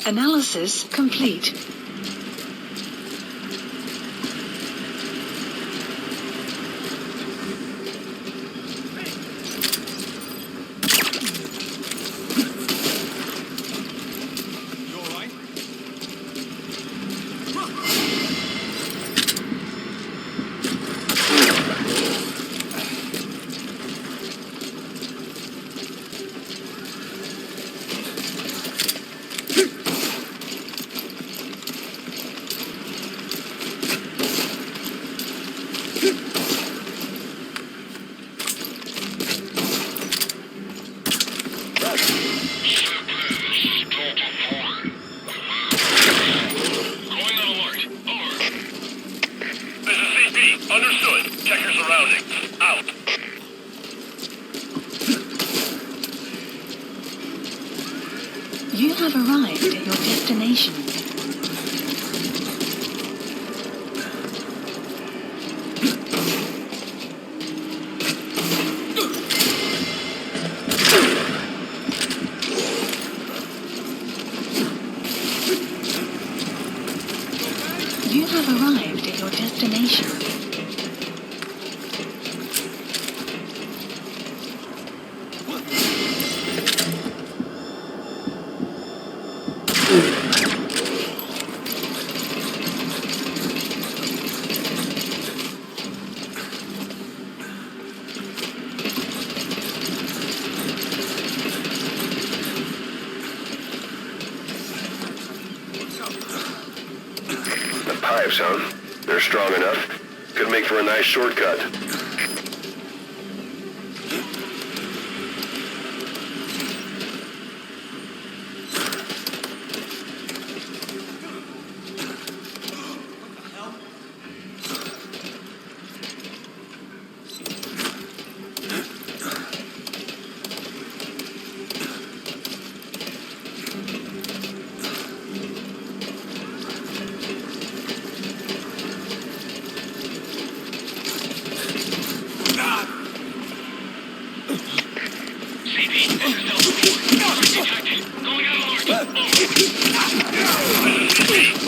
Analysis complete. You have arrived at your destination. You have arrived at your destination. Pipes, huh? They're strong enough. Could make for a nice shortcut.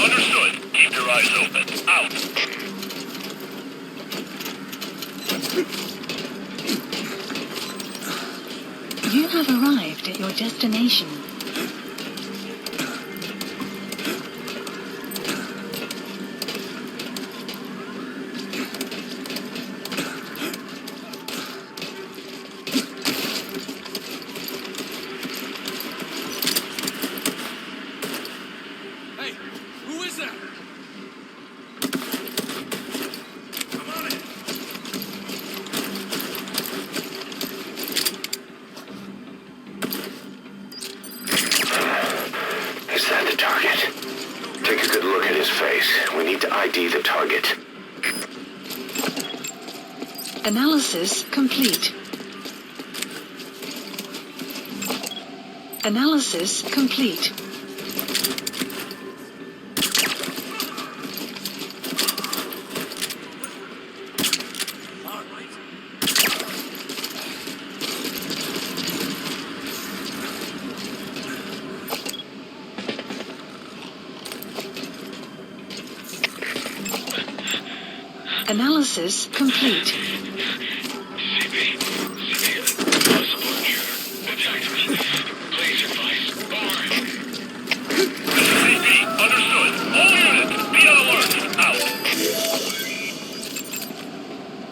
Understood. Keep your eyes open. Out. You have arrived at your destination. Hey, who is that? Come on in. Is that the target? Take a good look at his face. We need to ID the target. Analysis complete. Analysis complete. Analysis complete. Understood. All units, be on alert. Out.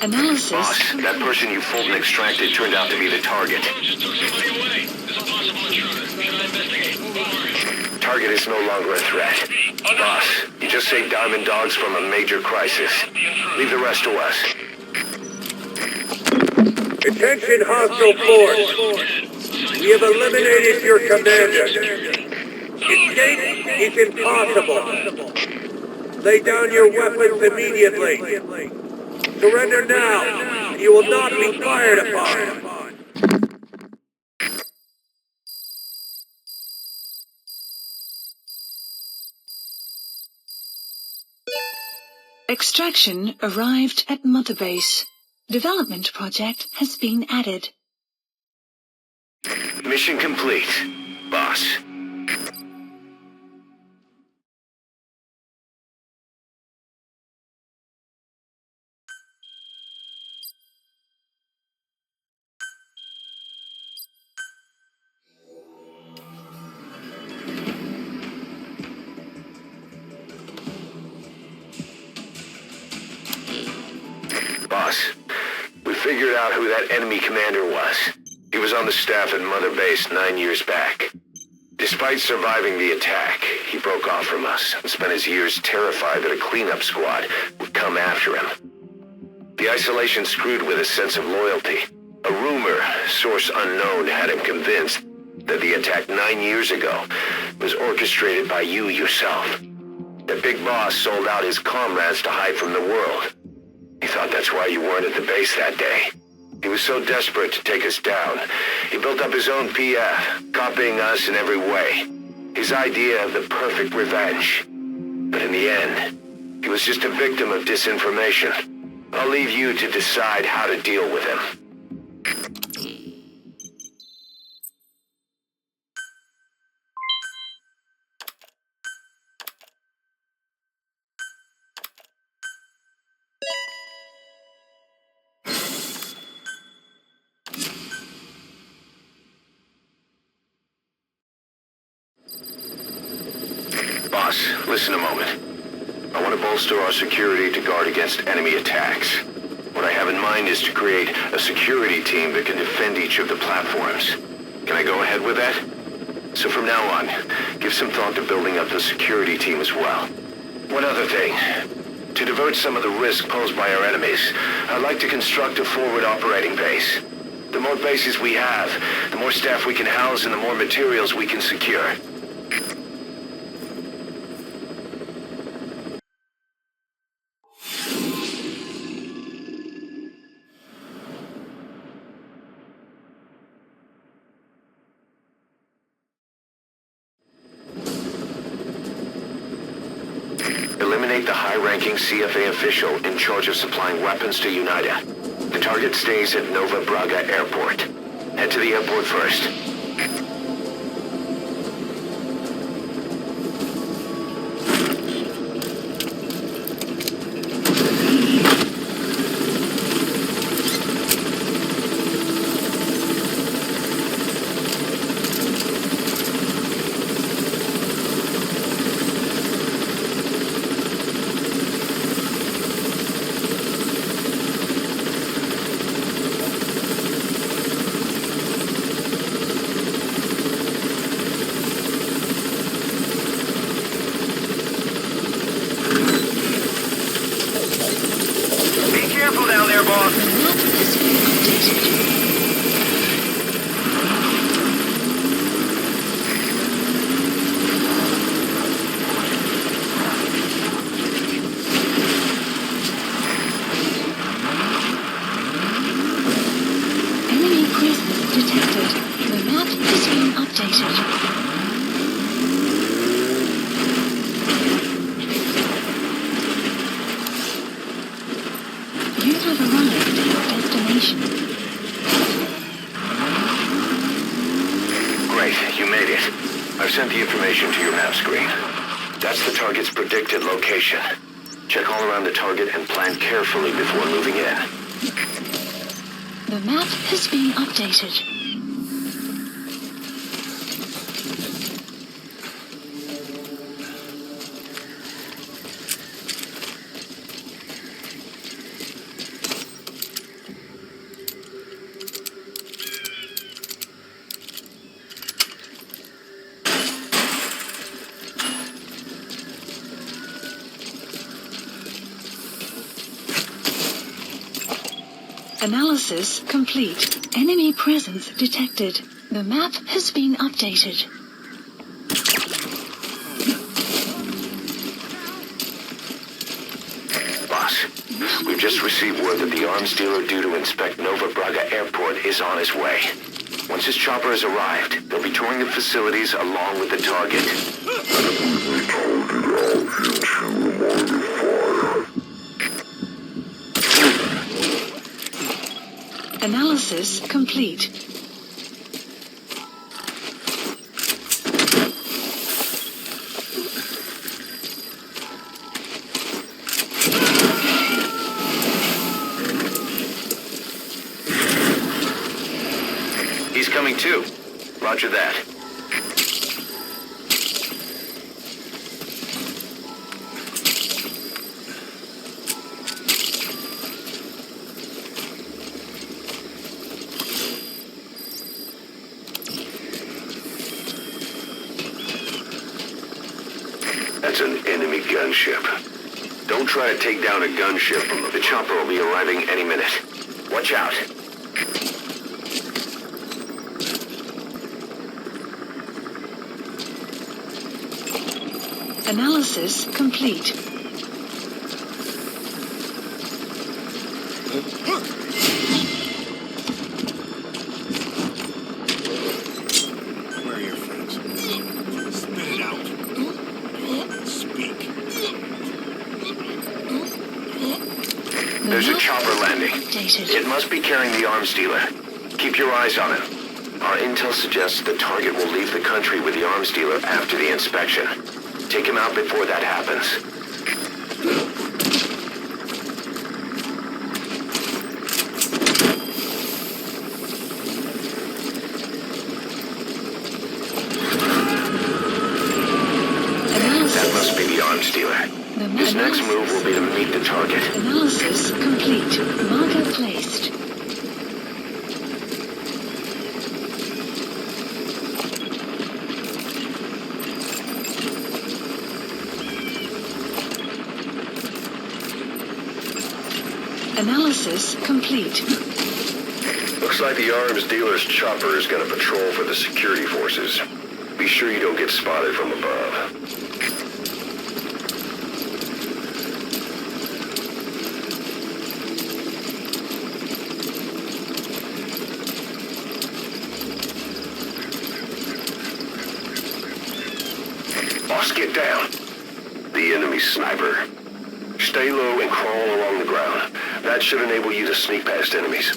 Analysis Boss, that complete. person you pulled and extracted turned out to be the target. Just took somebody away. There's a possible intruder. Should I investigate? Over. Target is no longer a threat. Boss, you just saved Diamond Dogs from a major crisis. Leave the rest to us. Attention hostile force. We have eliminated your commander. Escape is impossible. Lay down your weapons immediately. Surrender now, and you will not be fired upon. Extraction arrived at Mother Base. Development project has been added. Mission complete, boss. Boss, we figured out who that enemy commander was. He was on the staff at Mother Base 9 years back. Despite surviving the attack, he broke off from us and spent his years terrified that a cleanup squad would come after him. The isolation screwed with his sense of loyalty. A rumor, source unknown, had him convinced that the attack 9 years ago was orchestrated by you yourself. The big boss sold out his comrades to hide from the world. He thought that's why you weren't at the base that day. He was so desperate to take us down, he built up his own PF, copying us in every way. His idea of the perfect revenge. But in the end, he was just a victim of disinformation. I'll leave you to decide how to deal with him. Boss, listen a moment. I want to bolster our security to guard against enemy attacks. What I have in mind is to create a security team that can defend each of the platforms. Can I go ahead with that? So from now on, give some thought to building up the security team as well. One other thing. To divert some of the risk posed by our enemies, I'd like to construct a forward operating base. The more bases we have, the more staff we can house and the more materials we can secure. Eliminate the high-ranking CFA official in charge of supplying weapons to UNITA. The target stays at Nova Braga Airport. Head to the airport first. I've sent the information to your map screen. That's the target's predicted location. Check all around the target and plan carefully before moving in. The map has been updated. Analysis complete. Enemy presence detected. The map has been updated. Boss, We've just received word that the arms dealer due to inspect Nova Braga Airport is on his way. Once his chopper has arrived, they'll be touring the facilities along with the target. Analysis complete. He's coming too. Roger that. That's an enemy gunship. Don't try to take down a gunship. The chopper will be arriving any minute. Watch out. Analysis complete. Where are your friends? Spit it out. Speak. There's a chopper landing. Updated. It must be carrying the arms dealer. Keep your eyes on him. Our intel suggests the target will leave the country with the arms dealer after the inspection. Take him out before that happens. That must be the arms dealer. His next move will be to meet the target. Analysis complete. Marker placed. Analysis complete. Looks like the arms dealer's chopper is going to patrol for the security forces. Be sure you don't get spotted from above. Boss, get down. The enemy sniper. Stay low and crawl along the ground. That should enable you to sneak past enemies.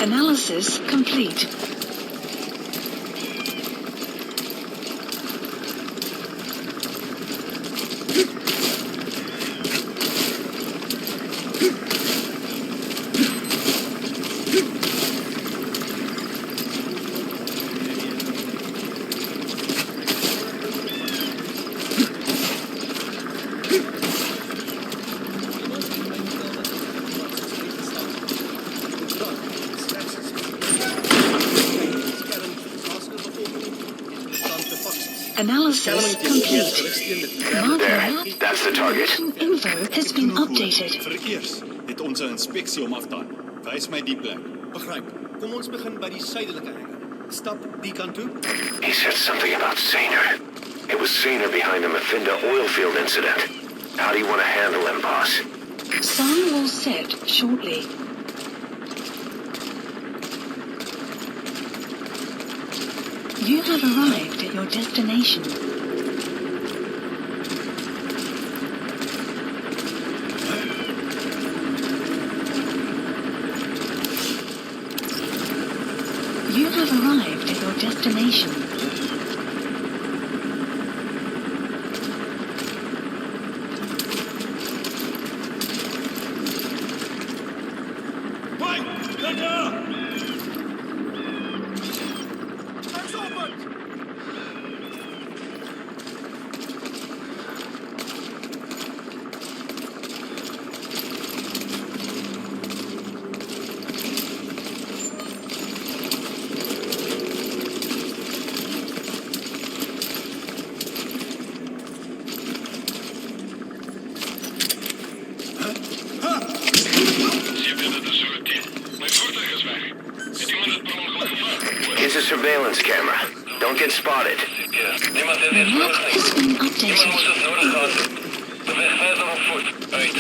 Analysis complete. Analysis complete. There, that's the target. Info has been updated. Vereers het ons 'n inspeksie om af te haal. Wys my die plek. Begryp. Kom ons begin by die suidelike einde. Stap die kant toe. He said something about Sainer. It was Sainer behind the Mafinda oil field incident. How do you want to handle him, boss? Sun will set shortly. You have arrived at your destination. You have arrived at your destination. surveillance camera. Don't get spotted. Niemand is The hier map vlug has niet. been Iemand moet updated. het nodig gaan. De weg verder op voet. Uit.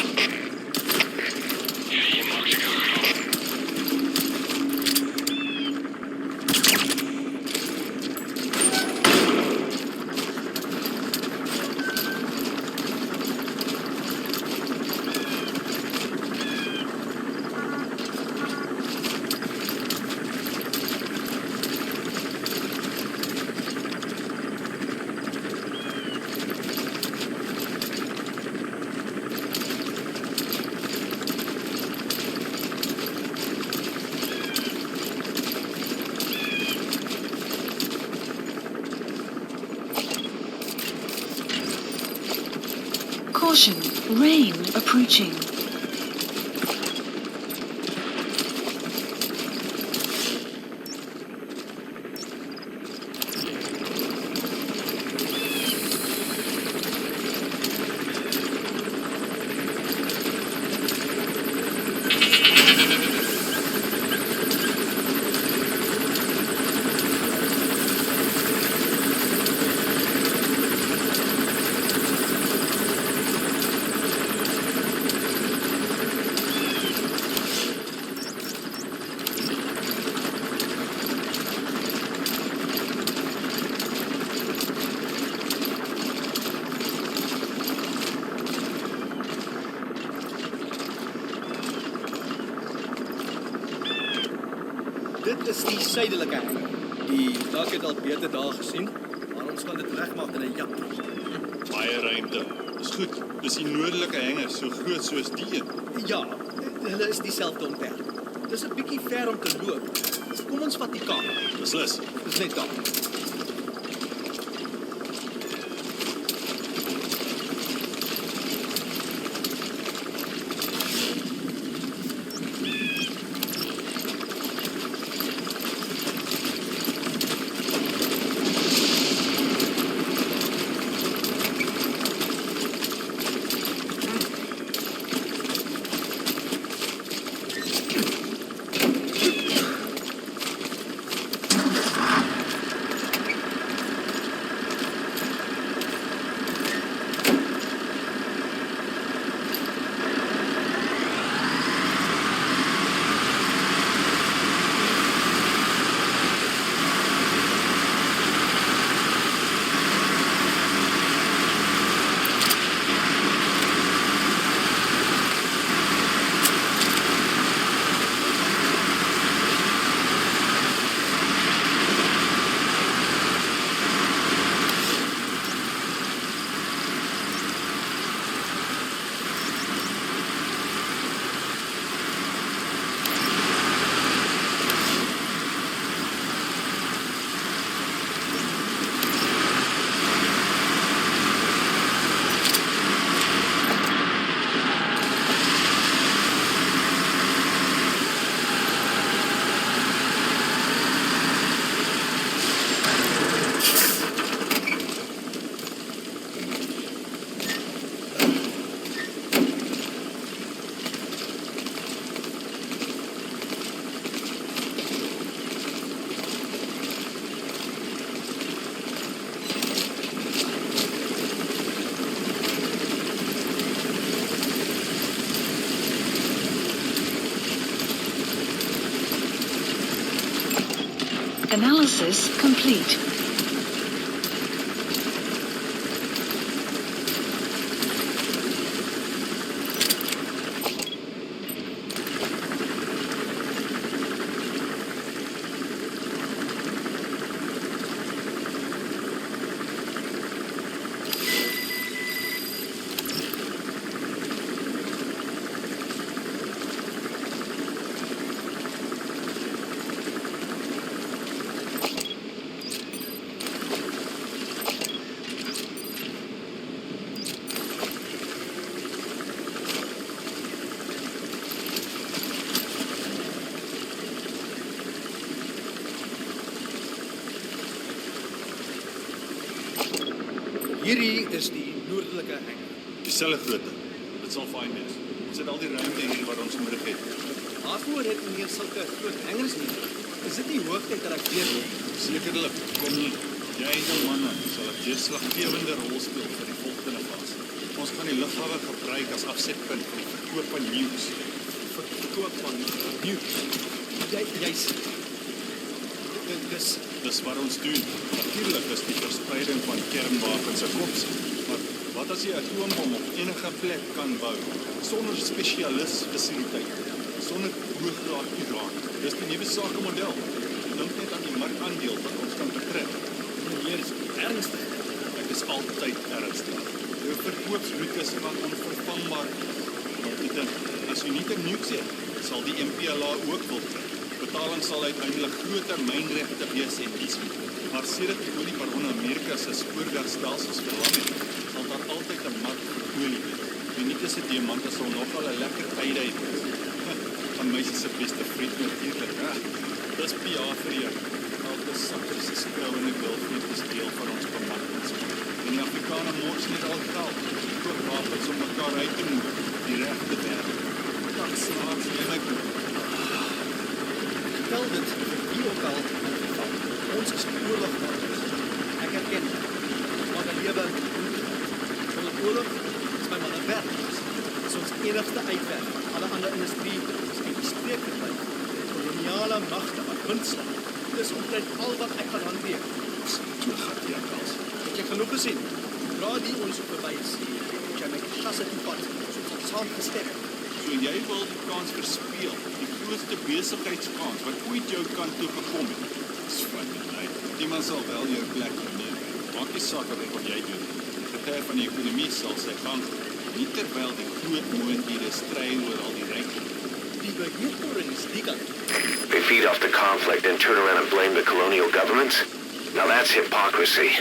Caution, rain approaching. Dit is die suidelike hang. Die dak het al beter daar gesien, maar ons gaan dit regmaak in 'n jak. Baie ruimte. Dis goed. Dis die noordelike hengers so groot soos die een. Ja, hulle is dieselfde ontwerp. Dis 'n bietjie ver om te loop. Kom ons vat die kar. Beslis. Dis net daar. Analysis complete. Hierdie is die noordelike hang. Dieselfde grootte. Dit sal fyn wees. Ons het al die ruimte hier wat ons nodig het. Waarvoor het meneer sulke groot hangers nie? Is dit nie hoogtyd dat ek weer Sekerlik, kom nie. Jy en jou manne sal 'n deurslaggewende rol speel vir die volgende fase. Ons gaan die lughawe gebruik as afsetpunt vir die verkoop van nuus. Verkoop van nuus. Jy's Dis wat ons doen. Natuurlik is die verspreiding van kernwapens 'n opsie. Maar wat as jy 'n atoombom op enige plek kan bou sonder spesialisfasiliteite, sonder hoëgraad uran? Dis die nuwe sakemodel. Dink net aan die markandeel wat ons kan verkry. Meneer is ernstig. Ek is altyd ernstig. Jou verkoopsroetes gaan onvervangbaar. Want ek dink, as jy nie 'n nuus het, sal die MPLA ook wil kry. Betaling sal uiteindelik groot termynregte wees en iets. Maar sedert die oliebaron Amerika se spoorwegstelsels verlang het, sal daar altyd 'n mark vir olie wees. Die nietigste diamante sal nogal 'n lekker uitdai wees. Van meisie se beste vriend natuurlik. Dis PA vir jou. Elke sakker se skouende gulfvliet is deel van ons bemarkings. En die Afrikaner mors net al geld. Koop wapens om mekaar uit te moer. Die regte werk. Dat slaap jy my broer. Tel dit vir wie ook al in geval. Ons is oorlogmakers. Ek erken dit. Maar die lewe van die oorlog is my manne werk. Dit is ons enigste uitweg. Alle ander industrie is uit die streek gebleef. Koloniale magte wat wind slaan. Dis omtrent al wat ek kan hanteer. Toe gaat jy kans. Het jy genoeg gesien? Dra die ondersoek verby is. Het jy my gasse toepat, soos ons saam gestek. So jy wil die kans verspeel, die grootste besigheidskans wat ooit jou kant toe gekom het. Dis fucking right. Iemand sal wel jou plek neem. Maak nie saak wat jy doen. Die getuie van die ekonomie sal sy gang gaan. Nie terwyl die groot moondiere stry oor al die ryk. Die beheertoring is die kant. They feed off the conflict and turn around and blame the colonial governments? Now that's hypocrisy.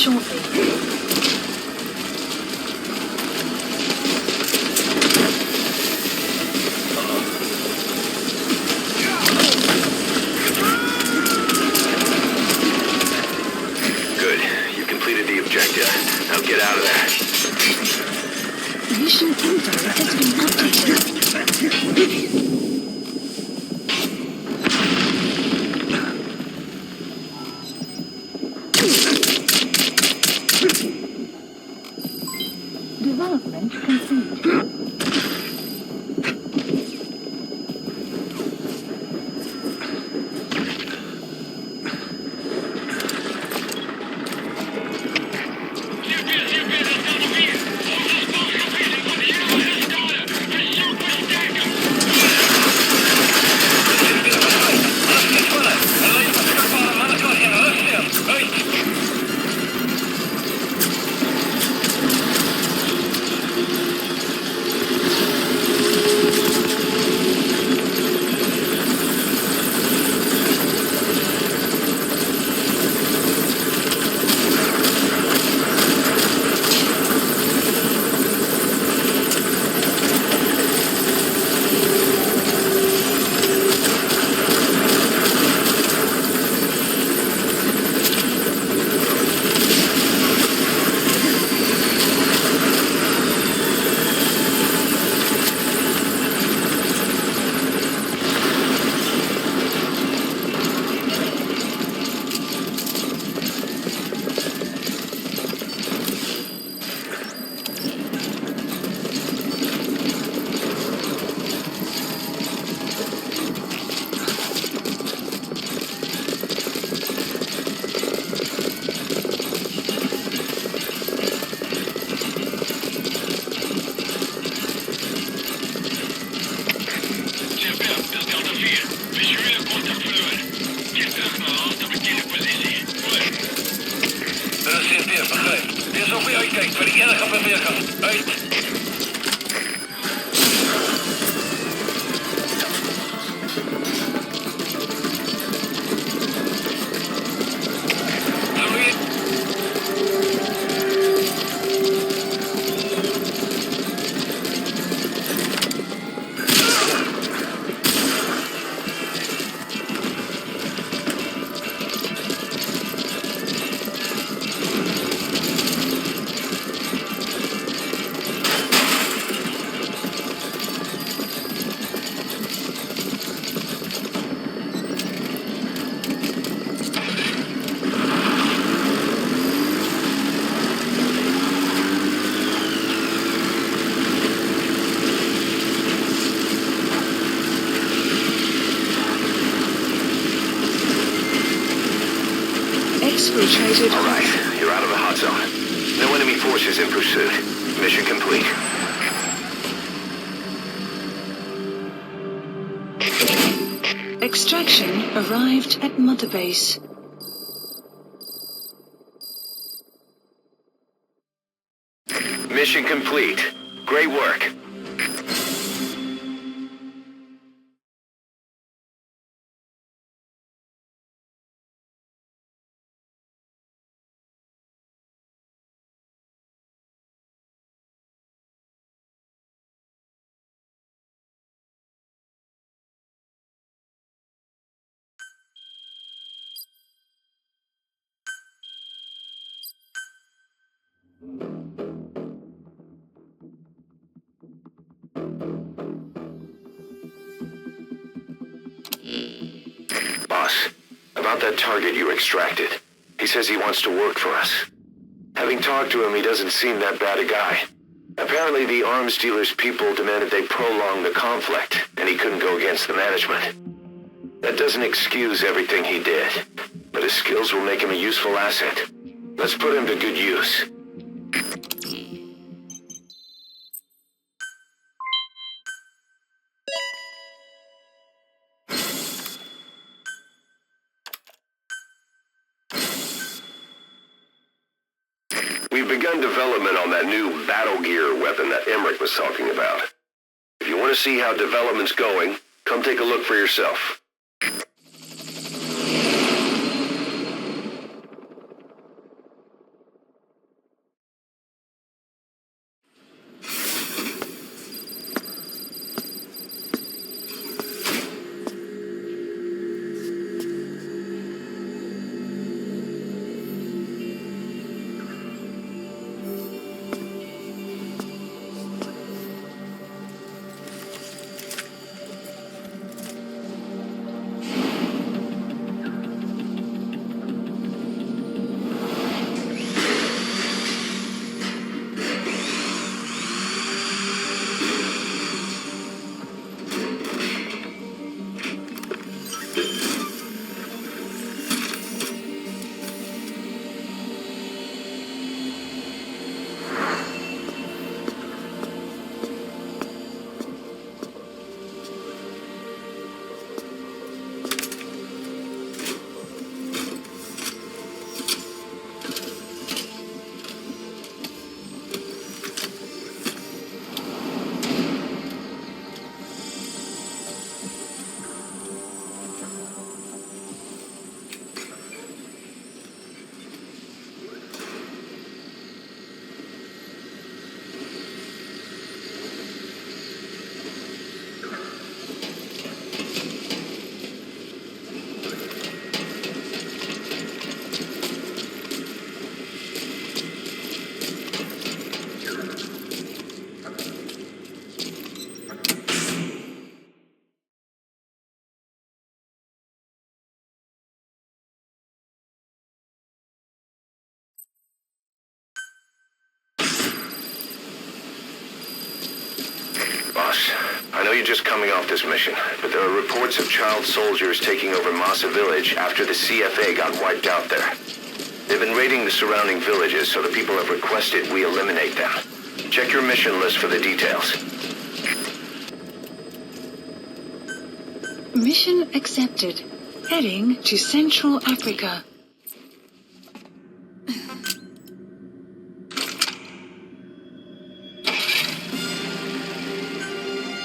Shortly. Good. You completed the objective. Now get out of there. Mission info has been updated. enige beweging. Uit. Exfiltrated. All right, you're out of the hot zone. No enemy forces in pursuit. Mission complete. Extraction arrived at Mother Base. Mission complete. Great work. Boss, about that target you extracted. He says he wants to work for us. Having talked to him, he doesn't seem that bad a guy. Apparently the arms dealer's people demanded they prolong the conflict, and he couldn't go against the management. That doesn't excuse everything he did, but his skills will make him a useful asset. Let's put him to good use. We've begun development on that new battle gear weapon that Emmerich was talking about. If you want to see how development's going, come take a look for yourself. Boss, I know you're just coming off this mission, but there are reports of child soldiers taking over Massa Village after the CFA got wiped out there. They've been raiding the surrounding villages, so the people have requested we eliminate them. Check your mission list for the details. Mission accepted. Heading to Central Africa.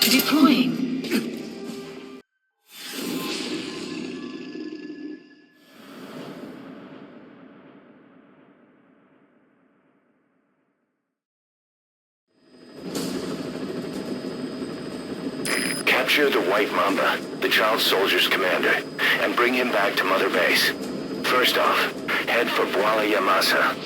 Deploying. Capture the White Mamba, the child soldier's commander, and bring him back to Mother Base. First off, head for Bwala Yamasa.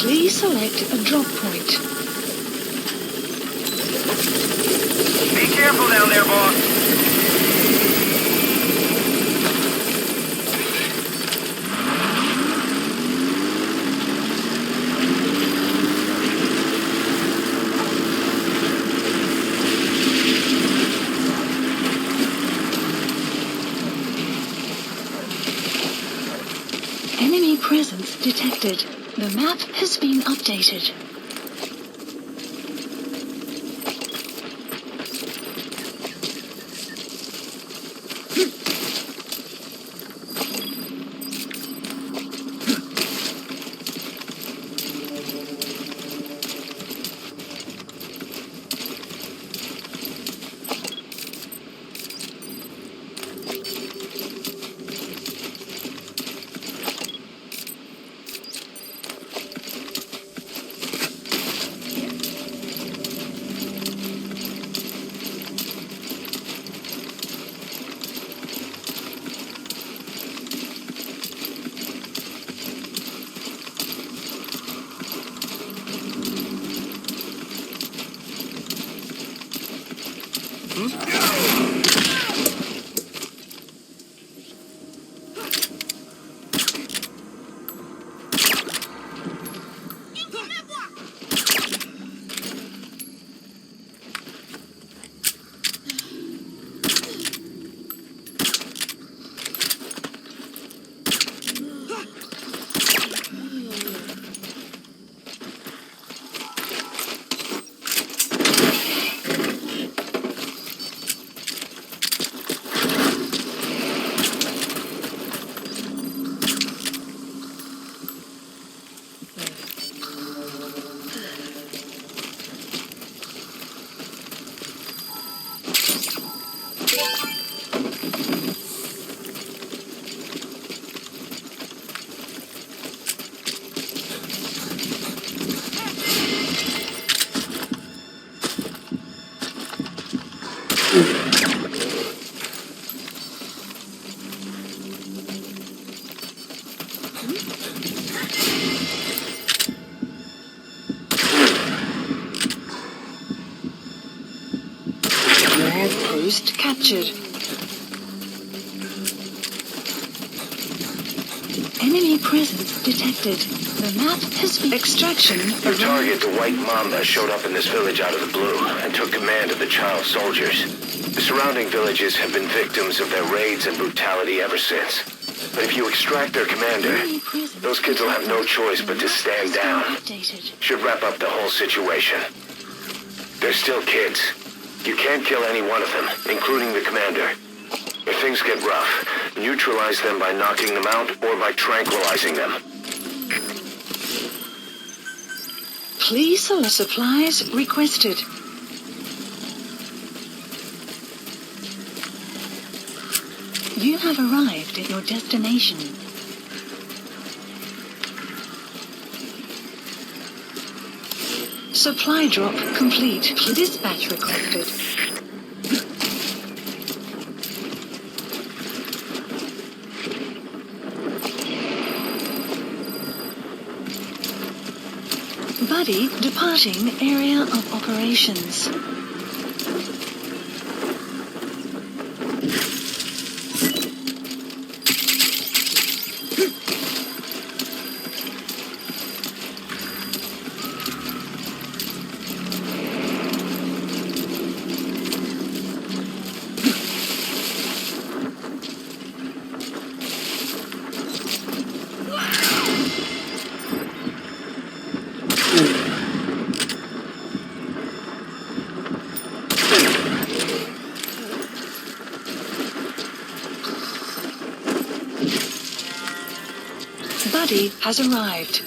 Please select a drop point. Be careful down there, boss. Enemy presence detected. The map has been updated. Post captured. Enemy presence detected. The map has been extraction. Your target, the White Mamba, showed up in this village out of the blue and took command of the child soldiers. The surrounding villages have been victims of their raids and brutality ever since. But if you extract their commander, those kids will have no choice but to stand down. Should wrap up the whole situation. They're still kids. You can't kill any one of them, including the commander. If things get rough, neutralize them by knocking them out or by tranquilizing them. Please select supplies requested. You have arrived at your destination. Supply drop complete. Dispatch requested. Buddy departing area of operations. facility has arrived.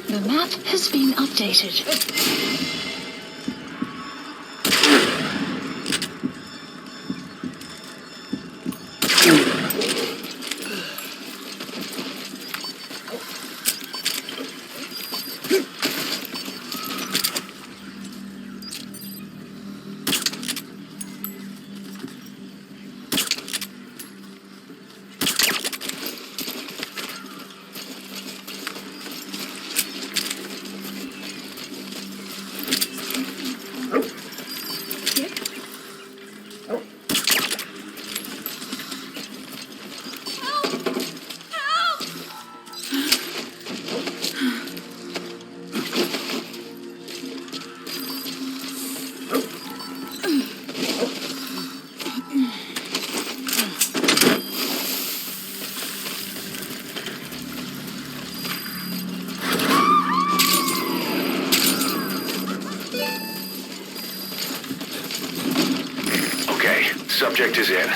The map has been updated. Subject is in.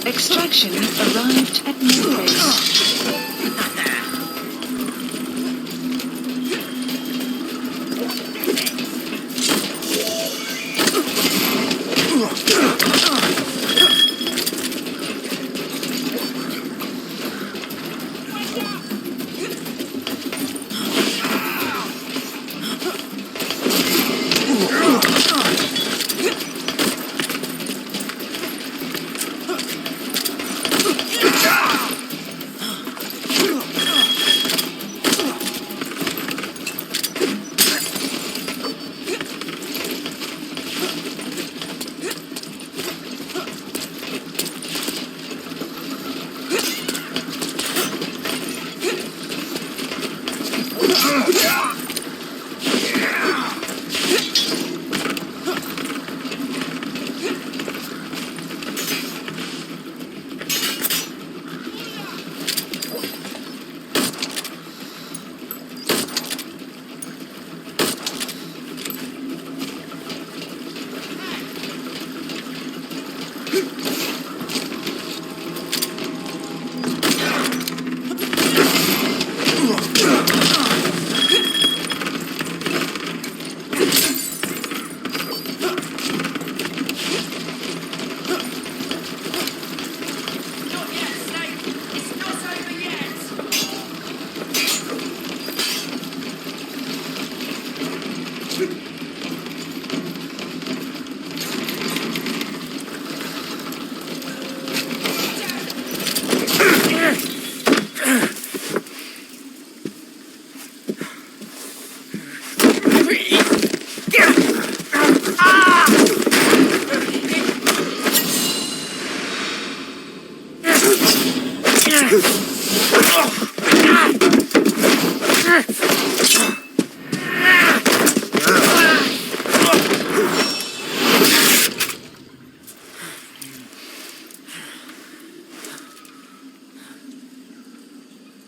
Extraction arrived at new base.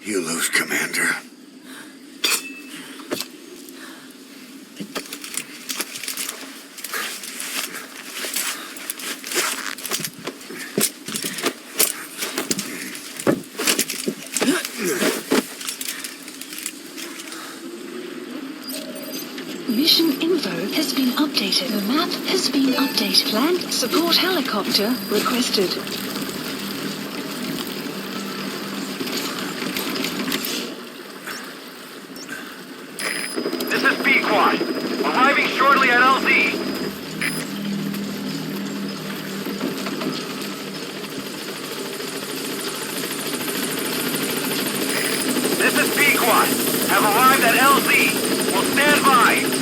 You lose, Commander. Mission info has been updated. The map has been updated. Planned support helicopter requested. This is B-Quad. Arriving shortly at LZ. This is B-Quad. Have arrived at LZ. Will stand by.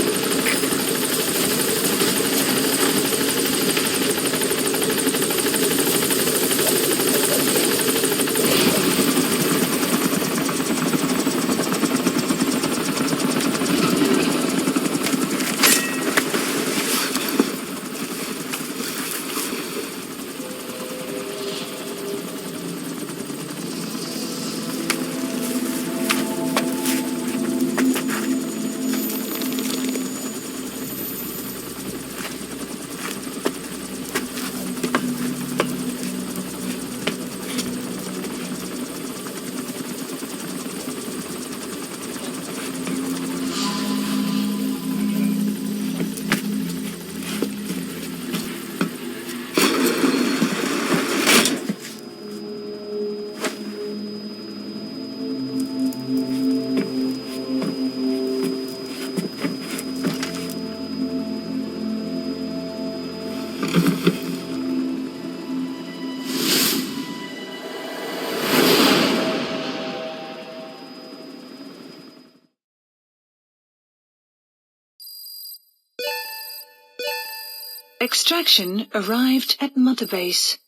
Extraction arrived at Mother Base.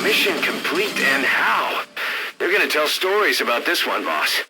Mission complete, and how? They're gonna tell stories about this one, boss.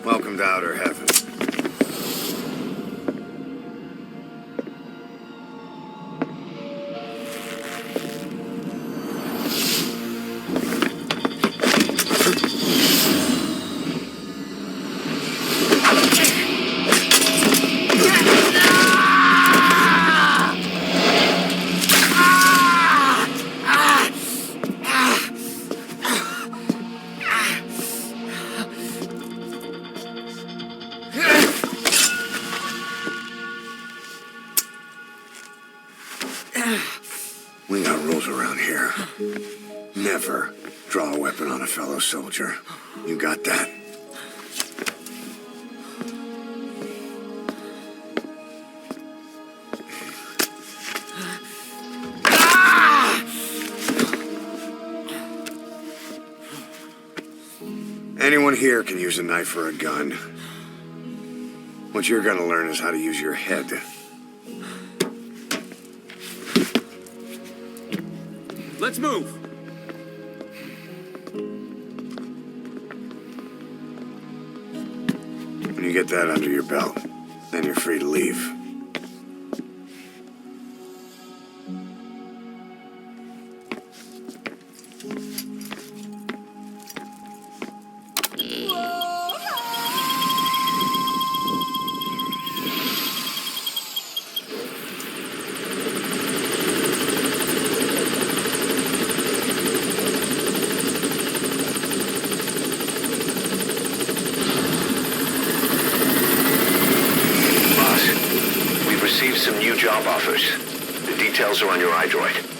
Welcome to outer heaven. We got rules around here. Never draw a weapon on a fellow soldier. You got that? Anyone here can use a knife or a gun. What you're gonna learn is how to use your head. Let's move! When you get that under your belt, then you're free to leave. Received some new job offers. The details are on your iDroid.